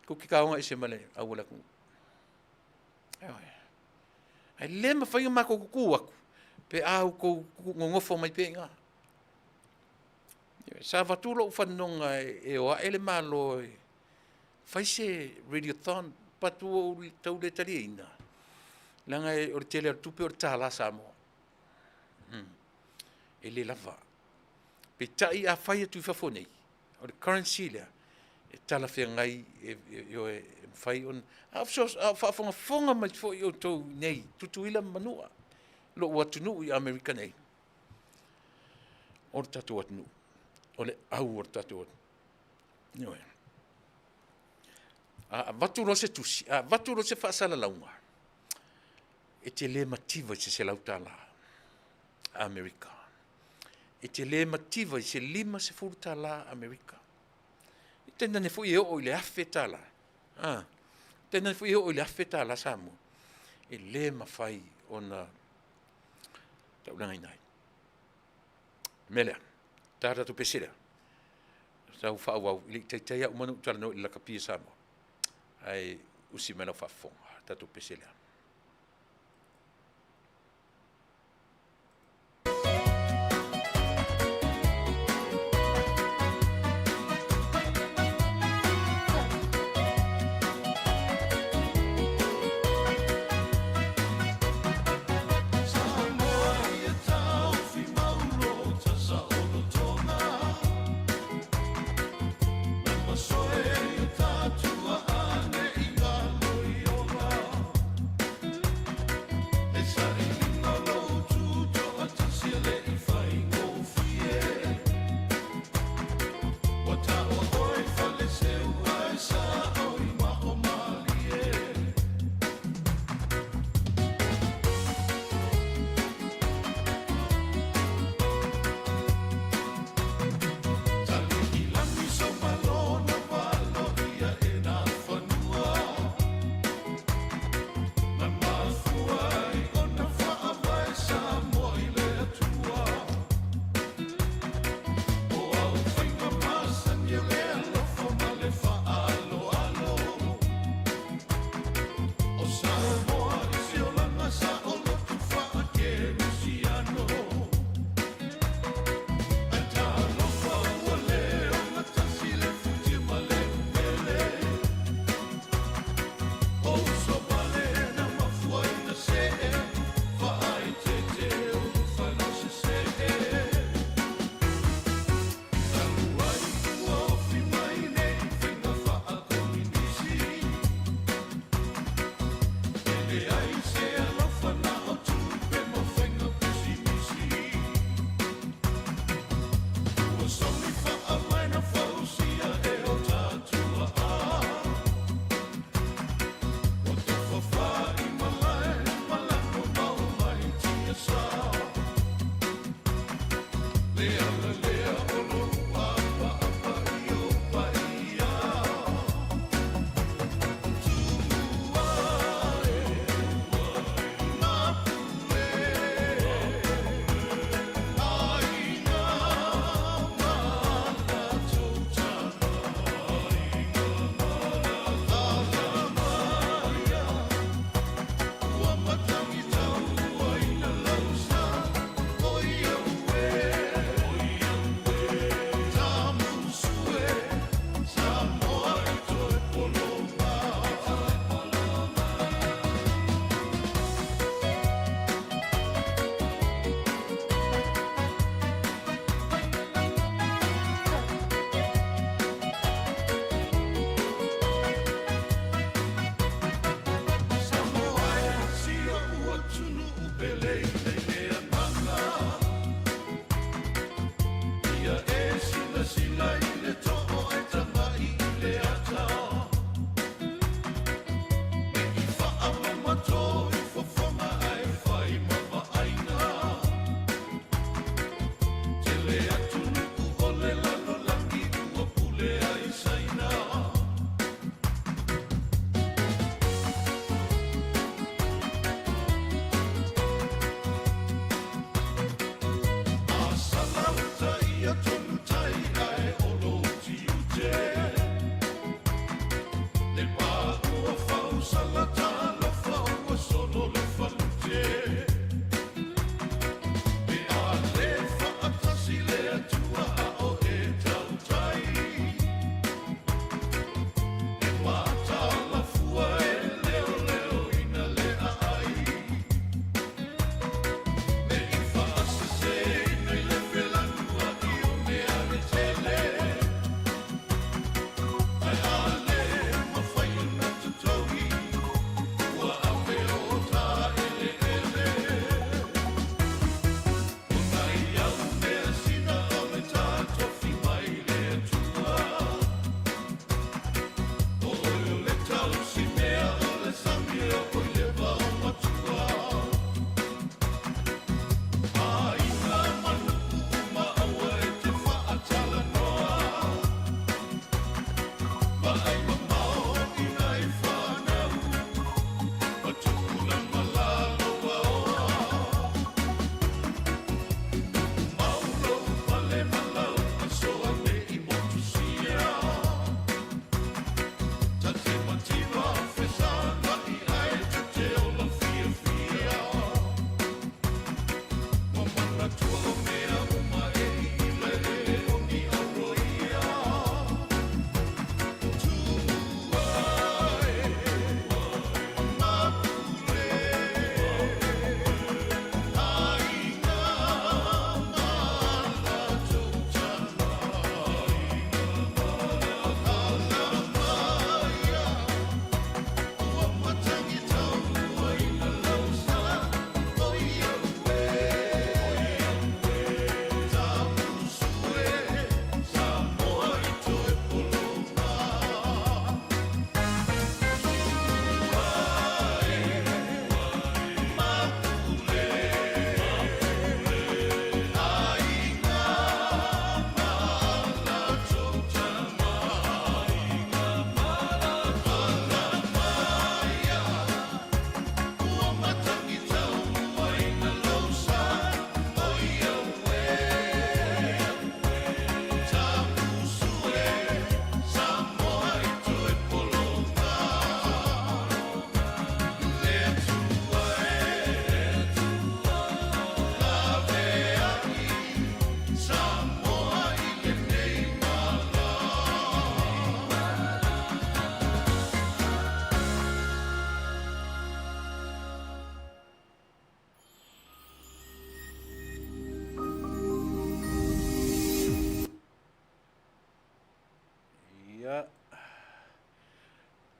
Ko ki kaonga ese male au la ku. Ai le ma fai ma ko ku aku. Pe au ko ngofo mai pe nga. Sa vatulo u fanonga e o ele malo. Fai se radiothon patu tau le talina. Langa o tele tupe o Tala Samoa. Ele lava. Pe tai a fai tu fafone. O the currency le. E tala fia ngai e fai on afsos fonga mai fo yo to nei tutuila Manua lo Atunuu i Amerika nei o tatu Atunuu o le au o tatu no a vatu lo se tusi a vatu lo se fasala launga e te le mativa se lautala Amerika e te le mativa se lima se furtala Amerika. Tena ne fui o ile Faafetai. Tena fui o ile Faafetai Samoa. E le mafai ona Talanoaina. Mele. Tara tu pesira. Sa fa wa ile te o manu Talanoaina i la kapia Samoa. Ai usi mena fa fon. Tatu pesira.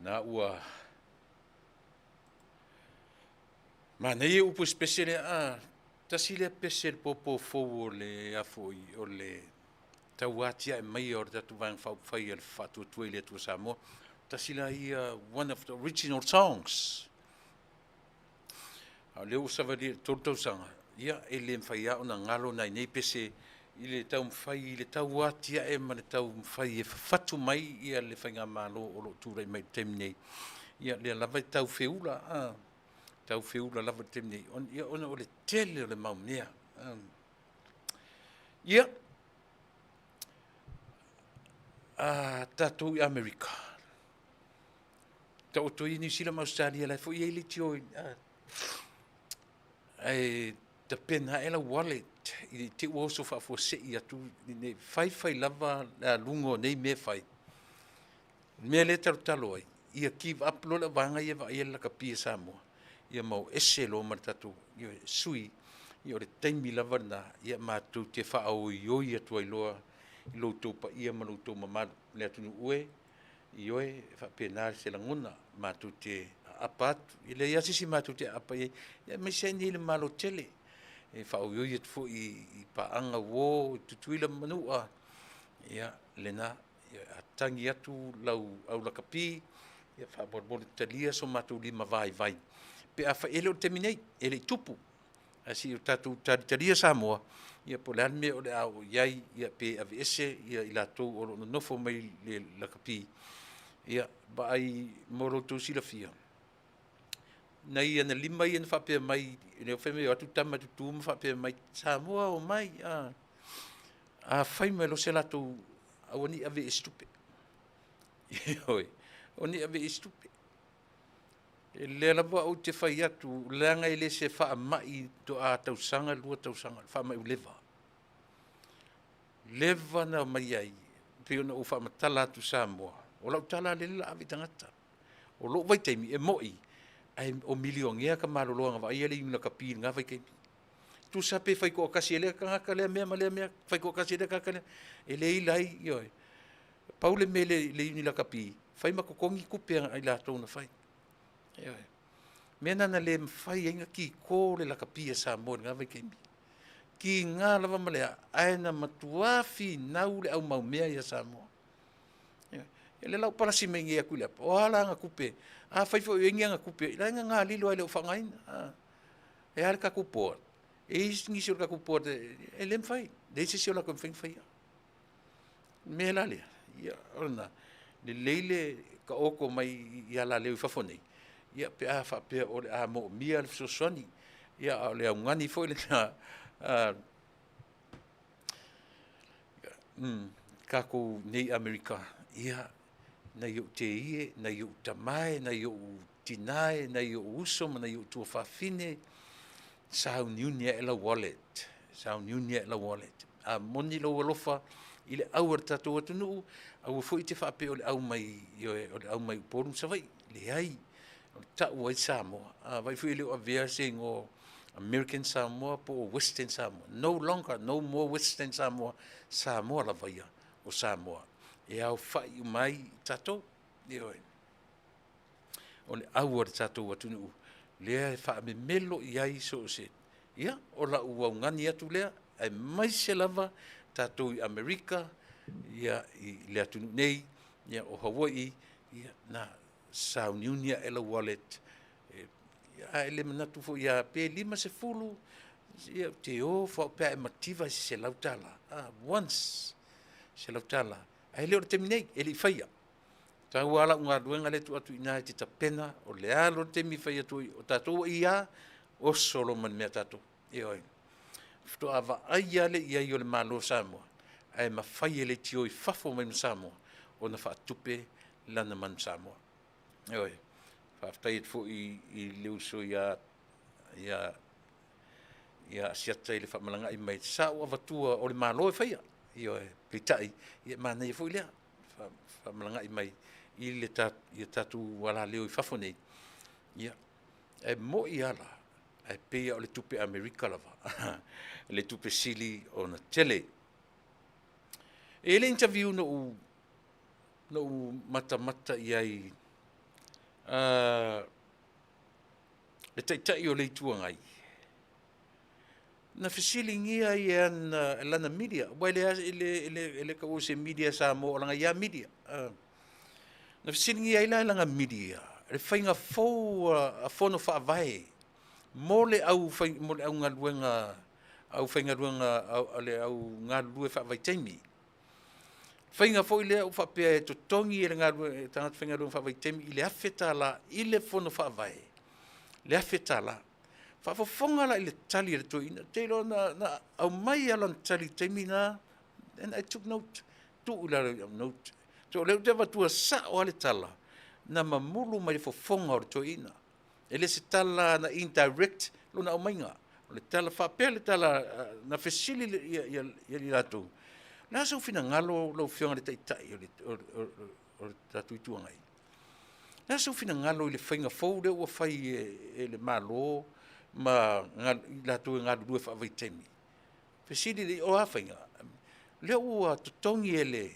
Na ua Ma nei upu spesiale tasile pese popo fo le afoi o le tauatia e mai o tatu vang fai el fatu tuile tu Samoa. Tasila ia one of the original songs. Leo savali tolto sanga. Ia ele mfai ona ngalo na nei pese ile tau mfai ile tauatia e mana tau mfai e fatu mai ia le whainga malo o lo tūrei mai temnei. Ia le lava tau feula tau feula lava temnei. Ia ona o le tele o le maumnea. Ia tatou i Amerika. Ta o toi ni sila ma Australia la fo ia le tio ai te pena ela wallet i te woso fa fo se ia tu ne fai lava la lungo nei me fai. Me le talo ai. Ia give up lo la vanga ia va ia la kapia Samoa. Ia mau ese lo martatu ia sui ia o le taimi lava na ia mātou te whaau i oi atua i loa i loutou pa ia ma loutou mamalu le Atunuu i oe whapena se langona mātou te apa atu i le ia sisi mātou te apa ia mai se ni le malo tele e whaau i oi atu fo i paanga wō i tutuila Manuia ia lena ia tangi atu lau au la kapi ia whaabor talia so mātou lima vai pe a ele o teminei ele tupu asi o tatu taria Samoa ia polan me o le au iai ia pe avese ia i latou o no nofo mai le la kapi ia ba ai moro tu silafia na ia na lima ia na fape mai le feme o atu tama tu ma fape mai Samoa o mai a fai me lo se latou awani ave estupe oi oni ave estupe le lava o te fai atu langa ile se fa mai to a tausanga lua tausanga fa mai leva na mai ai pe ona o fa matala tu Samoa o lau tala le la ave tangata o lo vai taimi e moi ai o miliongia ka maloloanga vai ele ina kapi nga vai kai tu sape fai ko kasi ele ka ka le me fai ko kasi ele ka ka ele ilai yo paule mele le ina kapi fai makokongi kupe ai la tona fai mena na le fai inga ki ko le la kapia Samoa nga vai kemi ki nga lava malea aina matuafi nau le au mau mea ia Samoa ele lau palasi mengi aku le o ala nga kupe fai fo inga nga kupe la nga lilo ai le ufangaina e ala ka kupo e ngi sur ka kupo ele mfai de se se la ko fai me la le ia ona le leile ka oko mai ia la le fafonei ia pe fa pe o le mo mia so soni ia le ngani foi le kako nei Amerika ia na yo te ie na yo tamai na yo tinai na yo uso na yo tu fafine sa unia ela wallet a moni lo lofa ile awar tatu Atunuu au foi te fa pe o le au mai yo o le au mai porum sa vai le ai ta wai Samoa vai fui le avia singo American Samoa po Western Samoa no more Western Samoa la vai o Samoa e au fai mai tato io o le au tato Atunuu le fa me melo iai so se ia o la ua ngani atu lea ai mai se lava tato i Amerika ia i le Atunuu nei ia o Hawaii ia na saununia ela wallet ia ele manatu fo ia pe lima se fulu ia te o fo pe mativa se lautala once se lautala ai le o terminate ele faia ta wala unga duenga le tu atu ina te tapena o le alo te mi faia tu o tatu ia o solo man me tatu io fto ava ai ale ia yo le malo Samoa ai ma faia le tio i fafo mai Samoa ona fa tupe lana man Samoa oi Faafetai fo i leuso ia siata i le whamalanga i mai sa o avatua o le malo e whaia io pitai ia mana i fo i lea whamalanga i mai i le tatu wala leo i whafonei ia e mo i ala e pea o le tupe Amerika lava le tupe sili o na tele e le interview no mata i ai Le tai o le itua ngai. Na fisilingia i an lana media. Wai le ka o se media Samoa langa ia media. Na fisilingia i langa media. Le whainga fau a fono whaavai. Mole au ngaluenga au whainga ruanga au ngalue whaavai teimi. Whainga fau i lea u whapea e to tongi e ngalue tangat whainga ruanga whaavai teimi i le Faafetai i le fono whaavai. Le Faafetai. Whaafafonga la i le tali le toina. Te lo na au mai ala tali teimi na. And I took note. Tu ula note. So leo te watua sa o ale tala. Na mamulu mai le fofonga o le toina. E le se tala na indirect lo na au mainga. O le tala whapea le tala na fesili i li ratu. Nā sau fina ngalo lo whionga le taitai o le tatu i tuangai. Nā sau fina ngalo i le whainga fau le ua whai e le malo ma i latu e ngalo lue whaavai temi. Fesili le o a whainga. Le ua tutongi e le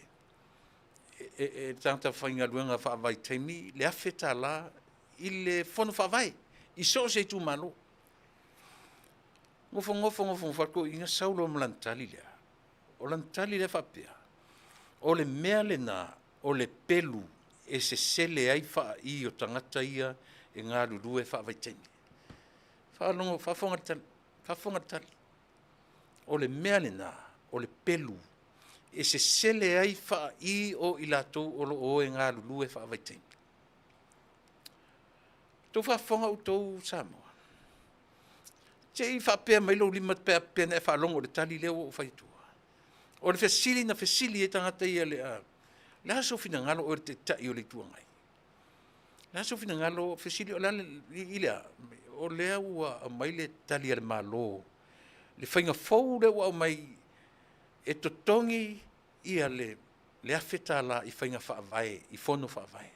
e tangata whainga luenga whaavai temi le Faafetai la i le whono whaavai. I so se tu malo. Ngofo whako inga saulo mlantali lea. O lantali le whapea. O le mea le nā, o le pelu e se sele ai wha i o tangata ia e ngā rurue whaavai temi. Whaonongo, whafonga tali. O le mea le nā, o le pelu e se sele ai wha i o ilatou o lo o e ngā rurue whaavai temi. Tau whafonga u tau Samoa. Te i whapea mailo lima pēr ne whaolongo le tali leo o whaitua. O le fesili na fesili e tangata ia le a. La so fina ngalo o te tai o le tuangai. La so fina ngalo fesili o la i lea. O lea ua a mai le tali ale malo. Le whainga fau le ua mai e totongi ia le Faafetai la i whainga whaavai, i whono whaavai.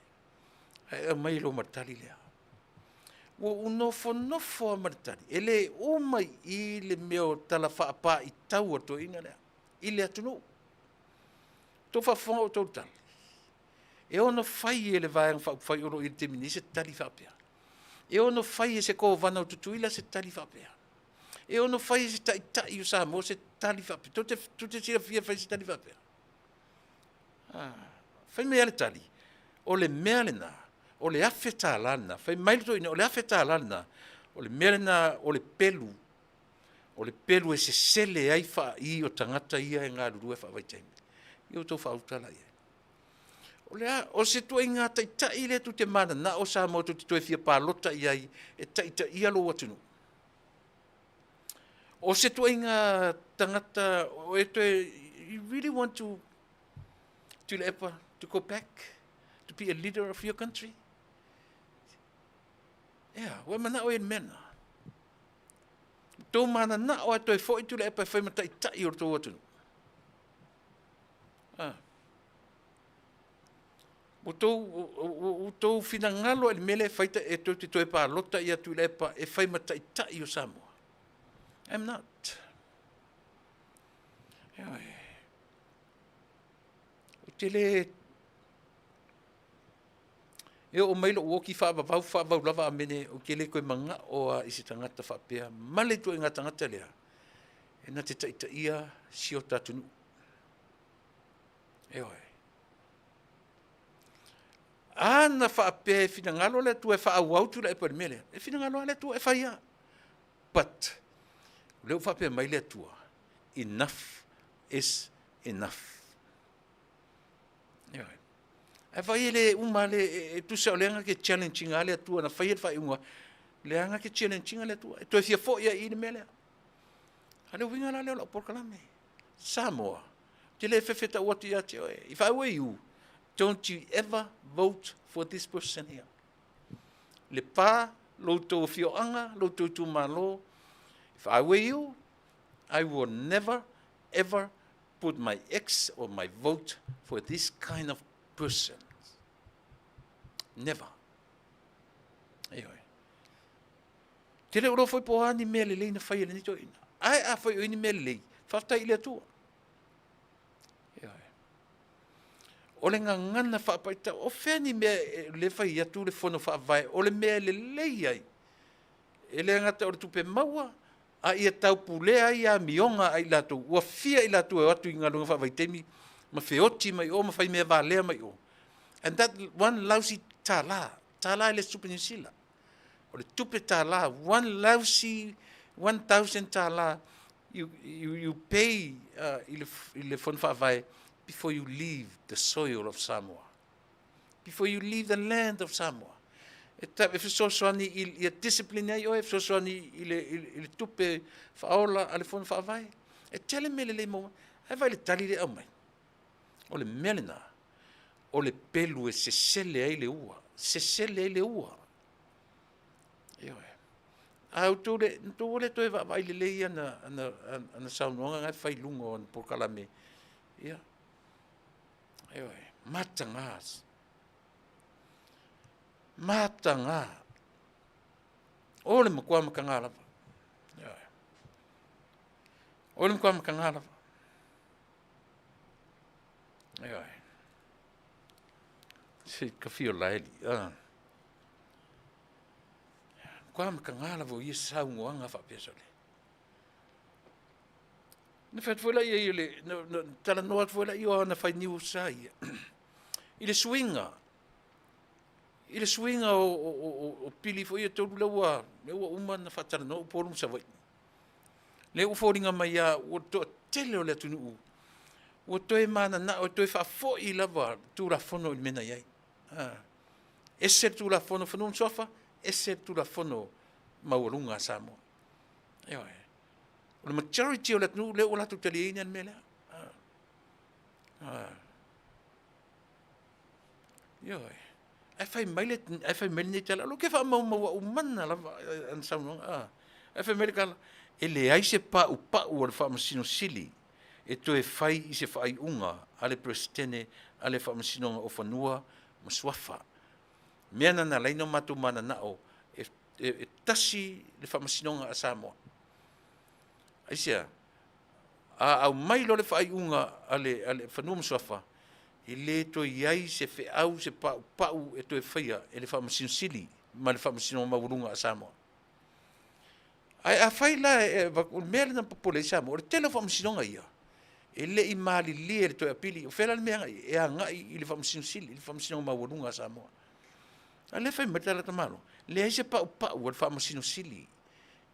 A mai lo martali lea. Ua unofo a martali. E le o mai i le meo tala whaapa i tau ato ina lea. I le Atunuu. Tō whawhonga o tau tali. E ono whai e le vāiang whai oro i te mini se tali whapea. E ono whai e se kō vana o tutuila se tali whapea. E ono whai e se tai o Samoa se tali whapea. Tō te tira whia whai se tali whapea. Whai mea le tali. O le mea le nā. O le Faafetai lana. Whai mailito ina o le Faafetai lana. O le mea le nā. O le pelu. O le pelu e se sele ai wha i o tangata ia e ngā rurue whaavai teimi. I o tau whautala ia. O lea, o se tua i ngā taitai le tu te mana na o Samoa tu te toi fia pālota i ai e taita ia lo Atunuu. O se tua i ngā tangata, o e toi, you really want to Tuilaepa, to go back, to be a leader of your country? Yeah, wai mana o e mena. Tō mana na o atoi fo i Tuilaepa e whai matai tai o tō Atunuu. O tō whina ngalo e mele whaita e tō te toi pālota i a Tuilaepa e whai matai tai o Samoa. I'm not. O te le e o mailo o ki whaavau lava a mene o ke le koe manga o a isi tangata whapea. Male tu e ngā tangata lea. E na te taita ia si o Atunuu. E oi. Ana whapea e whina ngalo le tu e whaau tu le e pari mele. E whina ngalo le tu e whaia. But, leo whapea mai le tua. Enough is enough. E oi. E whai le uma le e tusa o leanga ke challenging a le atua na whai e whai unga. Leanga ke challenging a le atua. E toi fia fo ia i le mele. Hale winga la leo la porkalame. Samoa. Te le whewheta ua te ate oe. If I were you, don't you ever vote for this person here. Le pā, loutou whioanga, loutou tūmalo. If I were you, I would never, ever put my X or my vote for this kind of person. Never. Eoi. Te le uro foi poa ni mele lei na whai ni to ina. Ai a foi o ni mele lei. Whaftai le atua. O le ngangana whaapaita, o wheni mea le whai atu le whono whaavai, o le mea le lei ai, e le ngata o le tupe maua, a ia taupu lea ia mionga ai latou, ua fia i latou e watu i ngalunga whaawaitemi, ma feoti mai o, ma whai mea valea mai o. And that one lousy Tala ile tupe New Zealand. O le tupe Tala, one lousy 1,000 Tala, you pay i le fon whaavai before you leave the soil of Samoa. Before you leave the land of Samoa. E fesoasoani i discipline ai o, e fesoasoani i le tupe whaola a le fon whaavai. E tele mele le mo, e vai le tali le au mai. O le melena, o le pelu e sesele ai le ua. Sesele ai le ua. Ioe. Au tō le toi vai le lei ana saunoanga ngai whai lungo an pokalame. Ia. Ioe. Matangas. Matanga. O le makua makangalawa. Ioe. O le makua makangalawa. Ioe. Se kafio laeli. Kwa makangala vo i saungoanga whaapesole. Na whaatwela i le, talanoa atwela i o ana whai niu sai. I le swinga. I le swinga o pili fo i tolu lewa uma na whaatalanoa uporum sa vai. Le uforinga mai a o to tele o le Atunuu. O toe mana na o toe whaafo i lava tūra whono i mena iai. Ese tūra whono whanum sofa, ese tūra whono maurunga Samoa. Ioe. O le majority o le Atunuu le o latu tali ina mele. Ioe. Ai fai maile ni tala. Lo ke wha mau umana lava an Samoa. Ai fai maile kala. E le aise pa o le whaamasino sili. E toe fai i se whai unga ale presidente ale whaamasinonga o whanua ma swafa. Mea na leino matu mana nao e tasi le whaamasinonga a Samoa. Aisia, au mailo le whai unga ale whanua ma swafa, e le toi iai se wheau se pau e toe whaia e le whaamasino sili ma le whaamasinonga maurunga a Samoa. Ai a whai la o mea le na popole Samoa, o le tele whaamasinonga ia. E le i mali lia le toi apili, o whela le mea ngai, e a ngai i le whamasino sili, le whamasino maurunga Samoa. A le whai metala tamalo, le aise pau o le whamasino sili,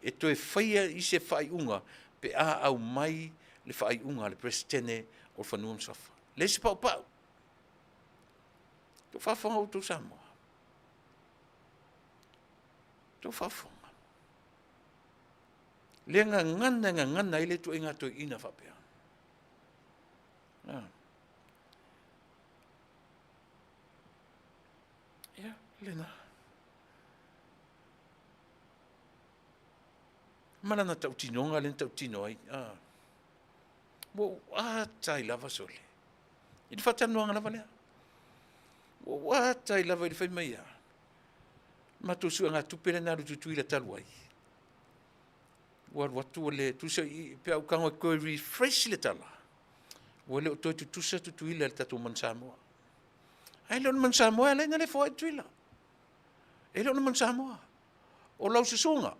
e toi whaia i se whai unga, pe a au mai le whai unga, le presidente o le whanua msafa. Le aise pau. Tō whawhonga o tō Samoa. Tō whawhonga. Le ngana i le tu inga toi ina whapea. Ja, Lena. Mana na tautinonga len tautino ai. Wo tai lava sole. I whatanoanga lava lea. Wo tai lava i whai mai a. Matusu ngā tupere nā rutu tuila talu ai. Watu le tusa i pe au kango koe refresh le tala. Wale o toi tutusa tutuila le tatu man Samoa. Ai leo man Samoa le ngale fo tuila. E leo man Samoa. O lau sisunga.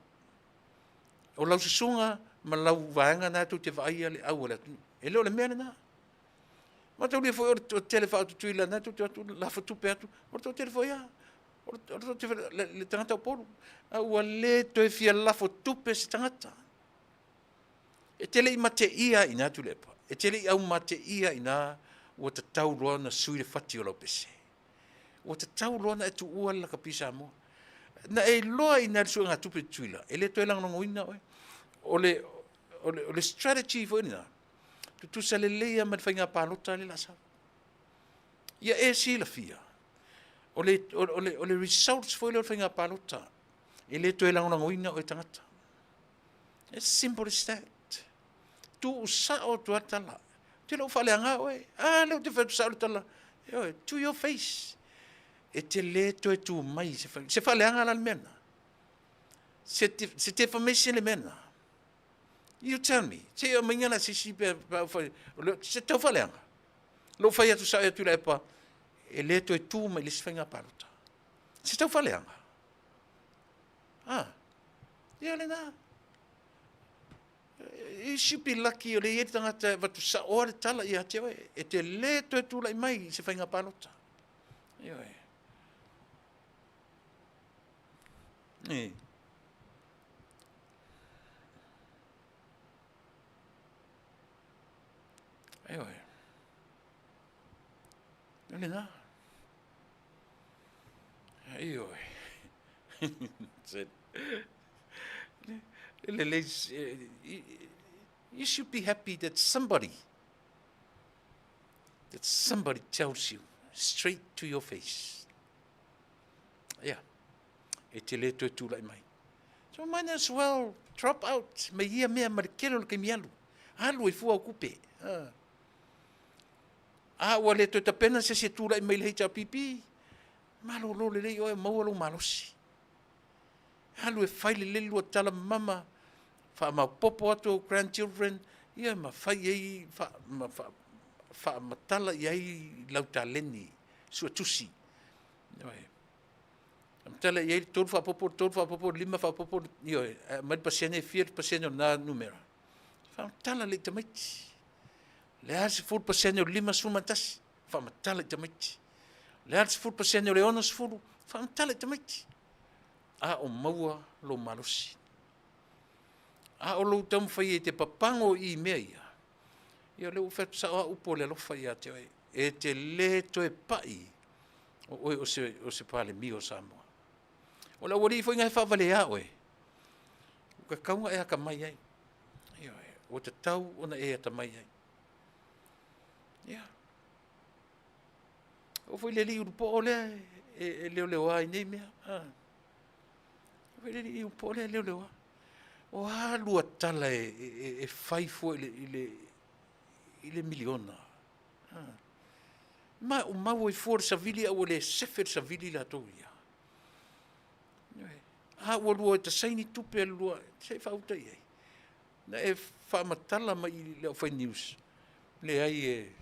O lau sisunga ma lau vaenga na tu te vai ale au le. E leo le mea na. Ma tau le fo o telefa tutuila na tu la fo tu petu. O to telefo ya. O to le tangata poru. Au le toi fia la fo tupe se tangata. E tele i mate ia ina Tuilaepa. E tele i au mate ia ina ua ta tau roa na sui le fati o lau pese. Ua ta tau roa na e tu ua la kapisa mo. Na e loa ina le sua ngā tupe tuila. E le toi lang nongo ina oe. O le strategy fo ina. Tu sa le leia ma le whainga pālota le lasa. Ia e si la fia. O le results fo le whainga pālota. E le toi lang nongo ina oe tangata. It's simple as that. Tu sa o tu atala. Te lo fale anga oe. Leo te whai tu sa o tala. To your face. E te le to e tu mai. Se fale anga la mena. Se te whamese le mena. You tell me. Se o mingana se sipe. Se te fale anga. Lo fai atu sa o Tuilaepa. E le to e tu mai le se whainga parota. Se te fale anga. Ia le nā. I should be lucky o le ia tangata watu sa o le tala ia te oe. E te le toe tūlai mai se whainga palota. Ia oe. Ia oe. Ia le nā. Ia oe. You should be happy that somebody tells you straight to your face. Yeah. E te le toe tūlai mai. So might as well drop out. Me ia mea marikero le kemialu. Alu e fua o kupe. Ua le toe tapena se se tūlai mai le heita pipi. Malo lo le lei oe maualo malosi. Alu e whai le lelu a tala mama. Wha ma popo atu grandchildren. Ia ma whai ei. Wha ma tala iei lautaleni. Sua tusi. Am tala iei tolu wha popo, lima wha popo. Ia mai pasene, 4% na numera. Wha tala le tamaiti. Le hasi 4% o lima sumatasi. Wha ma tala le tamaiti. Le hasi 4% o le onas furu. Wha ma tala le tamaiti. A o maua lo malosi. A o lo tamu whai e te papango I mea ia. Ia leo whatu sa oa upo le alofa ia te oe. E te le toe pai. O se pale mi o Samoa. O la wari foi ngai whawale a oe. Ka kaunga e haka mai ai. Ia oe. O te tau ona e ata mai ai. Ia. O foi le li urupo o le e leo ai nei mea. O foi le li urupo o le leo ai. O alua tala e whai fo ile miliona. Ma o mau e for sa vili au le sefer sa vili la to ia. O lua te saini tupe lua, sei whauta iei. Na e whamatala mai leo whai news. Le ai e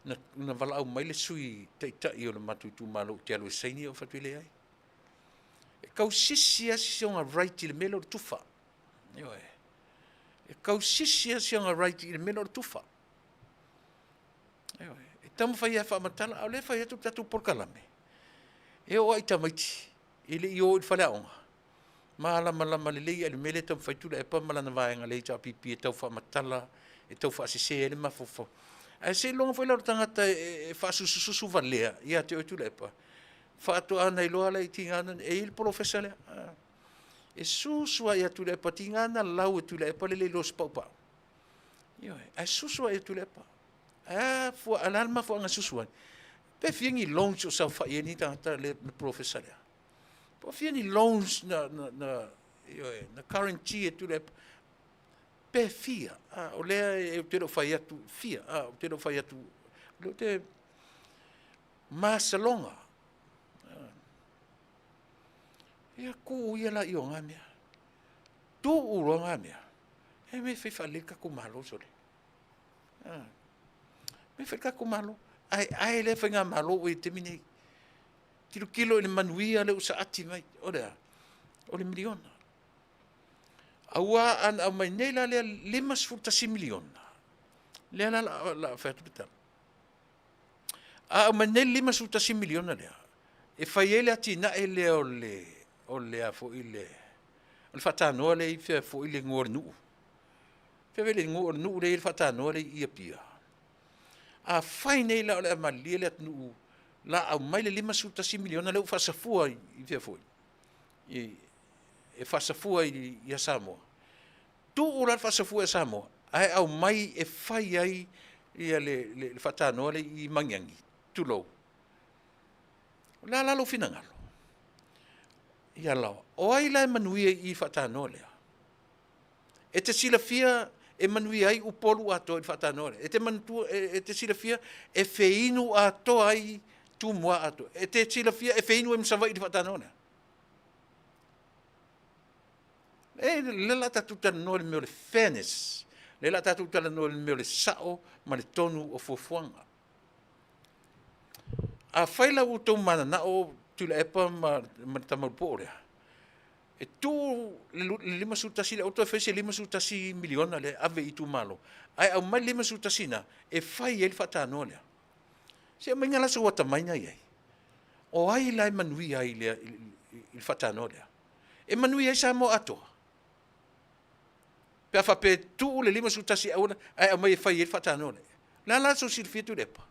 na wala au mai le sui teitai o le matuitu malo te alu e saini o whatu le ai. E kau sisi asi onga right I le melo tufa. E kau sisi asi onga right I le melo tufa. E tamu whai a whamatala, au le whai atu tatu porkalame. E o ai tamaiti, I le I o I whale aonga. Malama le lei, ale mele tamu whai Tuilaepa malana vaenga le ta pipi e tau whamatala, e tau whaasese ele mafofo. A se longa whai lau tangata e whaasususu valea, ia te o Tuilaepa. Whaatu ana I loa lai tingana, e il professor lea. E susua ia Tuilaepa tingana lau e Tuilaepa le le los paupau. A susua ia Tuilaepa. Fua alalma fua nga susua. Pe fiengi loans o sau whai ni tangata le professor lea. Po fiengi loans na currency e Tuilaepa. Pe fia. O lea e te ro whai atu fia. O te ro whai atu. O te masalonga. Ia ku ia la io nga mea. Tu uro nga mea. E me whi whaleka ku malo sore. Me whi ka ku malo. Ai le whi ngā malo o I te mine. Kilo le Manuia le usa ati mai. O lea. O le miliona. Aua an au mai neila lea 5 miliona. Lea la whatu pitala. Au mai neila 5 miliona lea. E whai ele ati na e lea o lea fo ile. O le whatanoa le I fia fo ile ngor nuu. Fia vele ngor nuu le I whatanoa le I apia. A whai nei la o le amalia le Atunuu. La au mai le 5 miliona le u whasafua I fia fo. E whasafua I a Samoa. Tu ura whasafua I Samoa. Ai au mai e whai ai ia le whatanoa le I mangiangi. Tulou. La lalo finangalo. Ia lau. O ai lai Manuia I whatanoa lea. E te sila fia e Manuia ai upolu ato I whatanoa lea. E te sila fia e feinu ato ai tu mua ato. E te sila fia e feinu e msawa I whatanoa lea. E le la tatu talanoa le meo le fairness. Le la tatu talanoa le meo le sao ma le tonu o fuafuanga. A whaila u tau mana na o Tuilaepa ma tamaupo rea. E tu le lima sutasi le auto fese lima sutasi miliona le ave I tu malo. Ai au mai lima sutasina e fai ele fatano le. Se mengala so wata mai ngai. O ai lai Manuia ai le il fatano le. E Manuia sa mo ato. Pe fa pe tu le lima sutasi au ai au mai fai ele fatano le. La so si fitu depa.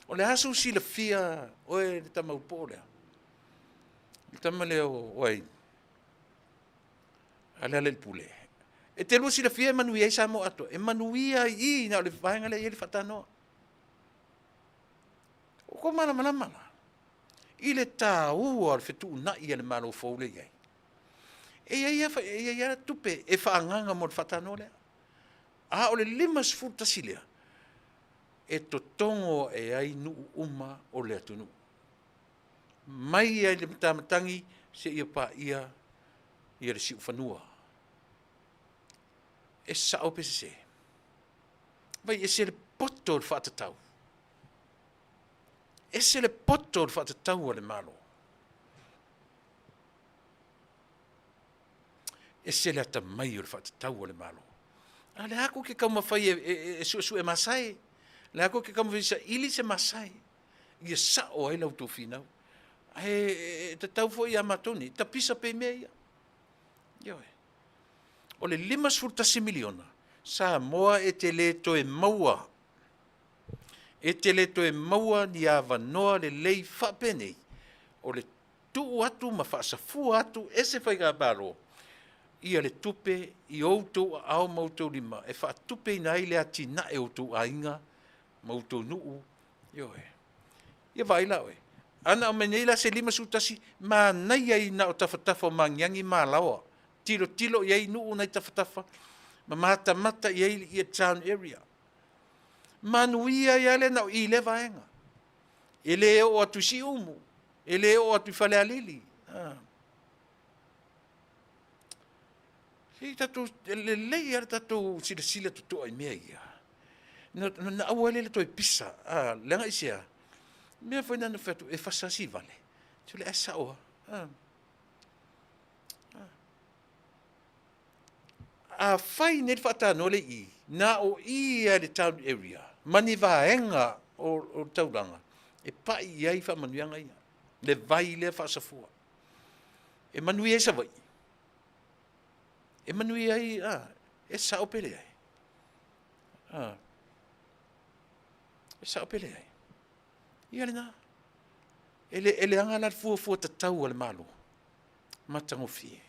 O le aso si le fia o e tama upole. Il tama le o ai. Ale ale pule. E te lusi le fia Manuia sa mo ato. E Manuia I na le vainga le ele fatano. O ko mana mana mana. Ile ta ua le fetu na I le malo foule ye. E ia tupe e faanganga mo le fatano le. A o le lima sfuta silia. E to tongo e ai nu uma o le Atunuu. Mai ai le matamatangi se ia pa ia le si ufanua. E sa o pese se. Vai e se le poto le Faatatau. E se le poto le Faatatau o le malo. E se le ata mai o le Faatatau o le malo. A le ako ke kaumawhai e su e masai. Le ako ke kaumawhai sa ili se masai. Ia sa o ai lau tō whinau. Te tau fo ia matoni. Ta pisa pe mea ia. Ioe. O le 5 miliona. Samoa e te le to e maua. E te le to e maua ni a vanoa le lei whapenei. O le tuu atu ma whaasafu atu e se whaiga baro. Ia le tupe I outou ao mautou lima. E wha tupe nai le ati na e outou a inga mautou nuu. Ioe. Ia vai la oe. Ana o meneila se 5 sutasi ma nai ai na o tawhatafa o mangiangi ma lawa. Tilo iai nuu nai tawhatafa. Ma mata iai I town area. Manuia iale na o I le vaenga. Ele o atu si umu. Ele o atu whale alili. Hei tatu, le lei ar tatu sila tutu ai mea ia. Na awale le toi pisa. Lenga isia. Mea foi nana fetu e Fasa si vale. Tule e saoa. A fai ne fatano le I. Na o I le town area. Mani vaenga o tauranga. E pai iai fa manuianga ia. Le vai le Fasafua. E Manuia sa vai. E Manuia ai, e sao Pele ai. E sao Pele ai. Ia le na. Ele anga la fua tatau ale malo. Matangofie.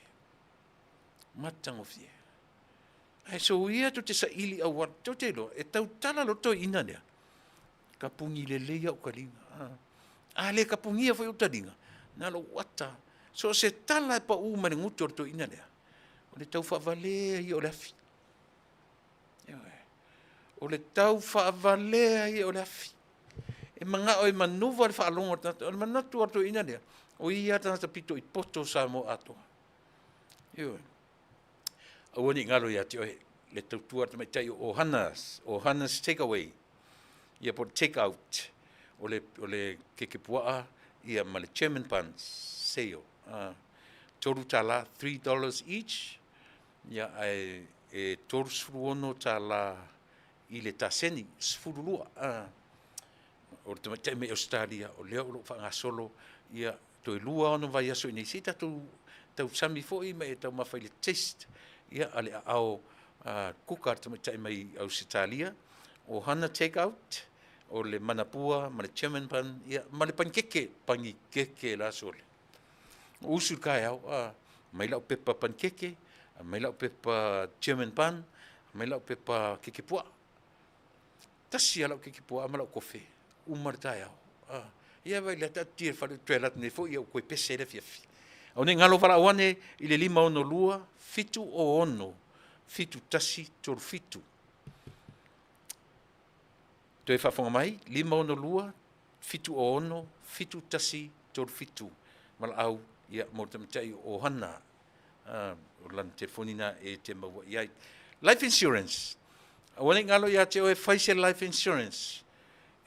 Ai so ia tu te sa ili au wat tu te lo e tau tala lo to ina nea. Kapungi le leia o kalinga. Le kapungi foi o talinga. Na lo wata. So se tala pa u mane ngutu to ina nea. O le tau whaavale I o le afi. O le tau whaavale I o le afi. E manga o I manuwa le whaalongo tata. O le manatu ato ina nea. O ia tata pito I poto Samoa ato. Awani ngalo ia te oe. Le tau tua te mai tai o Hana's takeaway. Ia po take out. O le kekepua ia ma le chairman pans. Seo. Toru Tala, $3 each. Ia e toru sfuruono Tala I le taseni, sfurulua. O te matai me Australia, o leo lo whangasolo, ia toi lua ono vai aso I Nisi, tau sami foi me e tau mawhai le taste. Ia ale ao kukar te matai mai Australia, o hana take out, o le manapua, ma le chairman pan, ia ma le pankeke, pangi keke la sole. Usul kai au, mai lau pepa pankeke, mai lau pepa chairman pan, mai lau pepa kekepua. Tasi lau kekepua, ma lau kofe, umartai au. Ia vai le tatia whare tuelat ne fo, ia koe pese le fiafi. Au ne ngalo wala wane, I le 5 ono lua, fitu o ono, fitu tasi toru fitu. Toi whafonga mai, 5 ono lua, fitu o ono, fitu tasi toru fitu. Mala au, ia mo te matai o hana o lan telefonina e te maua iai. Life insurance. Awane ngalo ia te oe whaise life insurance.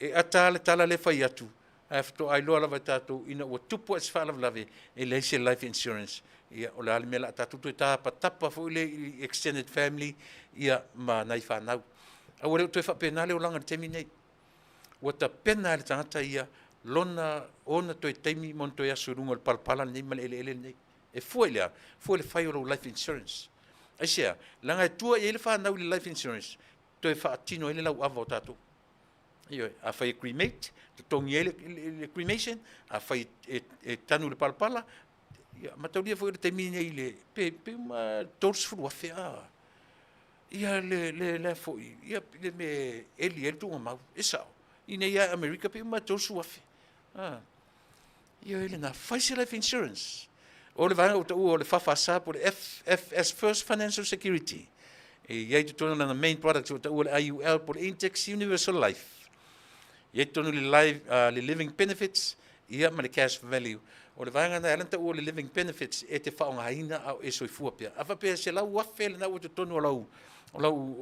E ata le tala le whai atu. Afto ai loa lava tātou ina ua tupu as whaalav lave e leise life insurance. ia o le ale mea la tātou toi tāpatapa fo le extended family ia ma nai whanau. A ore toi whapena le o langa temi nei. Ua ta pena le tangata ia lona ona toi teimi mon toi asurunga le palpala nei ma le ele nei. E fua le whai o lo life insurance. Ai sea, langa e tua i ele whanau le life insurance, toi whaatino ele lau ava o tātou. Io, a whai cremate, te tongi le cremation, a whai tanu le palpala, ia mataulia foi le temine i le pe ma tors fru afea. Ia le foi, ia le me eli tu mau, esau. Ina ia America pe ma tors fru afe. Ia ele na face life insurance. O le vanga o le Fasa por FS First Financial Security. E ia te tonu na main product o le IUL por Intex Universal Life. Ia tonu le living benefits, ia ma le cash value. O le vanga na elanta o le living benefits e te whaongaina au e soifua pia. Awa pia se lau wafele na o te tonu o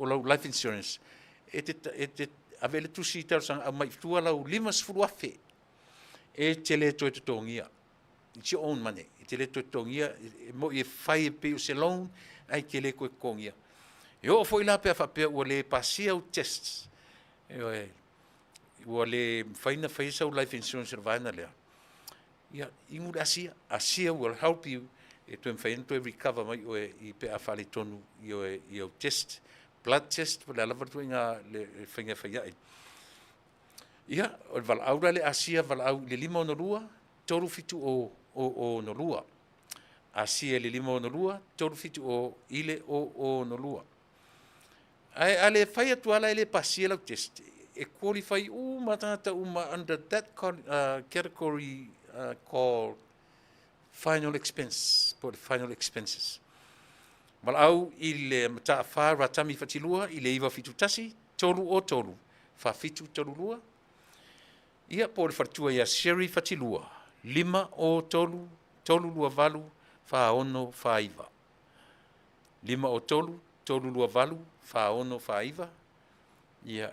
lau life insurance. E te avele tusi tau sang au mai tua lau 5 afe. E te le toi te tongia. It's your own money. E te le toi te tongia. Mo i e whai e pe o se loan, ai ke le koe kongia. E o foi la pia whapea ua le pasia o tests. Ua le whaina whaisa o life insurance vaina lea. Ia, ingu asia will help you e tuen whaina toi recover mai o i pe a whale tonu i o test, blood test, le alavar tu inga le whainga whaia e. Ia, o le valaura le asia valau le 5 o norua, toru fitu o norua. Asia le 5 o norua, toru fitu o ile o norua. Ai ale whaia tuala ele pasia lau test. E qualify matata under that category called final expense, for the final expenses. Malau i le mata wha ratami whatilua, i le iwa fitu tasi, tolu o tolu, wha fitu tolu lua. Ia po le whatua ia seri whatilua, 5 o tolu, tolu lua valu, wha ono wha iwa. 5 o tolu, tolu lua valu, wha ono wha iwa. Ia,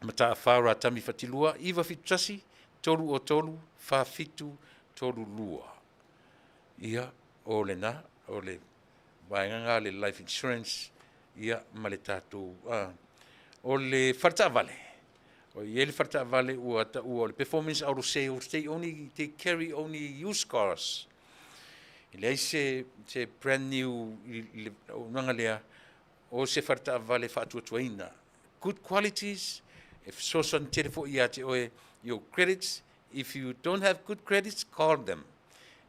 mata wha ratami whatilua, iwa fitu tasi, tolu o tolu, wha fitu tolu lua. Ia, o le na, o le wainganga le life insurance, ia ma le tātou. O le wharta vale. O le wharta vale ua le performance out of sales, they carry only used cars. Ile ai se brand new, o nanga lea, o se wharta vale whaatuatuaina. Good qualities, if sosan telefo ia te oe, your credits, if you don't have good credits, call them.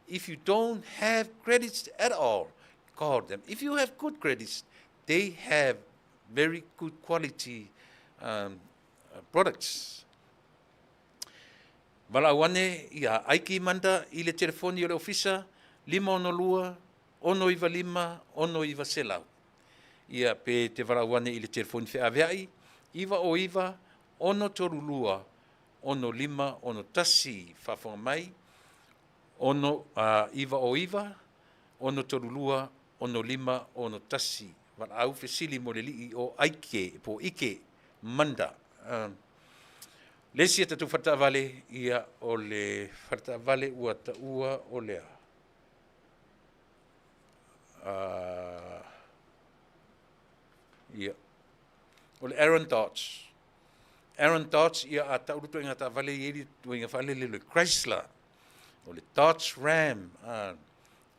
If you don't have credits at all, call them. If you have good credits, they have very good quality products. Valawane ia aiki manda i le telefoni o le ofisa 5 ono iwa 5 ono iwa selau. Ia pe te valawane i le telefoni wheaveai, iwa o iwa ono torulua, ono 5 ono tasi whafonga mai, ono iwa o iwa, ono torulua, ono 5 ono tasi. Wala au fesili mo le lii o aike, po ike, manda. Lesi tatu whatavale ia o le whatavale ua taua o lea. Ia. O le Aaron Dodge. Aaron Dodge ia a taurutu inga ta vale ieri tu inga vale le Chrysler. O le Dodge Ram.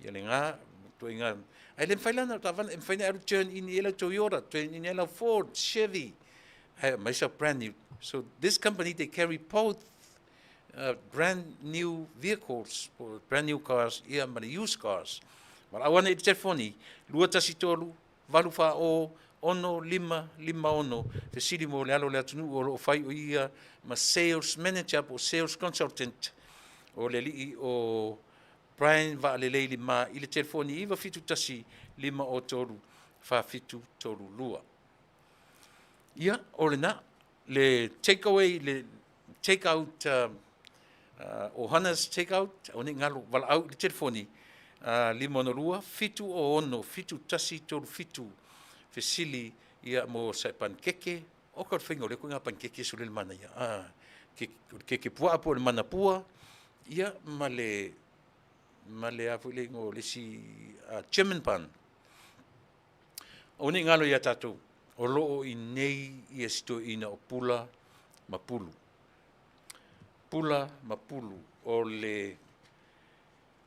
Ia le ngā, tu inga. Ai le mwhailana ta vale, mwhaina aru turn in ela Toyota, turn in ela Ford, Chevy. Myself brand new. So this company, they carry both brand new vehicles, brand new cars, ia ma used cars. Ma awana i te telefoni, 2 valu wha o, ono 5 ono, te siri mo le alo le Atunuu o whai o ia ma sales manager o sales consultant o le lii o Brian va le leili ma i le telefoni iwa fitu tasi 5 o tolu, wha fitu tolu lua. Ia, o le na, le takeaway, le take-out, o Hana's take-out, o ne ngalo, wala au le telefoni, 5 ono lua, fitu o ono, fitu tasi tolu fitu, fesili ia mo sa pankeke, o ka whingo le ko ngā pankeke su le mana ia. Keke pua apo le mana pua, ia ma le ma le afu le ngo le si chairman pan. O ni ngalo ia tātou, o loo I nei ia sito ina o pula mapulu. Pula mapulu o le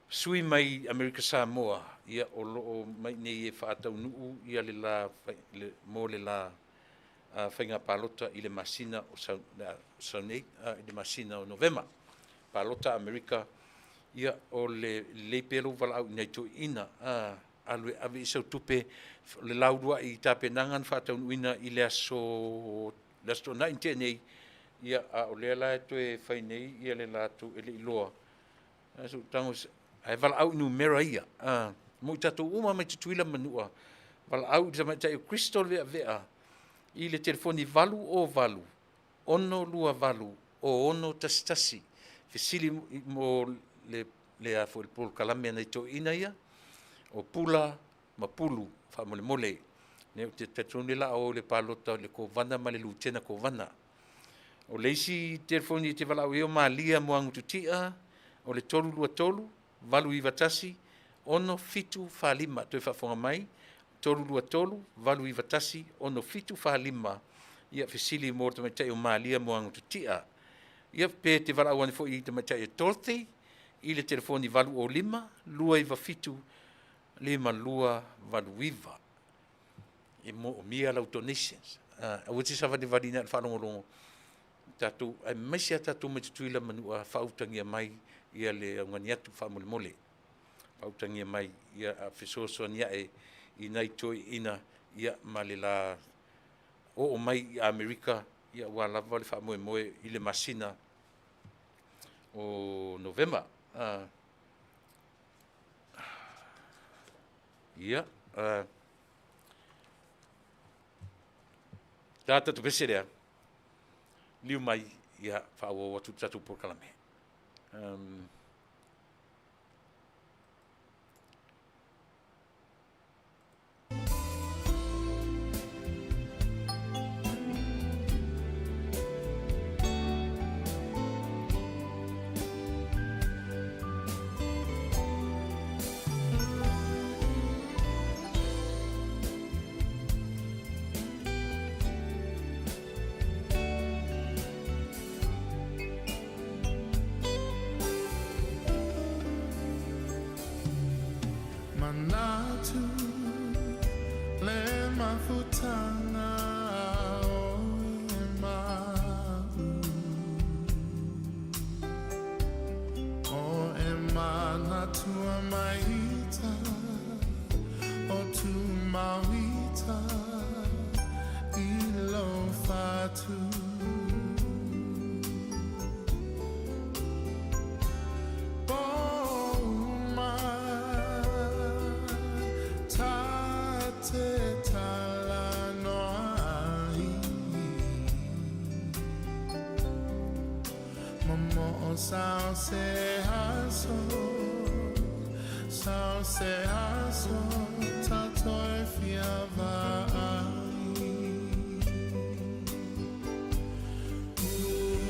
sui mai Amerika Samoa, ia o loo mai nei e Faatalofa ia le la, mo le la whainga palota I le masina o saunei, I le masina o Novema. Palota Amerika, ia o le pelo wala au nei to ina, alwe ave isau tupe le laudua I tapenangan Faatalofa I le aso na inte nei, ia o le la to e whainei, ia le la to ele iloa. So tango, ai wala au inu mera ia, mo tato uma mai tuila Manua, wala au I tamai tai o Kristo vea, I le telefoni valu o valu, ono lua valu, o ono tasi, fesili mo le a fo pol kalame nei to ina ia, o pula mapulu, fa mole, ne te tatoni la o le palota le kovana ma le lutena kovana. O leisi telefoni te wala o malia mo angututia, o le tolu lua tolu, valu I vatasi, ono fitu falima, toi whafonga mai, tolu lua tolu, valu I vatasi, ono fitu falima, ia fesili mo te mai o malia mo angututia. Ia pe te wala o ane fo I te mai e torte, I le telefoni valu o lima, lua I fitu, lima lua valu iva. E mo o mia lau donations. A wati sa vade vadina al whanongorongo. Tatu, ai maisia tatu mai tuila Manua whautangia mai ia le ngani atu whamole. Whautangia mai ia a whesoso nia I nai toi ina ia male la o mai I Amerika ia wala vale whamoe I le masina o November. Ia. Tata tu pese rea. Liu mai ia whaawa watu tatu por kalame. Manatu le mafutana o manatu maita o tu mawita ilo fatu Sao se haso, tatoi fiava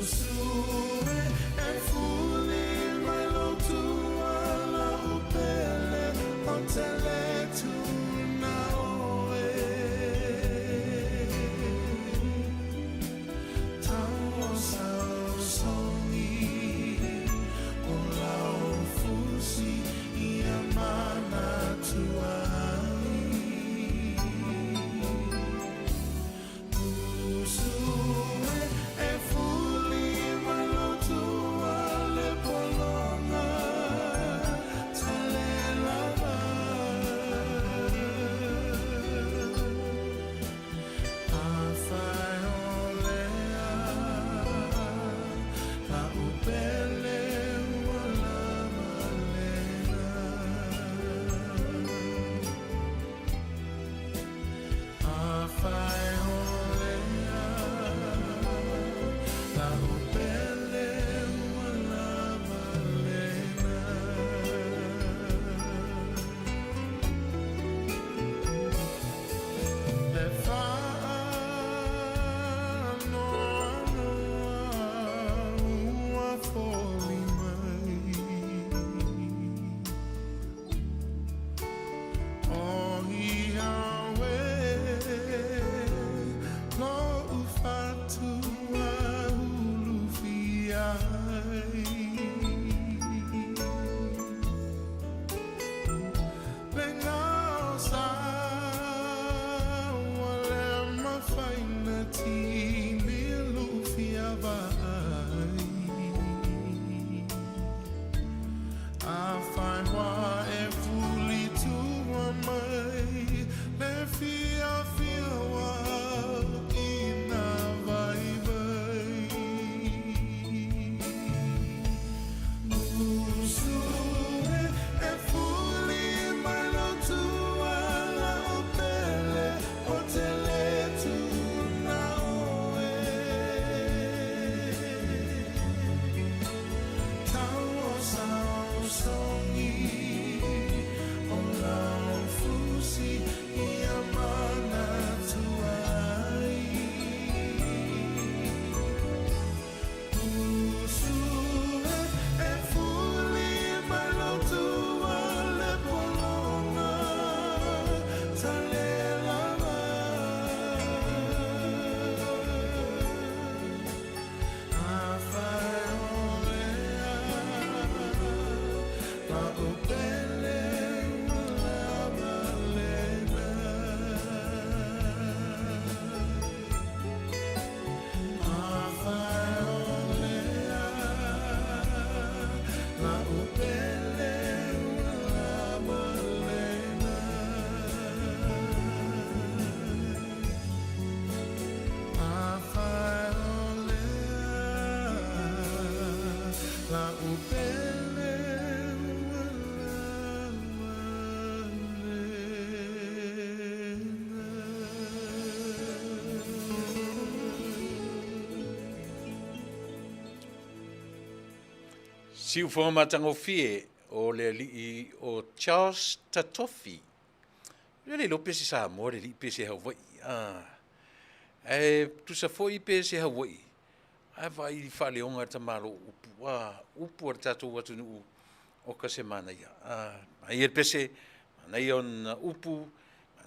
Usue e fuli mai lo tua la Pele o tele tu na oe Tau sao songi Manatu ai La upele Siu whamatango fie o le li o Charles Tatofi. Le lope si Samoa le li pese Hawaii. Tu sa foi pese Hawaii. Ai vai i whaleonga ta malo upu. Upu ar tatou Atunuu o ka semana ia. Ai pese, ai on upu,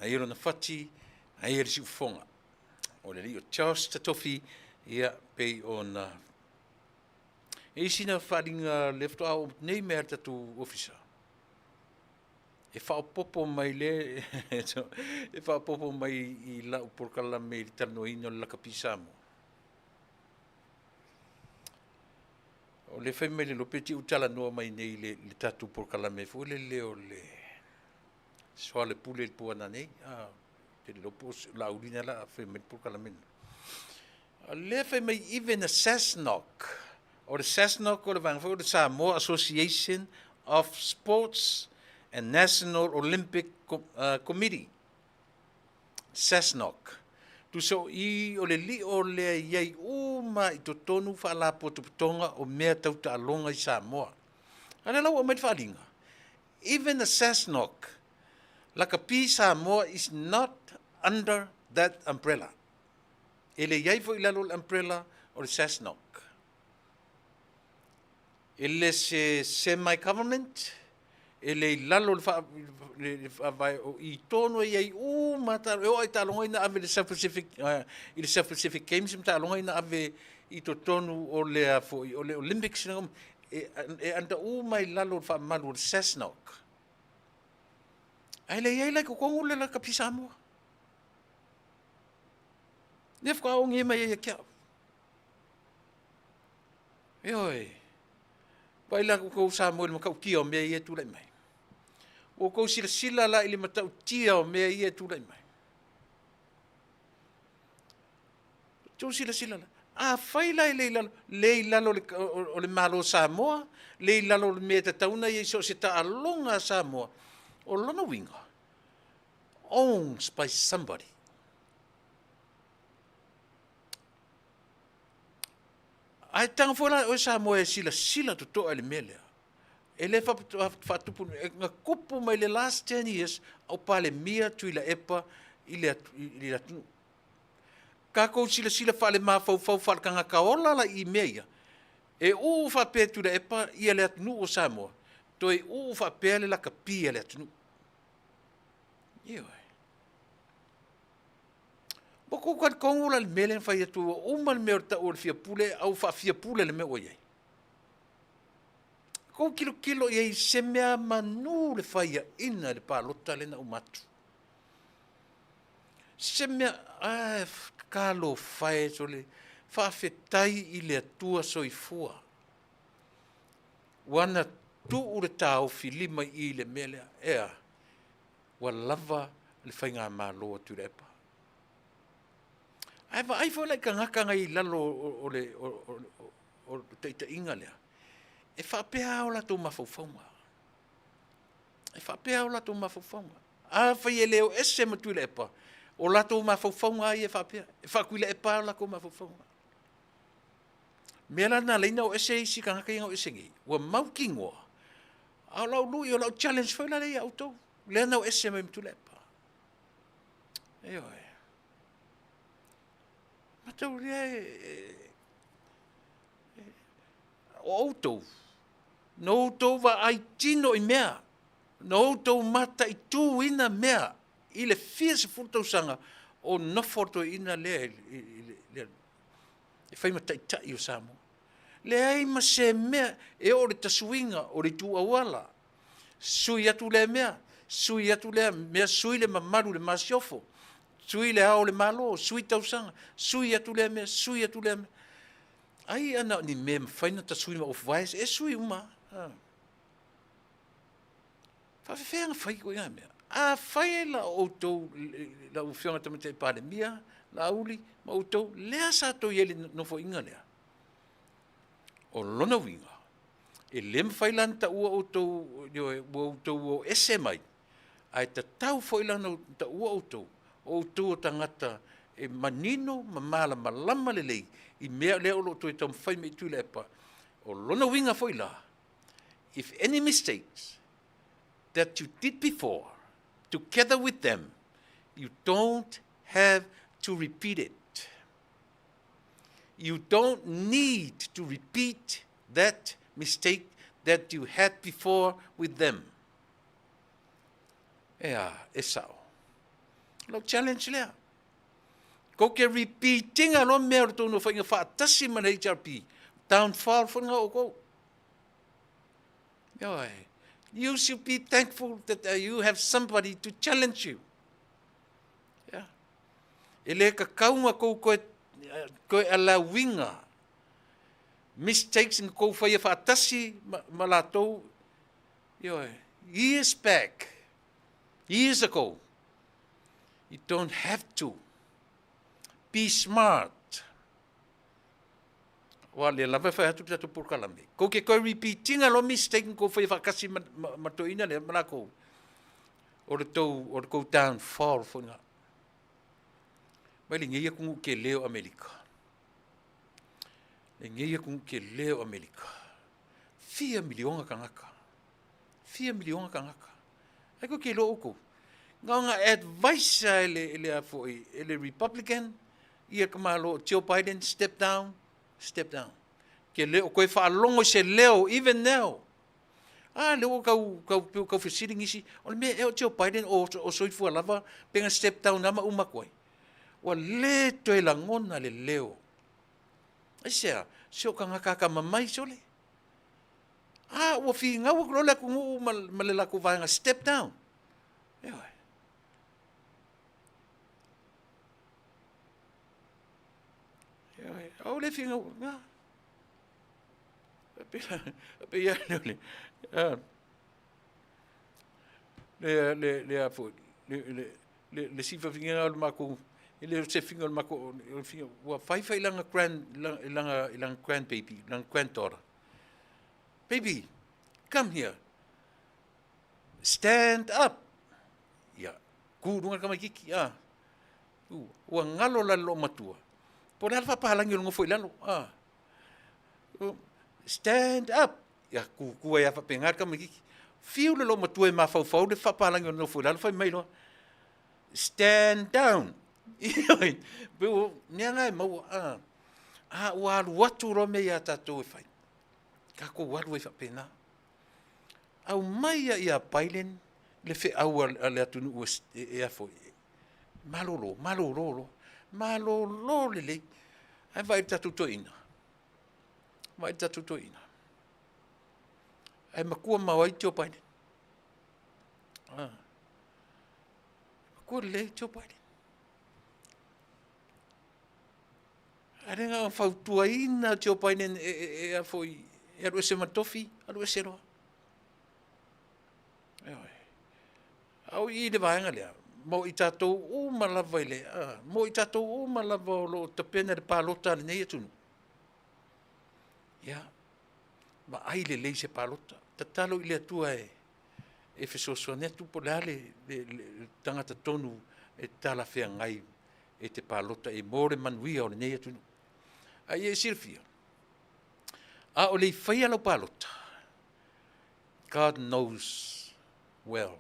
ai on whati, ai siu whonga. O le li o Charles Tatofi ia pei on e sina wharinga left out nei mea tatu officer. E whaopopo mai le, e whaopopo mai i la uporkala me i Talanoaina la kapisamo. O le whai mai le lopeti u Talanoa mai nei le tatu uporkala me fu le leo le soa le pule le puana nei. Te le lopo la urina la whai mai uporkala me. Le whai mai even a Sassnock. Or the Sassnock or the Samoa Association of Sports and National Olympic Committee. Sassnock. Tu so I o le li o le iei uma I to tonu whala potoputonga o mea tau ta alonga I Samoa. Ana lau o mai whalinga. Even the Sassnock, like a pi Samoa is not under that umbrella. Ele iei fo ilalo umbrella or the Sassnock. Ele se semi-government, ele lalo vai I tono I mata o I Talanoaina ave le South Pacific I South Pacific Games im Talanoaina ave I to tonu o le o le Olympics e anda mai lalo fa malu le Sassnock. Ai le ko kongu le la kapisamo. Nef ka o ngi mai e kia. Yoi. Pai la ko Samuel ma kau kia o mea ia tulai mai. O ko sila la ili matau tia o mea ia tulai mai. Tu sila la. Fai la le lalo o le malo Samoa, le lalo le mea tauna ia so se ta alonga Samoa. O lona winga. Owns by somebody. Ai tanga fola o Samoa sila to to ale mele. Ele fa tupu nga kupu mai le last 10 years au pale mia Tuilaepa ile Atunuu. Ka ko sila fa le mafau fa kanga kaola la I meia. E fa pe Tuilaepa ia le Atunuu o Samoa. Toi fa pe le la kapia le Atunuu. Ioi. Boko kan kongo la mele fa ia tu mal merta o fia pule au fa fia pule le me o ye. Ko kilo ye semea manu le fa ia ina le palota le na umatu. Semea kalo fa so le Faafetai I le atua soifua. Wana tu ure tau filima I le mele ea. Wa lava le fainga malo Tuilaepa. Ai fo le kanga I lalo o te inga lea. E whapea o la tō mawhauwhaunga. E whapea o la tō mawhauwhaunga. Whai e leo ese ma Tuilaepa. O la tō mawhauwhaunga ai e whapea. E whakuilaepa o la ko mawhauwhaunga. Mea la nā leina o ese isi kanga inga o ese ngi. Wa mau kingoa. Au lau lui o lau challenge whai la lei au tau. Lea nau ese ma Tuilaepa. Eoi. Matau rea o autou. No tau wa ai tino I mea. No tau mata I tū ina mea. I le fia se fultausanga o nofoto ina lea. E whai matai o Samoa. Le ai ma se mea e o le tasuinga o le tū awala. Sui atu lea mea. Sui atu lea mea sui le mamaru le masiofo. Sui le hao le malo, sui tausanga, sui atu lea mea, sui atu lea mea. Ai ana ni mea mwhaina ta sui ma ofwais, e sui uma. Whawhewhenga whai koe ngā mea. Whai la outou, la uwhionga tamate pāle mia, la auli, ma outou, lea sa tau yeli nofo inga lea. O lona winga, E lem failan ta ua o tau o ese mai. Ai ta tau failan ta ua o tau tangata e manino, mamala, malama lelei, i mea leo lo to e tam whai me Tuilaepa, o lona winga foila. If any mistakes that you did before, together with them, you don't have to repeat it. You don't need to repeat that mistake that you had before with them. Ea, e sao. Lo challenge lea. Ko ke repeating alo mea to no whainga whaatasi mana HRP. Downfall whainga o ko. You should be thankful that you have somebody to challenge you. Yeah. Ele ka kaunga koe ala winga. Mistakes in ko whaia whaatasi malatou. Years back. Years ago. You don't have to. Be smart. Wa le lava fa hatu tatu por kalame. Ko ke ko repeating a lo mistake ko fa kasi matoina le malako. O le ko down fall fo nga. Mai le ngia ku ke leo America. Le ngia ku ke leo America. 4 miliona kangaka. 4 miliona kangaka. Ai ko ke lo ko. Nga advice ele afo ele Republican ia kamalo Joe Biden step down. Ke leo koe whaalongo se leo, even now. Leo kau whisiri ngisi, o le mea eo Joe Biden o soifua lava, penga step down nama umakoi. Wa le toe langona le leo. Aisea, seo ka ngakaka mamai sole. Wa fi ngau kro le kungu malela ku vaenga step down. Ewa. Au le finga nga. Pe ya le. Le apo. Le sifa finga al mako. Ele se finga al mako finga wa fai langa grand baby, langa granddaughter. Baby, come here. Stand up. Ya. Ku dunga kama kiki. Wa ngalo la lo matua. Por alfa pahalangi longo foi lano. Stand up. Ya ku ya fa pengar ka miki. Fiu le lo matue ma fau le fa pahalangi longo foi lano foi mai lo. Stand down. Bo nyanga mo wa watu ro me ya tatu fai. Ka ko wa fa pena. Au mai ya pailen le fe au le Atunuu e foi. Malolo. Malolo lele. Ai vai tatu toina. Ai makua mawai Joe Biden. Makua le Joe Biden. Ai nga fautuaina Joe Biden e foi e se matofi, alu se ro. Au I le vaenga lea. Mo I tātou o malava ile. Mo I tātou o malava lo te pena de pālota le nei Atunuu. Ia. Ma ai le lei se pālota. Ta talo I le atua e whesosua netu po le tangata tonu e tala whea ngai e te pālota e more Manuia o le nei Atunuu. Ai e sirfia. O le whaia lo pālota. God knows well.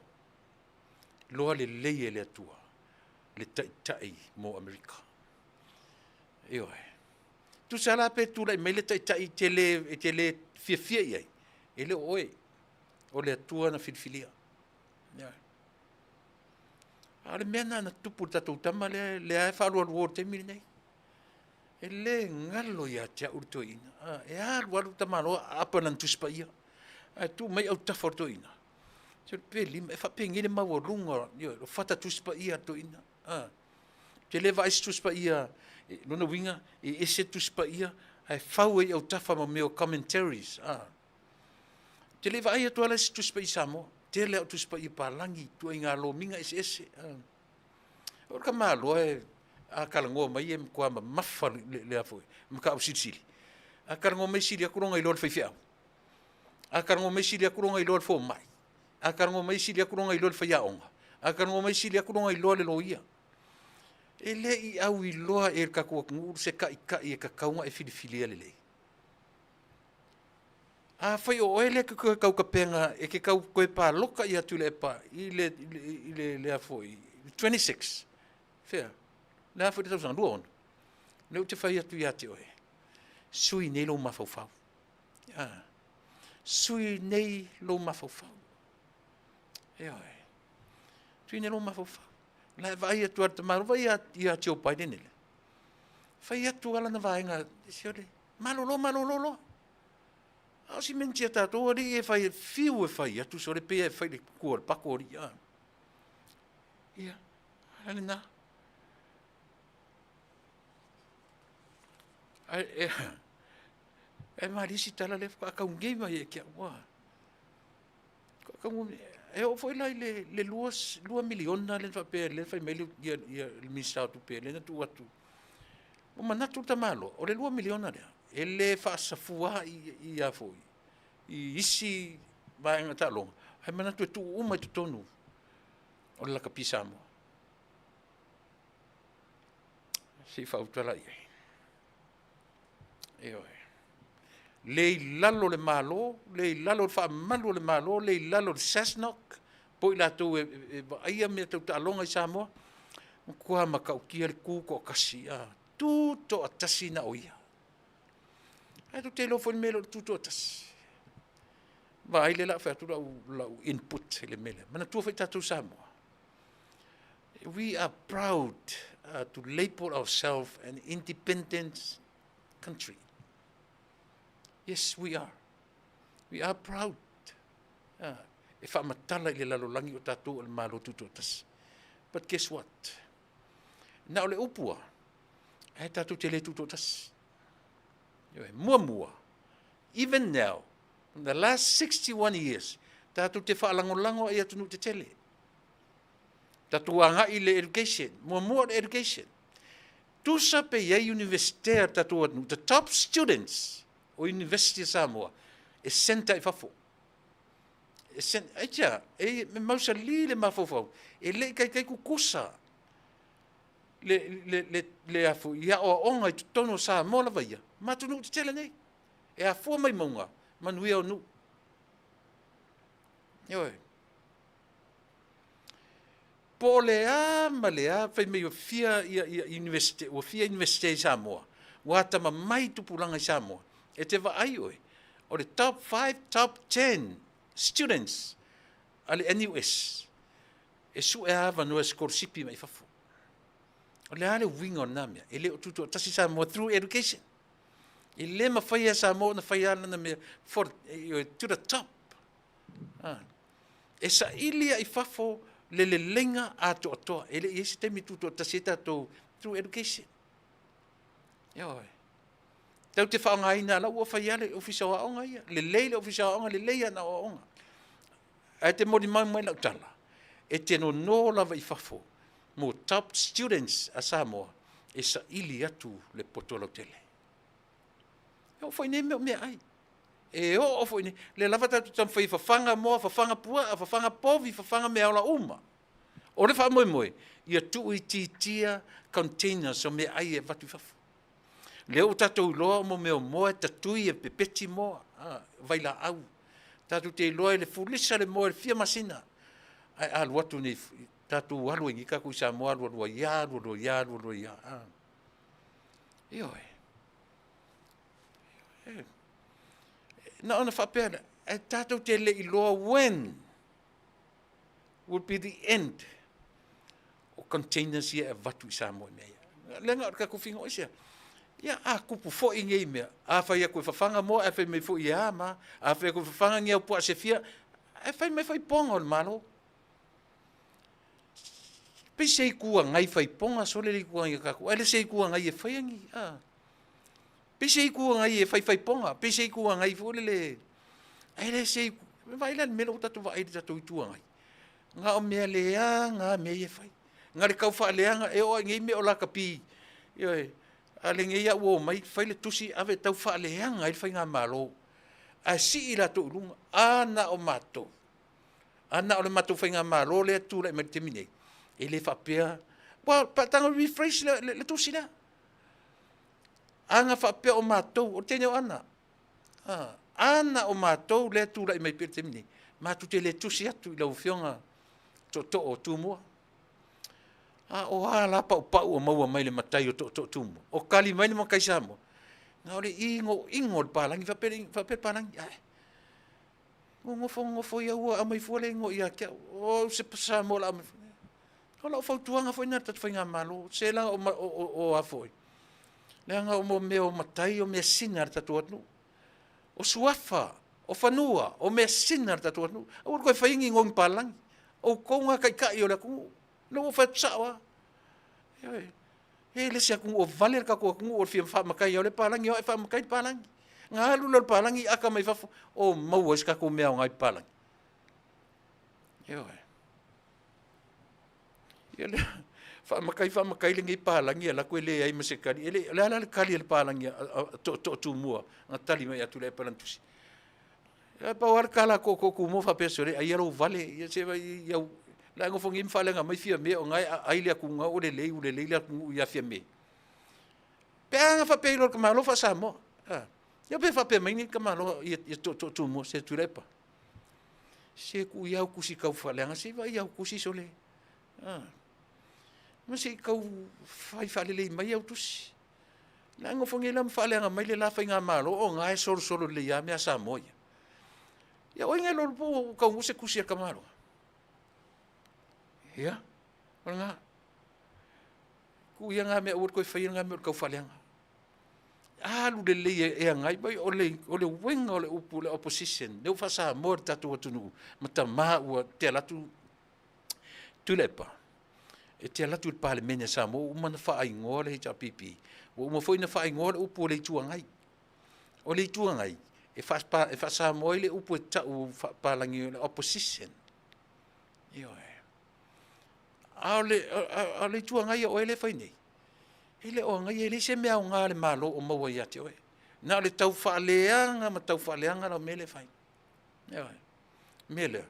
Loa le lei le atua, le tai mo Amerika. Eoi. Tu sala pe tu lai mele tai te le fia iai. Ele oe. O le atua na filfilia. Ja. Ale mena na tupu tatu tama le ai whalu alu te miri nei. Ele ngalo ia tia urtoina. E alu tamalo apa nan tuspa ia. Tu mai au tafortoina. Se peli e fa pengine ma wo lunga yo fata tuspa ia to ina te leva is tuspa ia no no winga e ese tuspa ia ai fau e o tafa ma meu commentaries te leva ai to ala tuspa i Samoa te le tuspa i palangi tu inga lo minga ese o ka malo a kalango mai em kwa ma mafa le afoi ma ka usitsili a kalango mai sili a kuronga I lo fai fia A karango mai sili akuronga i loa fo mai. A karango mai sili akuronga i loa whaiaonga. A karango mai sili akuronga i loa le loia. E le i au i loa e kakua nguru se ka e kakaunga e filifilia le lei. A whai o ele ke kau kapenga e ke kau koe pā loka i Tuilaepa i le afoi. 26. Fair. Le afoi te tausanga lua ona. Leu te whai atu i ate oe. Sui nei lo mawhauwhau. Sui nei lo mawhauwhau. E oe. Sui nei lo mawhauwhau. La vai atu ar te maru, vai i a tio pai nele. Whai atu ala na vaenga, si ole, malolo. Au si mentia tātou, ori e whai, fiu e whai atu, so re pea e whai le kua, pako ori, ia, hale nā. E marisi tala le, kau ngei mai e kia, wā. Kau ngei, e o foi lai le 2 miliona le whapea, le whai mele ia ministau tu pea, le na tu atu. O manatu ta malo, o le 2 miliona lea, e le whaasafua i a foi, i isi vaenga talonga, hai manatu e tu umai tu tonu, o le laka pisamo. Si whautala iei. E oe. Le lalo le malo, le lalo le whaamalu le malo, le lalo le Sasnok, po i latou e aia mea tau talonga i Samoa, kua makaukia le kuko kasi, tuto atasi na oia. Ai tu te lo foi melo tuto atasi. Vai le la fa tu lau input le mele. Mana tu fa tatu Samoa. We are proud to label ourselves an independent country. Yes, we are. We are proud. E whaamatala i le lalolangi o tātou al malo tutotas. But guess what? Na ole upua, e tātou te le tutotas. Mua. Even now, in the last 61 years, tātou te whaalangolango e Atunuu te tele. Tātou anga i le education, mua education. Tusa pe iei universitaire tātou Atunuu, the top students o University of Samoa, e senta i whafo. Me mausa li le mawhawhau, e le kai kukusa, le afu, ia o onga i tono Samoa la vaia, Atunuu te tele nei, e a fua mai maunga, Manuia o nu. Ioi. Po lea, ma lea, fai mei o fia universite i Samoa, watama mai tupulanga i Samoa, e te wa ai oi, o le top 5, top 10 students ale NUS, e su e ava no eskorsipi mai fafu. O le ale winga o namia, e le o tutu tasi Samoa through education. E le mawhaia Samoa na whaia na mea to the top. E sa ilia i fafo le lenga a to atoa, e le isi temi tutu tasi tato through education. Ioi. Tau te whaongaina la ua whaia le ofisa o aonga ia. Le leile ofisa o aonga, le leia na o aonga. E te mori mai lau tala. E te no lava i fafo. Mo top students a Samoa. E sa ili atu le potolo tele. E o whaine mea ai. E o whaine. Le lava tatu tam whai whawhanga moa, whawhanga pua, whawhanga povi, whawhanga mea ola uma. O le wha moe. Ia tu i titia containers o mea ai e watu fafo. Leo tatou loa mo meo moa tatui e pepeti moa, vai la au. Tatou te loa e le fulisa le moa e fia masina. Ai alu atu ni tatou alu ingi kaku i Samoa alua ia. Ioe. Na ona whapea, e tatou te le i loa when would be the end o containers ia e vatu i Samoa mea. Lenga o kaku fingo isia. Ia a kupu fo i ngei mea, a whai a koe whawhanga moa, a whai mei fo i ama, a whai a koe whawhanga ngea pua se fia, a whai mei whai ponga o le malo. Pei sei kua ngai whai ponga, sole li kua ngai kaku, ele sei kua ngai e whai angi, Pei sei kua ngai e whai ponga, pei sei kua ngai fo le, ele sei, vai lan melo tatu wa aidi tatu i tua ngai. Nga o mea lea, nga mea e whai. Nga le kau wha leanga, e o ngei mea o la kapi, ale ngeia ua mai whaile tusi ave tau whaaleanga i whainga malo. a si ila to lunga ana o mato ana o le mato fainga malo le tu le metemine ele fa pia well patanga refresh le tu sila anga fa pia o mato o tene ana ana o mato le tu le metemine ma tu te le tu sia tu le fionga to o tu mo o ala pa o mau mai le matai o to tu mo o kali mai mo kai samo na ole ingo palangi fa pe palangi ai ngofo ia ua amai fuale ngo ia kia o se pasa mo la ola fa tuanga foi na tat fainga malo se la o afoi le nga o mo me o matai o me sina tatu atu o suafa o fanua o me sina tatu atu o ko faingi ngong palangi o konga kai o la ku no fa tsawa le sia ku o vale ka ku o fi fa makai o le palangi o fa makai palangi nga lu palangi aka mai fa o mau ska ku mea ngai palangi ele fa makai le ngai palangi la ku le ai masekali ele la kali le palangi to mua nga tali mai atu le palantusi pa war kala ko mo fa pesore ai ro vale ia se vai ia la ngo fongi mfa nga mai fia me o ngai ai le ku nga o le le ku ia fia me pe nga fa pe lo ka malo fa Samoa ia pe fa pe mai ni ka malo ia to mo se Tuilaepa se ku ia ku si ka fa le nga se vai ia ku si sole ma se ka fai fa le mai au tusi la ngo fongi la mfa le nga mai le la fa nga malo o ngai solo le ia me Samoa ia o ngai lo po ka se ku si ka malo ya nga ku ia nga me o ko fa nga me ka fa le nga lu le e ngai bai o le wing o le upu le opposition le Fasa mo tatu Atunuu matama o te latu Tuilaepa e te latu le parlemene Samoa o mana fa ai ngole he pipi o mo foi na fa ai ngole upu le tuangai o le tuangai e Fasa mo le upu ta o palangi le opposition io le tuangai o ele fai nei ele o ngai ele se mea nga le malo o maua ia te oe na le tau faaleanga ma tau faaleanga la mele fai mele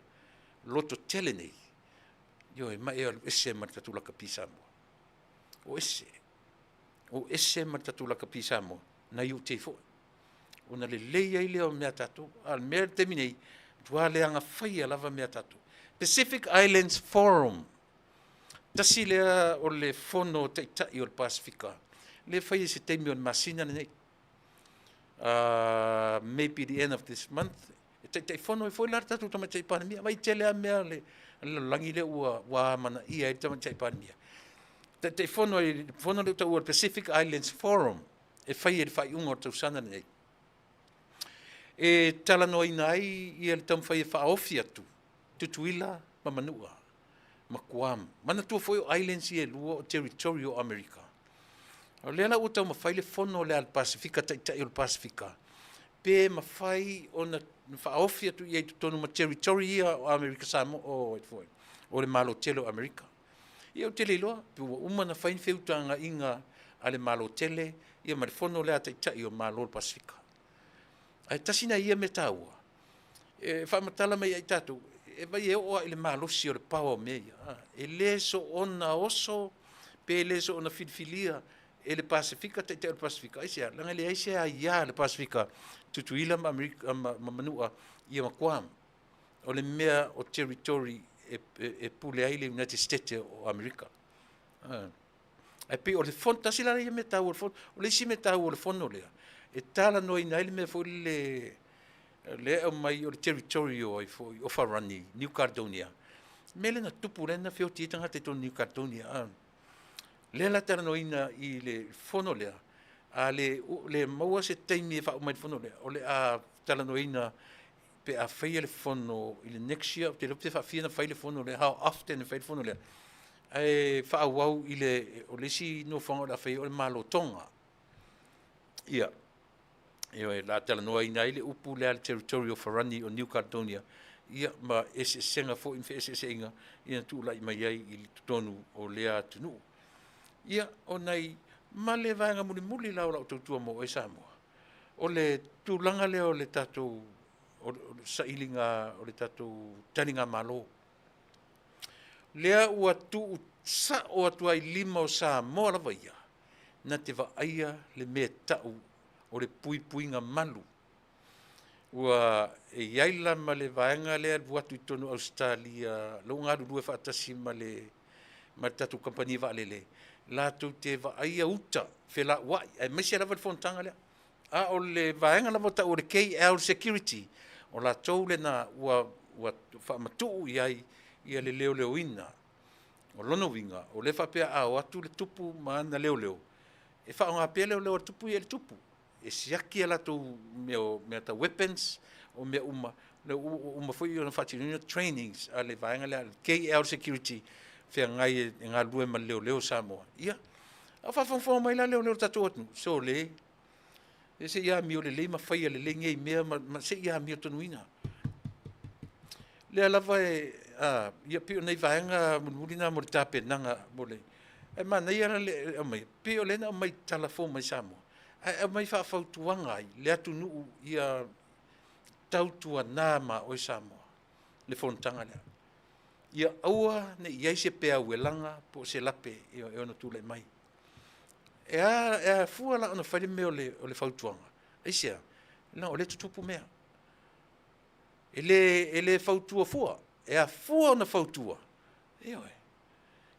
loto tele nei io ma e ese ma tatula ka pisamo o ese ma tatula ka pisamo na yu te fo ona le leia ile o mea tatu al mer terminei tua leanga fai lava mea tatu Pacific Islands Forum tasi lea o le fono teitai o le Pasifika. Le fai se teimi o le masina nei. Maybe the end of this month. Teitai fono e foi lar tatu tama tei panemia. Vai tele a mea le langi le ua mana ia e tama tei panemia. Teitai fono le tau o le Pacific Islands Forum. E fai unga o tau sana nei. E Talanoaina ai ia le tamu fai e Faafetai atu. Tutuila ma Manuia. Makuam. Mana tua foi o islands e lua o territorial America. O lela o tau mawhai le fono le al Pasifika, tai o le Pasifika. Pe mawhai o na Faafetai atu i tonu ma territory o America Samoa o le malo tele o America. Ia o tele loa, pe ua uma na whain whiutanga inga a le malo tele, ia ma le fono le a tai o malo o le Pasifika. Ai tasina ia me taua. E whamatala mai ai tatu. E vai e oa ile malosi o le pawa meia. E leso ona oso, pe leso ona filfilia, e le Pasifika, te o le Pasifika. Aisea, langa le aisea ia le Pasifika, tutuila ma Manuia, ia makuam. O le mea o territory e pule ai le United States o Amerika. E pe o le fon, tasi la ia me tau o le fon, o le isi me tau o le fono lea. E Talanoaina ile me fo le mai o le territory o Farani, New Caledonia. Mele na tupu le na feo titanga te tonu New Caledonia. Le la Talanoaina i le fono lea. A le maua se teimi e wha umai fono lea. O le a Talanoaina pe a whaia le fono i le next year. Te lope wha whiana whai le fono lea. How often e whai le fono lea. E wha awau i le o le si no whanga la whai o le malo tonga. Ia. Ia la Talanoaina ile upu le al territory of Farani o New Caledonia. Ia ma ese senga fo in ese senga ia tu lai mai ai i tonu o le Atunuu. Ia o nei male vanga muli la o tu mo e Samoa. O le tulanga le o le tatou o sailinga o le tatou taninga malo. Lea ua tuu sa o atua I lima o Samoa lava ia, na te vaaia le mea tau o le puipuinga malu. Ua e iaila ma le vaenga lea watu I tonu Australia, lau ngā rurue whaatasi ma le tatou kampani vaalele. Lātou te vaaia uta, whela wai, e mesia lava le fontanga lea. A o le vaenga lava tau o le KL Security, o lātou le na ua whaamatuu iai, ia le leo ina, o lono winga, o le whapea o atu le tupu maana leo. E wha o ngā pia leo tupu ia le tupu. E siaki ala tau mea ta weapons, o mea uma fwoi o na whatirina trainings, a le vaenga le KL Security, whea ngai e ngā lue ma leo Samoa. Ia, a whawhawhawa mai la leo tatou atu, so le, e se ia mio le ma whaia le ngei mea, ma se ia mio Tanuina. Le lava ia pio nei vaenga mulina mo le tapenanga mo le. E mana ia le mai pio le na mai talafo mai Samoa. E mai whawhautuanga ai le Atunuu ia tautua nā ma o Samoa. Le fontanga lea. Ia aua ne iai se pea uelanga po se lape e ona tūlai mai. E fua la ona whaile me o le whautuanga. Eisia, na o le tutupu mea. Ele fautua fua. E a fua na fautua. E oe.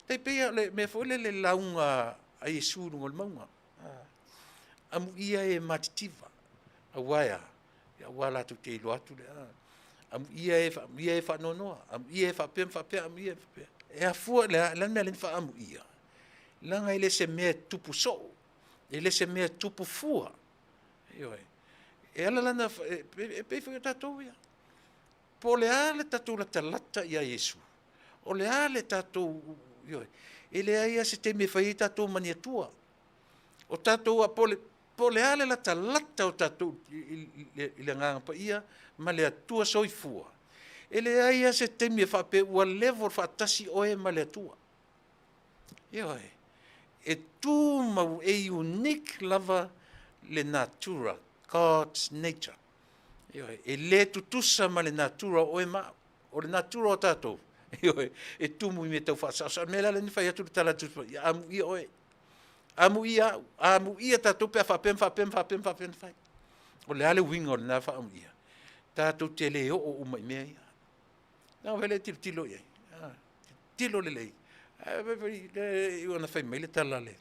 Tei pea me foile le launga a Yesu ngol maunga. Amu ia e matitiva. A waia. Ia wala tu te ilo atu le. Amu ia e whanonoa. Amu ia e whapea. Amu ia e whapea. E a fua le mea len wha amu ia. Langa ele se mea tupu so. Ele se mea tupu fua. E oe. E ala lana e pefo tatou ia. Po le ale tatou la talata ia Yesu. O le ale tatou ioi. E le aia se te me whai tatou maniatua. O tatou a po le ale la talata o tatou i le nganga pa ia, ma le atua soifua. E le aia se te me whape ua level whaatasi oe ma le atua. Ioi. E tu mau e unique lava le natura, God's nature. E le tutusa ma le natura o e ma, o le natura o tātou. E tumu I me tau whaasasa. Me lala ni whai atu le tala tutupa. Amu ia oe. Amu ia tātou pia whapem. O le ale winga o le nā wha amu ia. Tātou te le o umai mea ia. Nā wele tilo ia. Tilo le lei. Iwa na whai mai le tala le.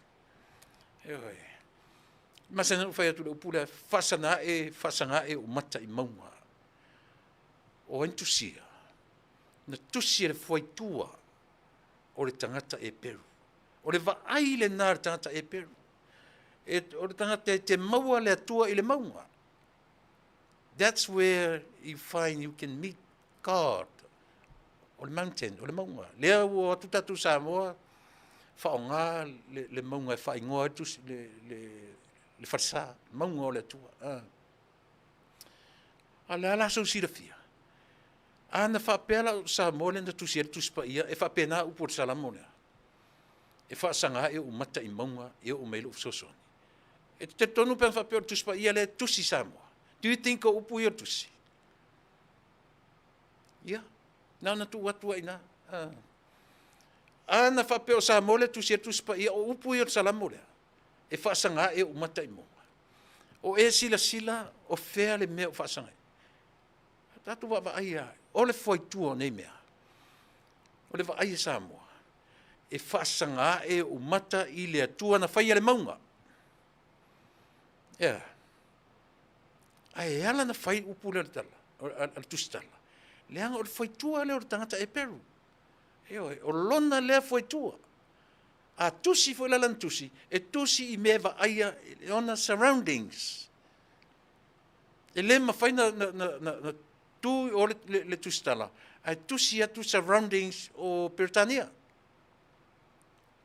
Masa nanu whai atu le upula whasanga e o mata I maunga. O entusia. Na tusia le whaitua o le tangata e peru. O le vaai le nā le tangata e peru. O le tangata te maua le atua I le maunga. That's where you find you can meet God. O le mountain, o le maunga. Lea o atu tatu Samoa, whaonga le maunga e whaingoa atu le Fasa, maunga o le atua. A le ala sau sirafia. Ana whapela Samoa le na tusi ele tuspa ia, e whapena upo salamo lea. E whaasanga e o mata I maunga, e o meilo usosoni. E te tonu pēn whapea tuspa ia le tusi Samoa. Do you think o upu ia tusi? Ia. Nā na tu watua ina. Ana whapea Samoa le tusi ele tuspa ia, o upu ia salamo lea. E whaasanga e o mata I maunga. O e sila, o whea le mea o whaasanga. Tatu wa aia. O le whaitua nei mea. O le wa aia Samoa. E whaasanga e o mata I le atua na whaia le maunga. Ia. Ai ala na whai upu le tala. Al tustala. Leanga o le whaitua le o le tangata e peru. O lona le whaitua. A tusi fo la tusi. E tusi I mea wa aia ona surroundings. E le ma whai na tu o le tustala. Ai tusi atu surroundings o Britania.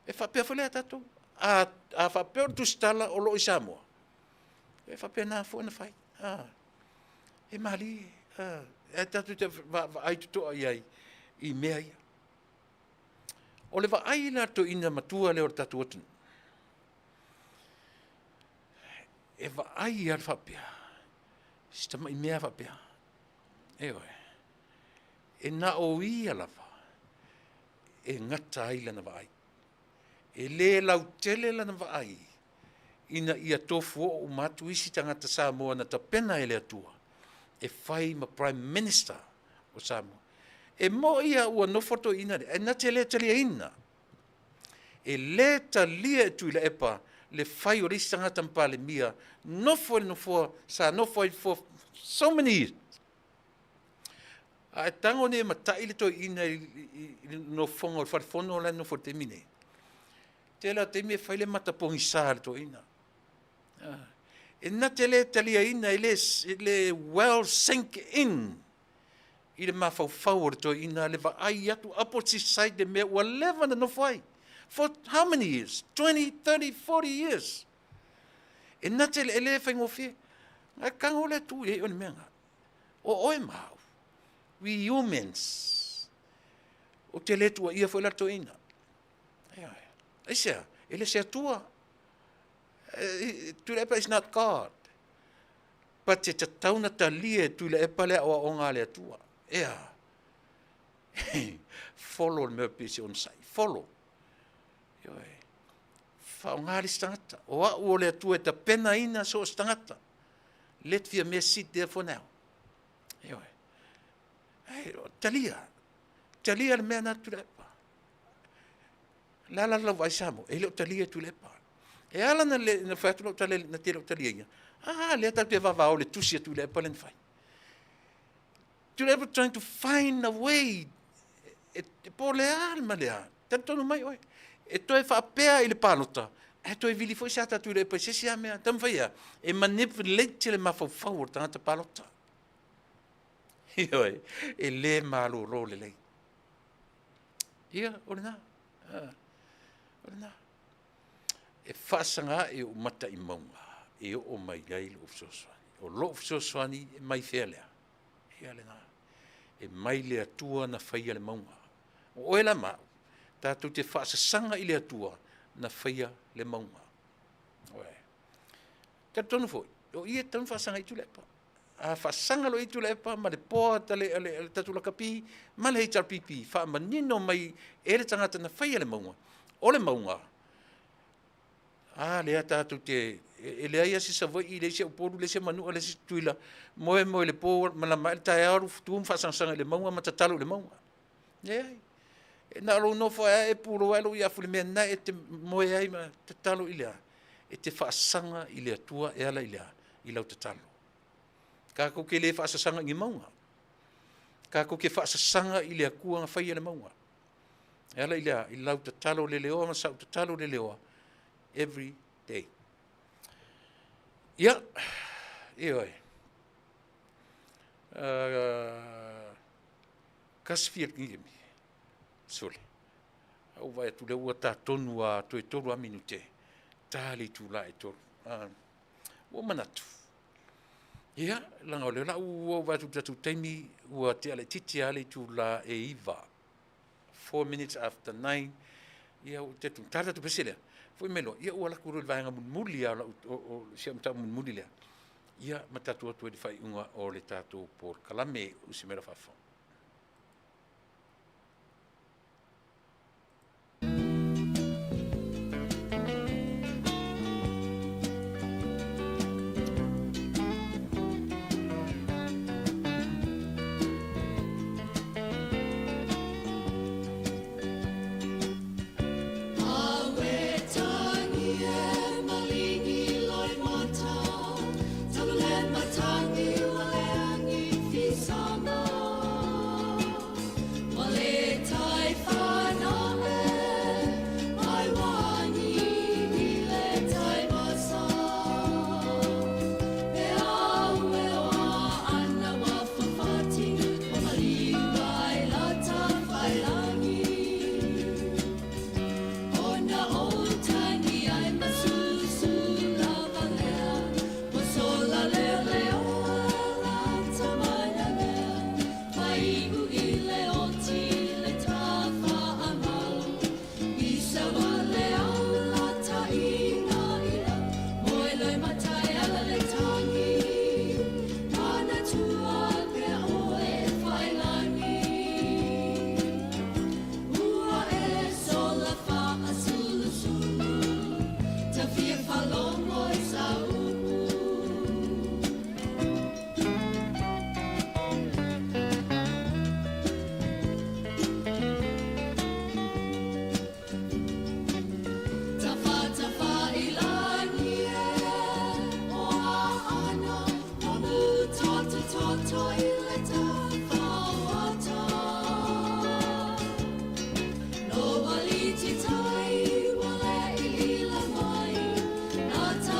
E whapea whalea tatou. A whapea o tustala o lo I Samoa. E whapea nā fo na whai. E mali. E tatou te ai tutoa iai. I mea ia. O le wa ai la to ina matua le o tatou atu. E wa ai al whapea. Sita mai mea whapea. Ewe. E na o ia lava. E ngata ai lana vai. E le lau tele lana vai. Ina ia tofu o matu isi tangata Samoa na tapena ele atua. E fai ma Prime Minister o Samoa. E mo ia ua nofoto ina, e na tele ina. E le talia e Tuilaepa, le fai o risi tangata mpale mia, nofo e nofo, sa nofo e for so many years. A tango ne matai le to ina no fonga o farfono la no forte mine. Tela te me fai le matapongi sa to ina. E na tele talia ina le well sink in. I le mafau to ina le va ai atu opposite side de me wa leva no fai. For how many years? 20, 30, 40 years. E na tele ele fai ngofi. A kango le tu e on menga. O oi mau. We humans. O te letua ia foi la toina. Isia, ele se atua. Tuilaepa is not God. But te tauna talia Tuilaepa le Auaunaga le atua. Follow me pisi on sai. Follow. Whaongari stangata. O au le atua ta pena ina so stangata. Let via me sit there for now. Talia le mea na Tuilaepa. La vai samo, e leo talia Tuilaepa. E ala na whaatalofa tale na te leo talia ia. Lea tau te vavao le tusi a Tuilaepa len whai. Tuilaepa trying to find a way. E po lea alma lea. Tantonu mai oi. E toi whaapea i le pālota. E toi vili foi sa ta Tuilaepa se sia mea. Tam whaia. E manipulate le mawhauwhau o tangata pālota. Ioi, e le malo ro le lei. Ia, ore nā. Ore nā. E whaasanga e o mata i maunga. E o mai gai lo fsoswani. O lo fsoswani e mai whea lea. Ia le nā. E mai le atua na whaia le maunga. O oe la mau. Tātou te whaasasanga i le atua na whaia le maunga. Oe. Ka tonu foi. O ia tonu whaasanga i Tuilaepa. A whaasanga lo i Tuilaepa, ma le poa tale tatula kapi, ma le HRPP, wha manino mai ere tangata na whaia le maunga. O le maunga. Lea tātou te, e lea ia si savoi i le se uporu, le se manua, le se tuila, moe le poa, ma la mai le tae aru, tuum whaasanga le maunga, ma tatalo le maunga. Lea, e na alo nofo e puro alo i afu le mea na e te moe ai, ma tatalo i lea. E te whaasanga i lea tua, e ala i lea, i lau tatalo. Kako ke le whaasasanga ngi maunga. Kako ke whaasasanga i lea kua nga whaia le maunga. Ela i lea, i lau tatalo le leoa, ma sau tatalo le leoa. Every day. Ia, ioi. Kasfiat ngimi. Sole. Au vai atu le ua tā tonu a toi toru a minute. Tāli tu la e toru. Ua manatu. Ia, langa o le la ua vai tatu taimi ua te ale titi ale tu la e iwa. 4 minutes after 9. Ia o te tu tata tu peselea. Foi melo, ia ua lakuru le vaenga munmuli a o sia mta munmuli lea. Ia matatu atu e fai unga o le tatu por kalame usimera fafo. Sana fia palongo e sa upu. Tafa ilani e o ana nonu toto ileta fawata. No waliti tai wale ila mai nata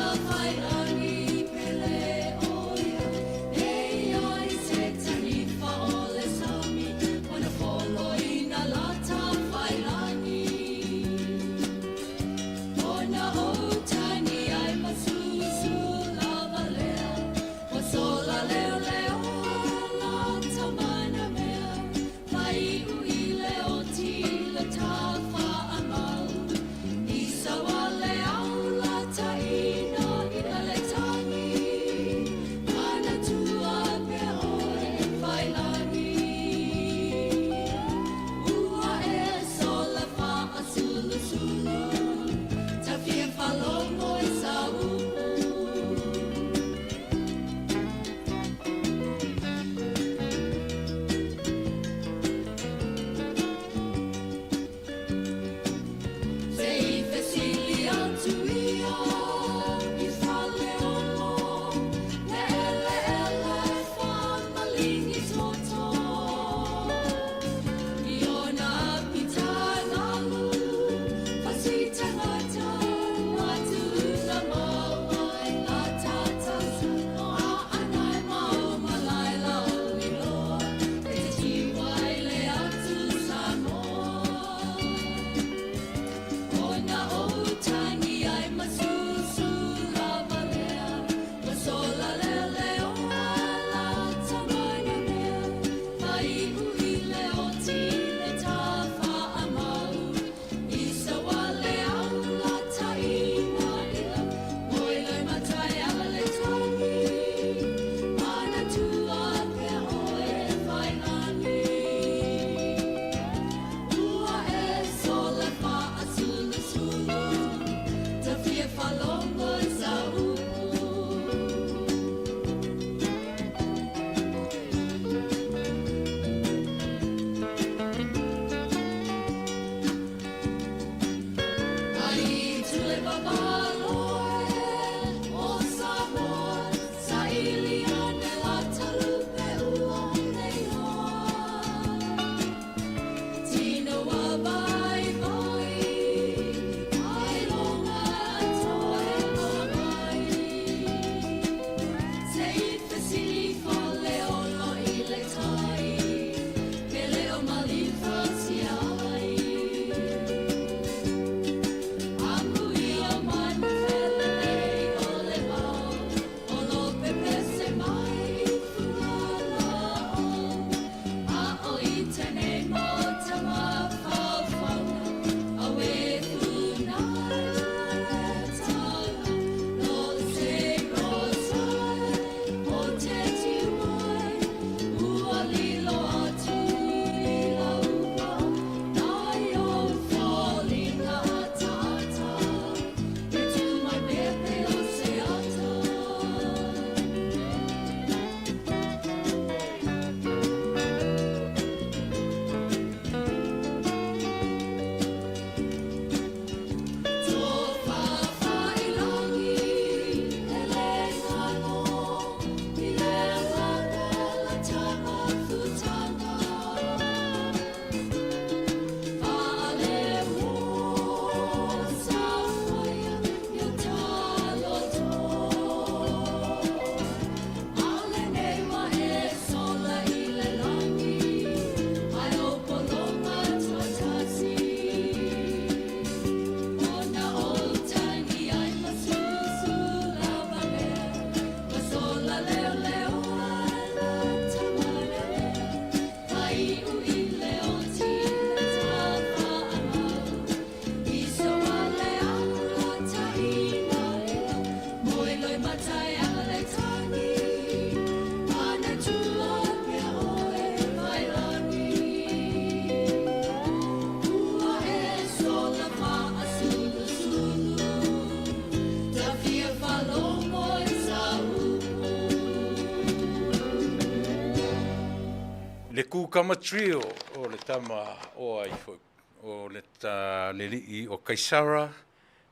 Le kukama trio o le tama o ai foi. O le ta le li o Kaisara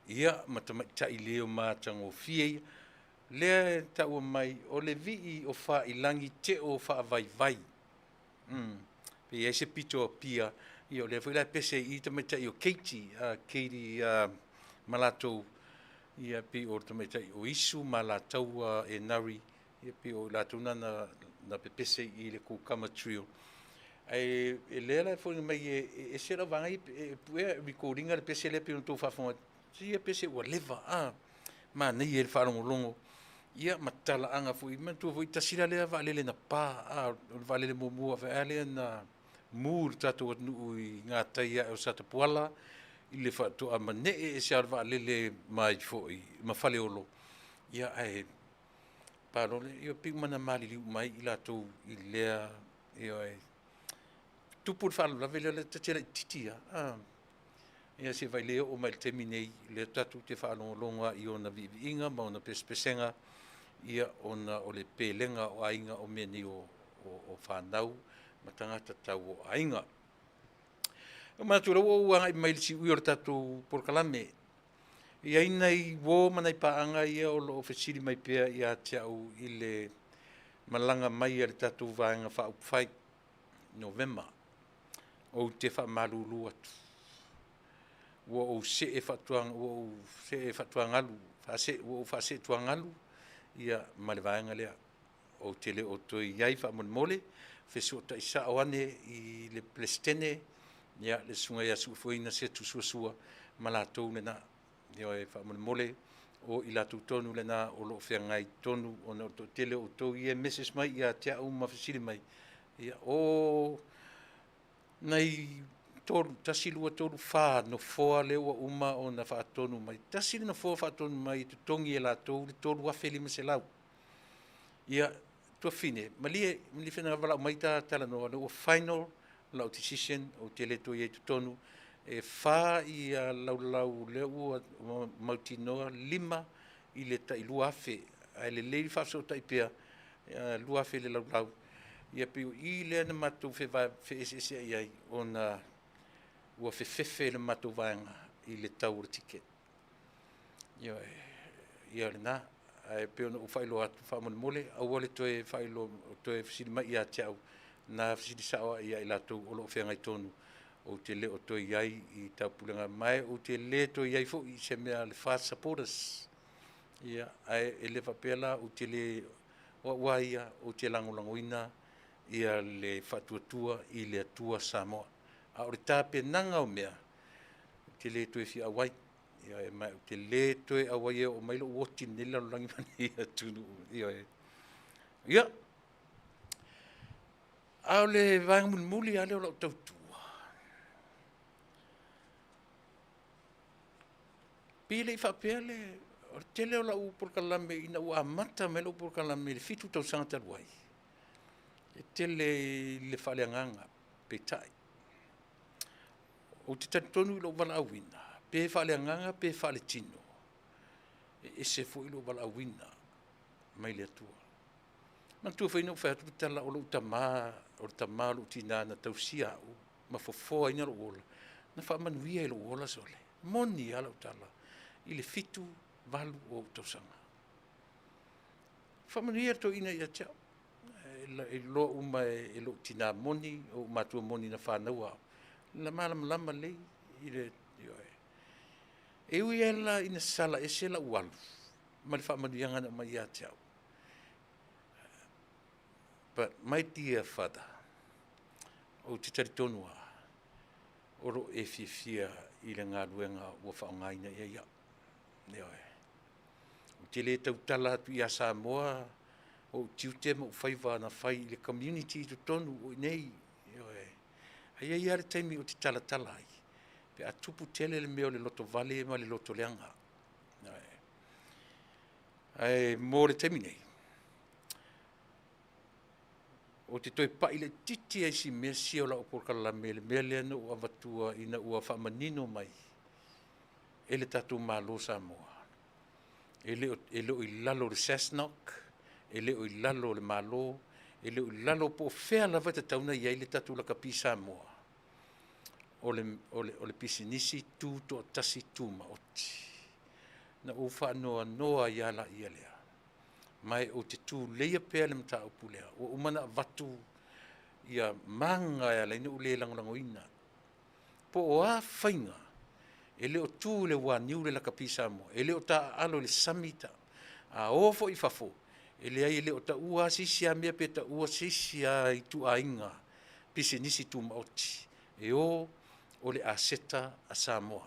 ia matamaita i leo mātango fie le ta o mai o le vi o fa ilangi te o fa vai vai. Pe ia se pito pia ia le foi la pese i tamaita i o Katie malatou ia pe o tamaita i o isu malatou e nari ia pe o la tuna na pepese i le kukama trio. Ai lela foi mai e sera vai e recording le pese le pe to fa fon si e pese o leva ma nei e fa longo ia matala anga foi man tu foi tasira le vale le na pa vale le mo fa ale na mur tatu nu i ngata ia o sata poala i le fa to amane e se vale le mai foi ma fale olo ia ai parole io pig mana mali mai ila to i le io ai tupu fa la vele le tele titia ia se vai leo o mai terminei le tatu te fa longa i ona vivinga ma ona pespesenga ia ona o le pelenga o ainga o meni o whanau ma tangata tau o ainga. Ma tu ro ai mai si ui o tatu por kalame ia inai wo manai paanga ia o lo fesiri mai pea ia te au i le malanga mai le tatu vaenga fa upfai November o te wha maruru atu. O se e whatuangalu, wha se tuangalu, ia malevaenga lea. O te le o toi iai wha mole, whesu o taisa awane i le plestene, ia le sunga ia suufuina se tu suasua, malatou le na, ia e wha mole, o i latu tonu le na, o lo whengai tonu, o na te le o toi ia meses mai, ia te au mawhisiri mai, ia o nei tolu tasilua tolu fa no foa le ua uma o na fa tonu mai tasili no foa fa tonu mai te tongi e la tolu wa feli meselau ia to fine mali fena vala mai ta Talanoaina o final la decision o te le to ye tonu e fa ia lau le ua mautinoa lima i le ta ilua fe ai le fa so ta ipea lua fe le lau ia pe i le na matu fe va fe ese ai ona ua fe le matu vaenga i le tau ticket ia na ai pe ona u failo atu fa mole au le toe failo toe fsidi mai ia tau na fsidi sawa ia ila tu o lo fenga tonu o te le o toe iai i tapulenga mai o te le toe iai fo i se mea le fast supporters ia ai ele papela o te le wa ia o te langolangoina ia le fatuatua i le atua Samoa. A o le tape nanga o mea, te le toe fi awai, ia e mai te le toe awai o mailo uoti nila o langi mani i Atunuu. Ia, a o le vanga muli ale o lau tautua. Pile i whapea le, o te leo lau porkalame ina ua amata me lau porkalame le fitu tau sanga taruai. Te le whaleanganga, petai. O te tatonu i lo wala awina, pe whaleanganga, pe whale tino. E se fo i lo wala awina, mai le atua. Man tua whaina o whaatu tala o lo tama lo tina na tausia o, ma fofoa ina lo ola. Na wha manuia i lo ola sole. Moni ala o tala, i le fitu valu o tausanga. Wha manuia to ina i a tiao. E lo uma e lo tina moni o matua moni na whanau la lama lei i le e ui ela ina sala e se la ualu ma le whaamanuianga na mai a tiao but my dear father o te taritonua o ro e fia i le ngā ruenga ua whaongaina ia o te le tautala atu i a Samoa o tiute mo faiva na fai le community to tonu o nei ai ia le taimi o te tala ai pe atupu tele le meo le loto vale ma le loto leanga ai mo le taimi nei o te toi pai le titi ai si mesi o la o porkala mele ana o avatua ina ua whamanino mai e le tatu malo Samoa e le o i lalo le Cessnock e le o i lalo le malo, e le lalo po fea lava te tauna iai le tatu la kapi Samoa. O le pisi Nisi tu to tasi tu maoti. Na ufa noa ia la ia lea. Mai o te tu leia pea le Mataupu lea. O umana vatu ia manga ia leina ule langolangoina. Po o a whainga. E leo tu le waniu le la kapi Samoa. E leo ta alo le samita. A ofo i fafo. E le ai leo ta ua sisi a mea pe ta ua sisi a i tu a inga. Pisi Nisi tu maoti. E o le aseta a Samoa.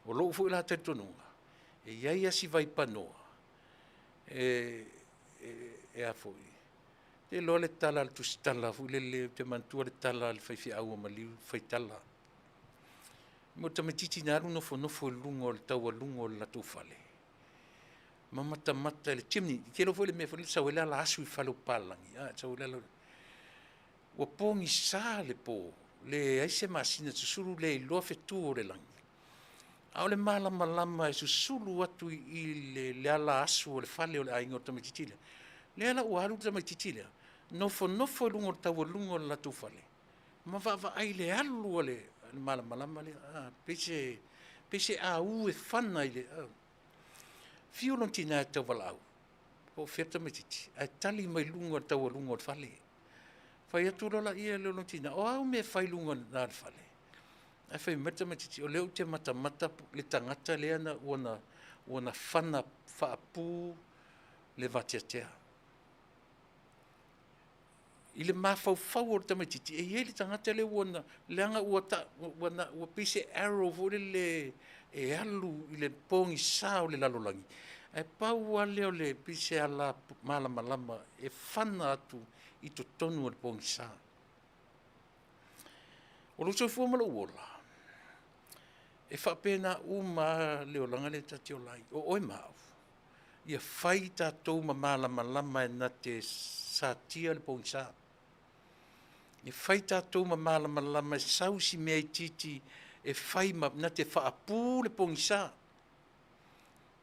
O loo fu la te tonunga. E iai asi vai panoa. E a foi. Te lo le tala le tusitala, fu le te mantua le tala le fai aua maliu, fai tala. Mo tamatiti naru nofo lungo le taua lungo le latu fale. Mamata le chimney, ke lo foi le me foi sawela la asu i falo palangi. Sawela lo. Wa pongi sa le po, le aise masina susuru le lo fetu le langi. Au le malama e susulu atu i le ala asu o le fale o le aingo tamatitile. Le ala uaru tamatitile. Nofo lungo le taua lungo le latu fale. Ma va ai le alu o le malama le. Pese a u e whana i le. Fiolontina e tau walau. O feta matiti. Ai tali mai lungo le taua lungo le fale. Fai atu rola ia le lontina. O au me fai lungo na le fale. Ai fai matiti. O leo te mata le tangata lea na uana whana whaapu le vatiatea. I le mawhau o le tamatiti. E ie le tangata le uana leanga ua pise arrow vore le e alu i le pongi sa o le lalolangi. E pau ale o le pise ala malama e whana atu i to tonu o le pongi sa. O lo so fua mala uola. E whapena uma leolanga le tati o lai. O oi mau. Ia whai tātou ma malama e na te sātia le pongi sa. Ia whai tātou ma malama e sausi mea i titi e whai ma na te whaapu le pongi sa.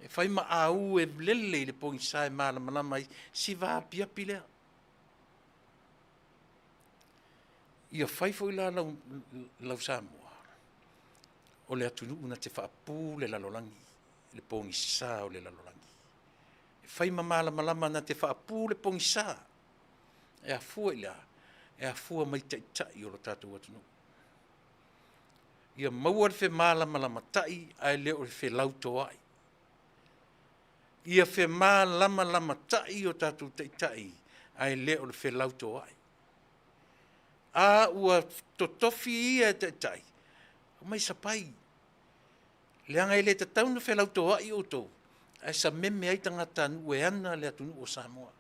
E whai ma au e lele le pongi sa e malama i si vāpiapi lea. Ia whai fo i la lau Samoa. O le Atunuu na te whaapu le lalolangi. Le pongi sa o le lalolangi. E whai ma malama na te whaapu le pongi sa. E a fua i la. E a fua mai tai o lo tātou Atunuu. Ia maua le whe malama tai ai leo le whe lauto ai. Ia whe malama tai o tātou tai ai leo le whe lauto ai. A ua totofi ia tai. Mai sapai. Leanga ele te tauna whe lauto ai o tō. Ai sa meme ai tangata ue ana le Atunuu o Samoa.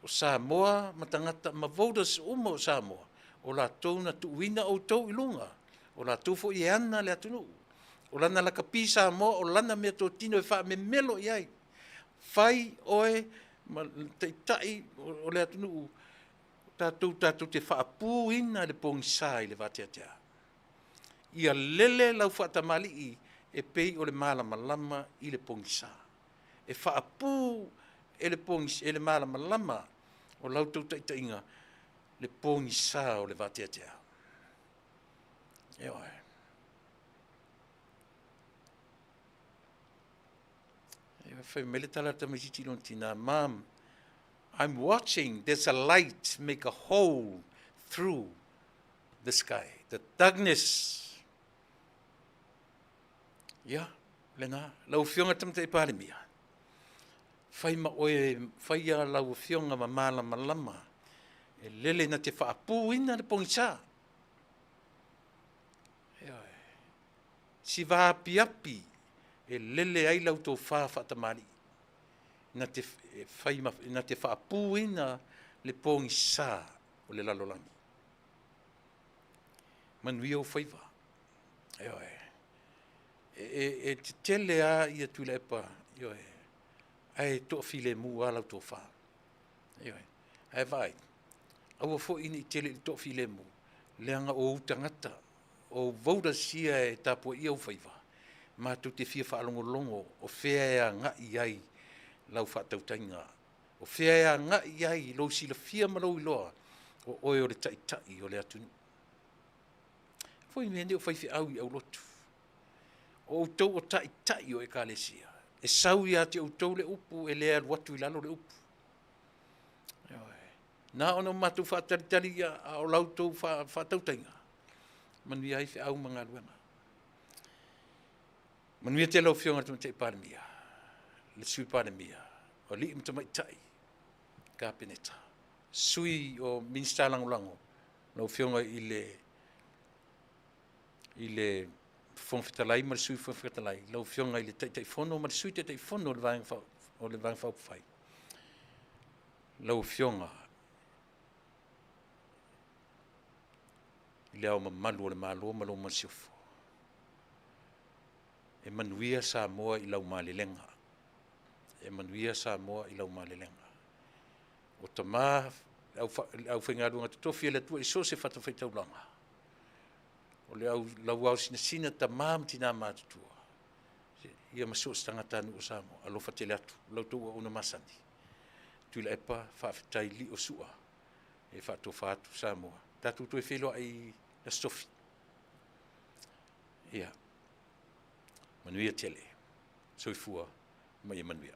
O Samoa, matangata, ma voters o Samoa. O la tōna tuuina o tō ilunga. O la tōfo i ana le Atunuu. O lana la kapi Samoa, o lana mea tō tino e wha me melo iai. Whai oe, ma tai o le Atunuu. Tātou te whaapu ina le pongi sa i le vatiatea. Ia lele lau whaatamali i e pei o le malama i le pongi sa. E whaapu e le malama o lau tau taitainga le pongi sa o le vatiatea. E oe. E whai mele tala tamatiti non tina, Mom, I'm watching, there's a light make a hole through the sky. The darkness. Ya, lena, lau fionga tamata i parimia. Fai ma oe, fai a lau fionga ma malama. E lele na te whaapu ina le pongisa. Si vāpiapi, e lele ai lau tō whaatamari. Na te whaapu ina le pongisa o le lalolangi. Manuia o whaiva. E te tele a ia Tuilaepa, ai tō file mu a lau tō wha. Ai vai. Aua fo ini i tele i tō file mu. Leanga o utangata, o vauda sia e tāpua ia o whaiva. Ma tu te fia whaalongolongo, o whea ea ngai ai, lau whaatautainga. O whea ngā iai, lo sila fia malau iloa, o oe o le tai o le Atunuu. Foi mene o whaifi au i au lotu. O tau o tai o e kālesia. E sau ia te o tau le upu, e lea watu i lalo le upu. Nā ono matu whaatalitali a o lau tau whaatautainga. Manuia ai au mga luenga. Manuia te lau whionga tuma te paramia. Le sui paramia. O li imta mai tai. Ka peneta. Sui o minsta langolango. Lau whionga i le Faafetai ma le sui Faafetai. Lau whionga i le tai fono ma le sui tai fono o le vang whai. Lau whionga i le au mamalu o le malo malo masiofo. E Manuia Samoa i lau malelenga. E Manuia Samoa i lau malelenga. O tamā au whaingarunga te tofi le tua i so se whatawhai taulanga. O le au lau au sina tamā mtina mātutua. Ia maso stangata anu o Samoa. Alofa te le atu. Lau tau o una masani. Tuilaepa Faafetai li o sua. E Faatalofa atu Samoa. Tatu tu e whilo ai na stofi. Ia. Manuia tele. Soifua mai Manuia.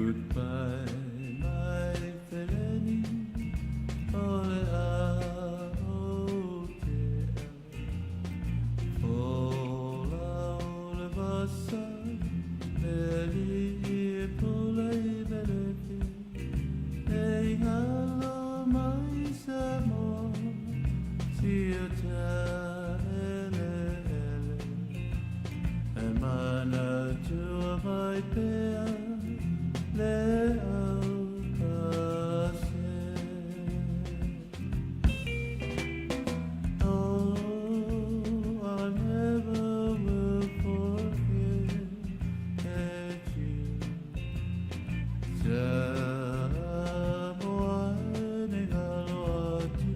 Goodbye, my Peleni, ole Aotea. Ola ole Fasa, Pele pole Pelepi. Ei halo mai Samoa, siota ele ele. E mana tua mai pea, le au kase. Oh, I never will forget you. Samoa ni halo atu.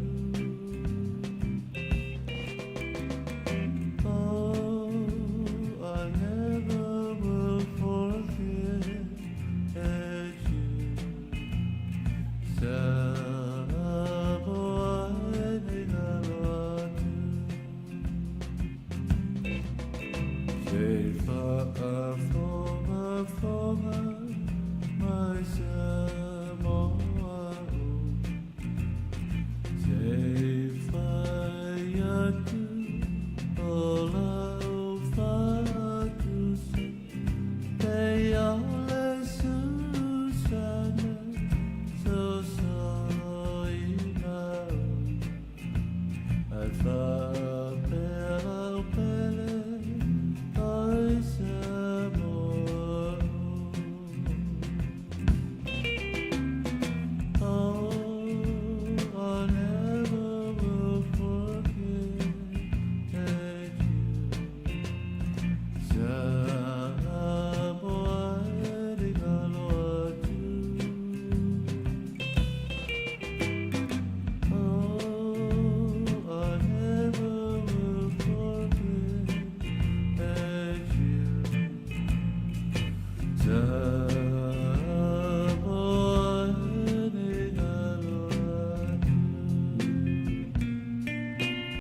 Oh, I never will forget you. Samoa ni halo atu. Say fa'afonga, my Samoa. Say fa'atu, ola ufatu se. They ole Susana, so soina. Al Faafetai, oi Samoa. Oh, I never will forget you. Samoa ni halo atu. Oh, I never will forget you.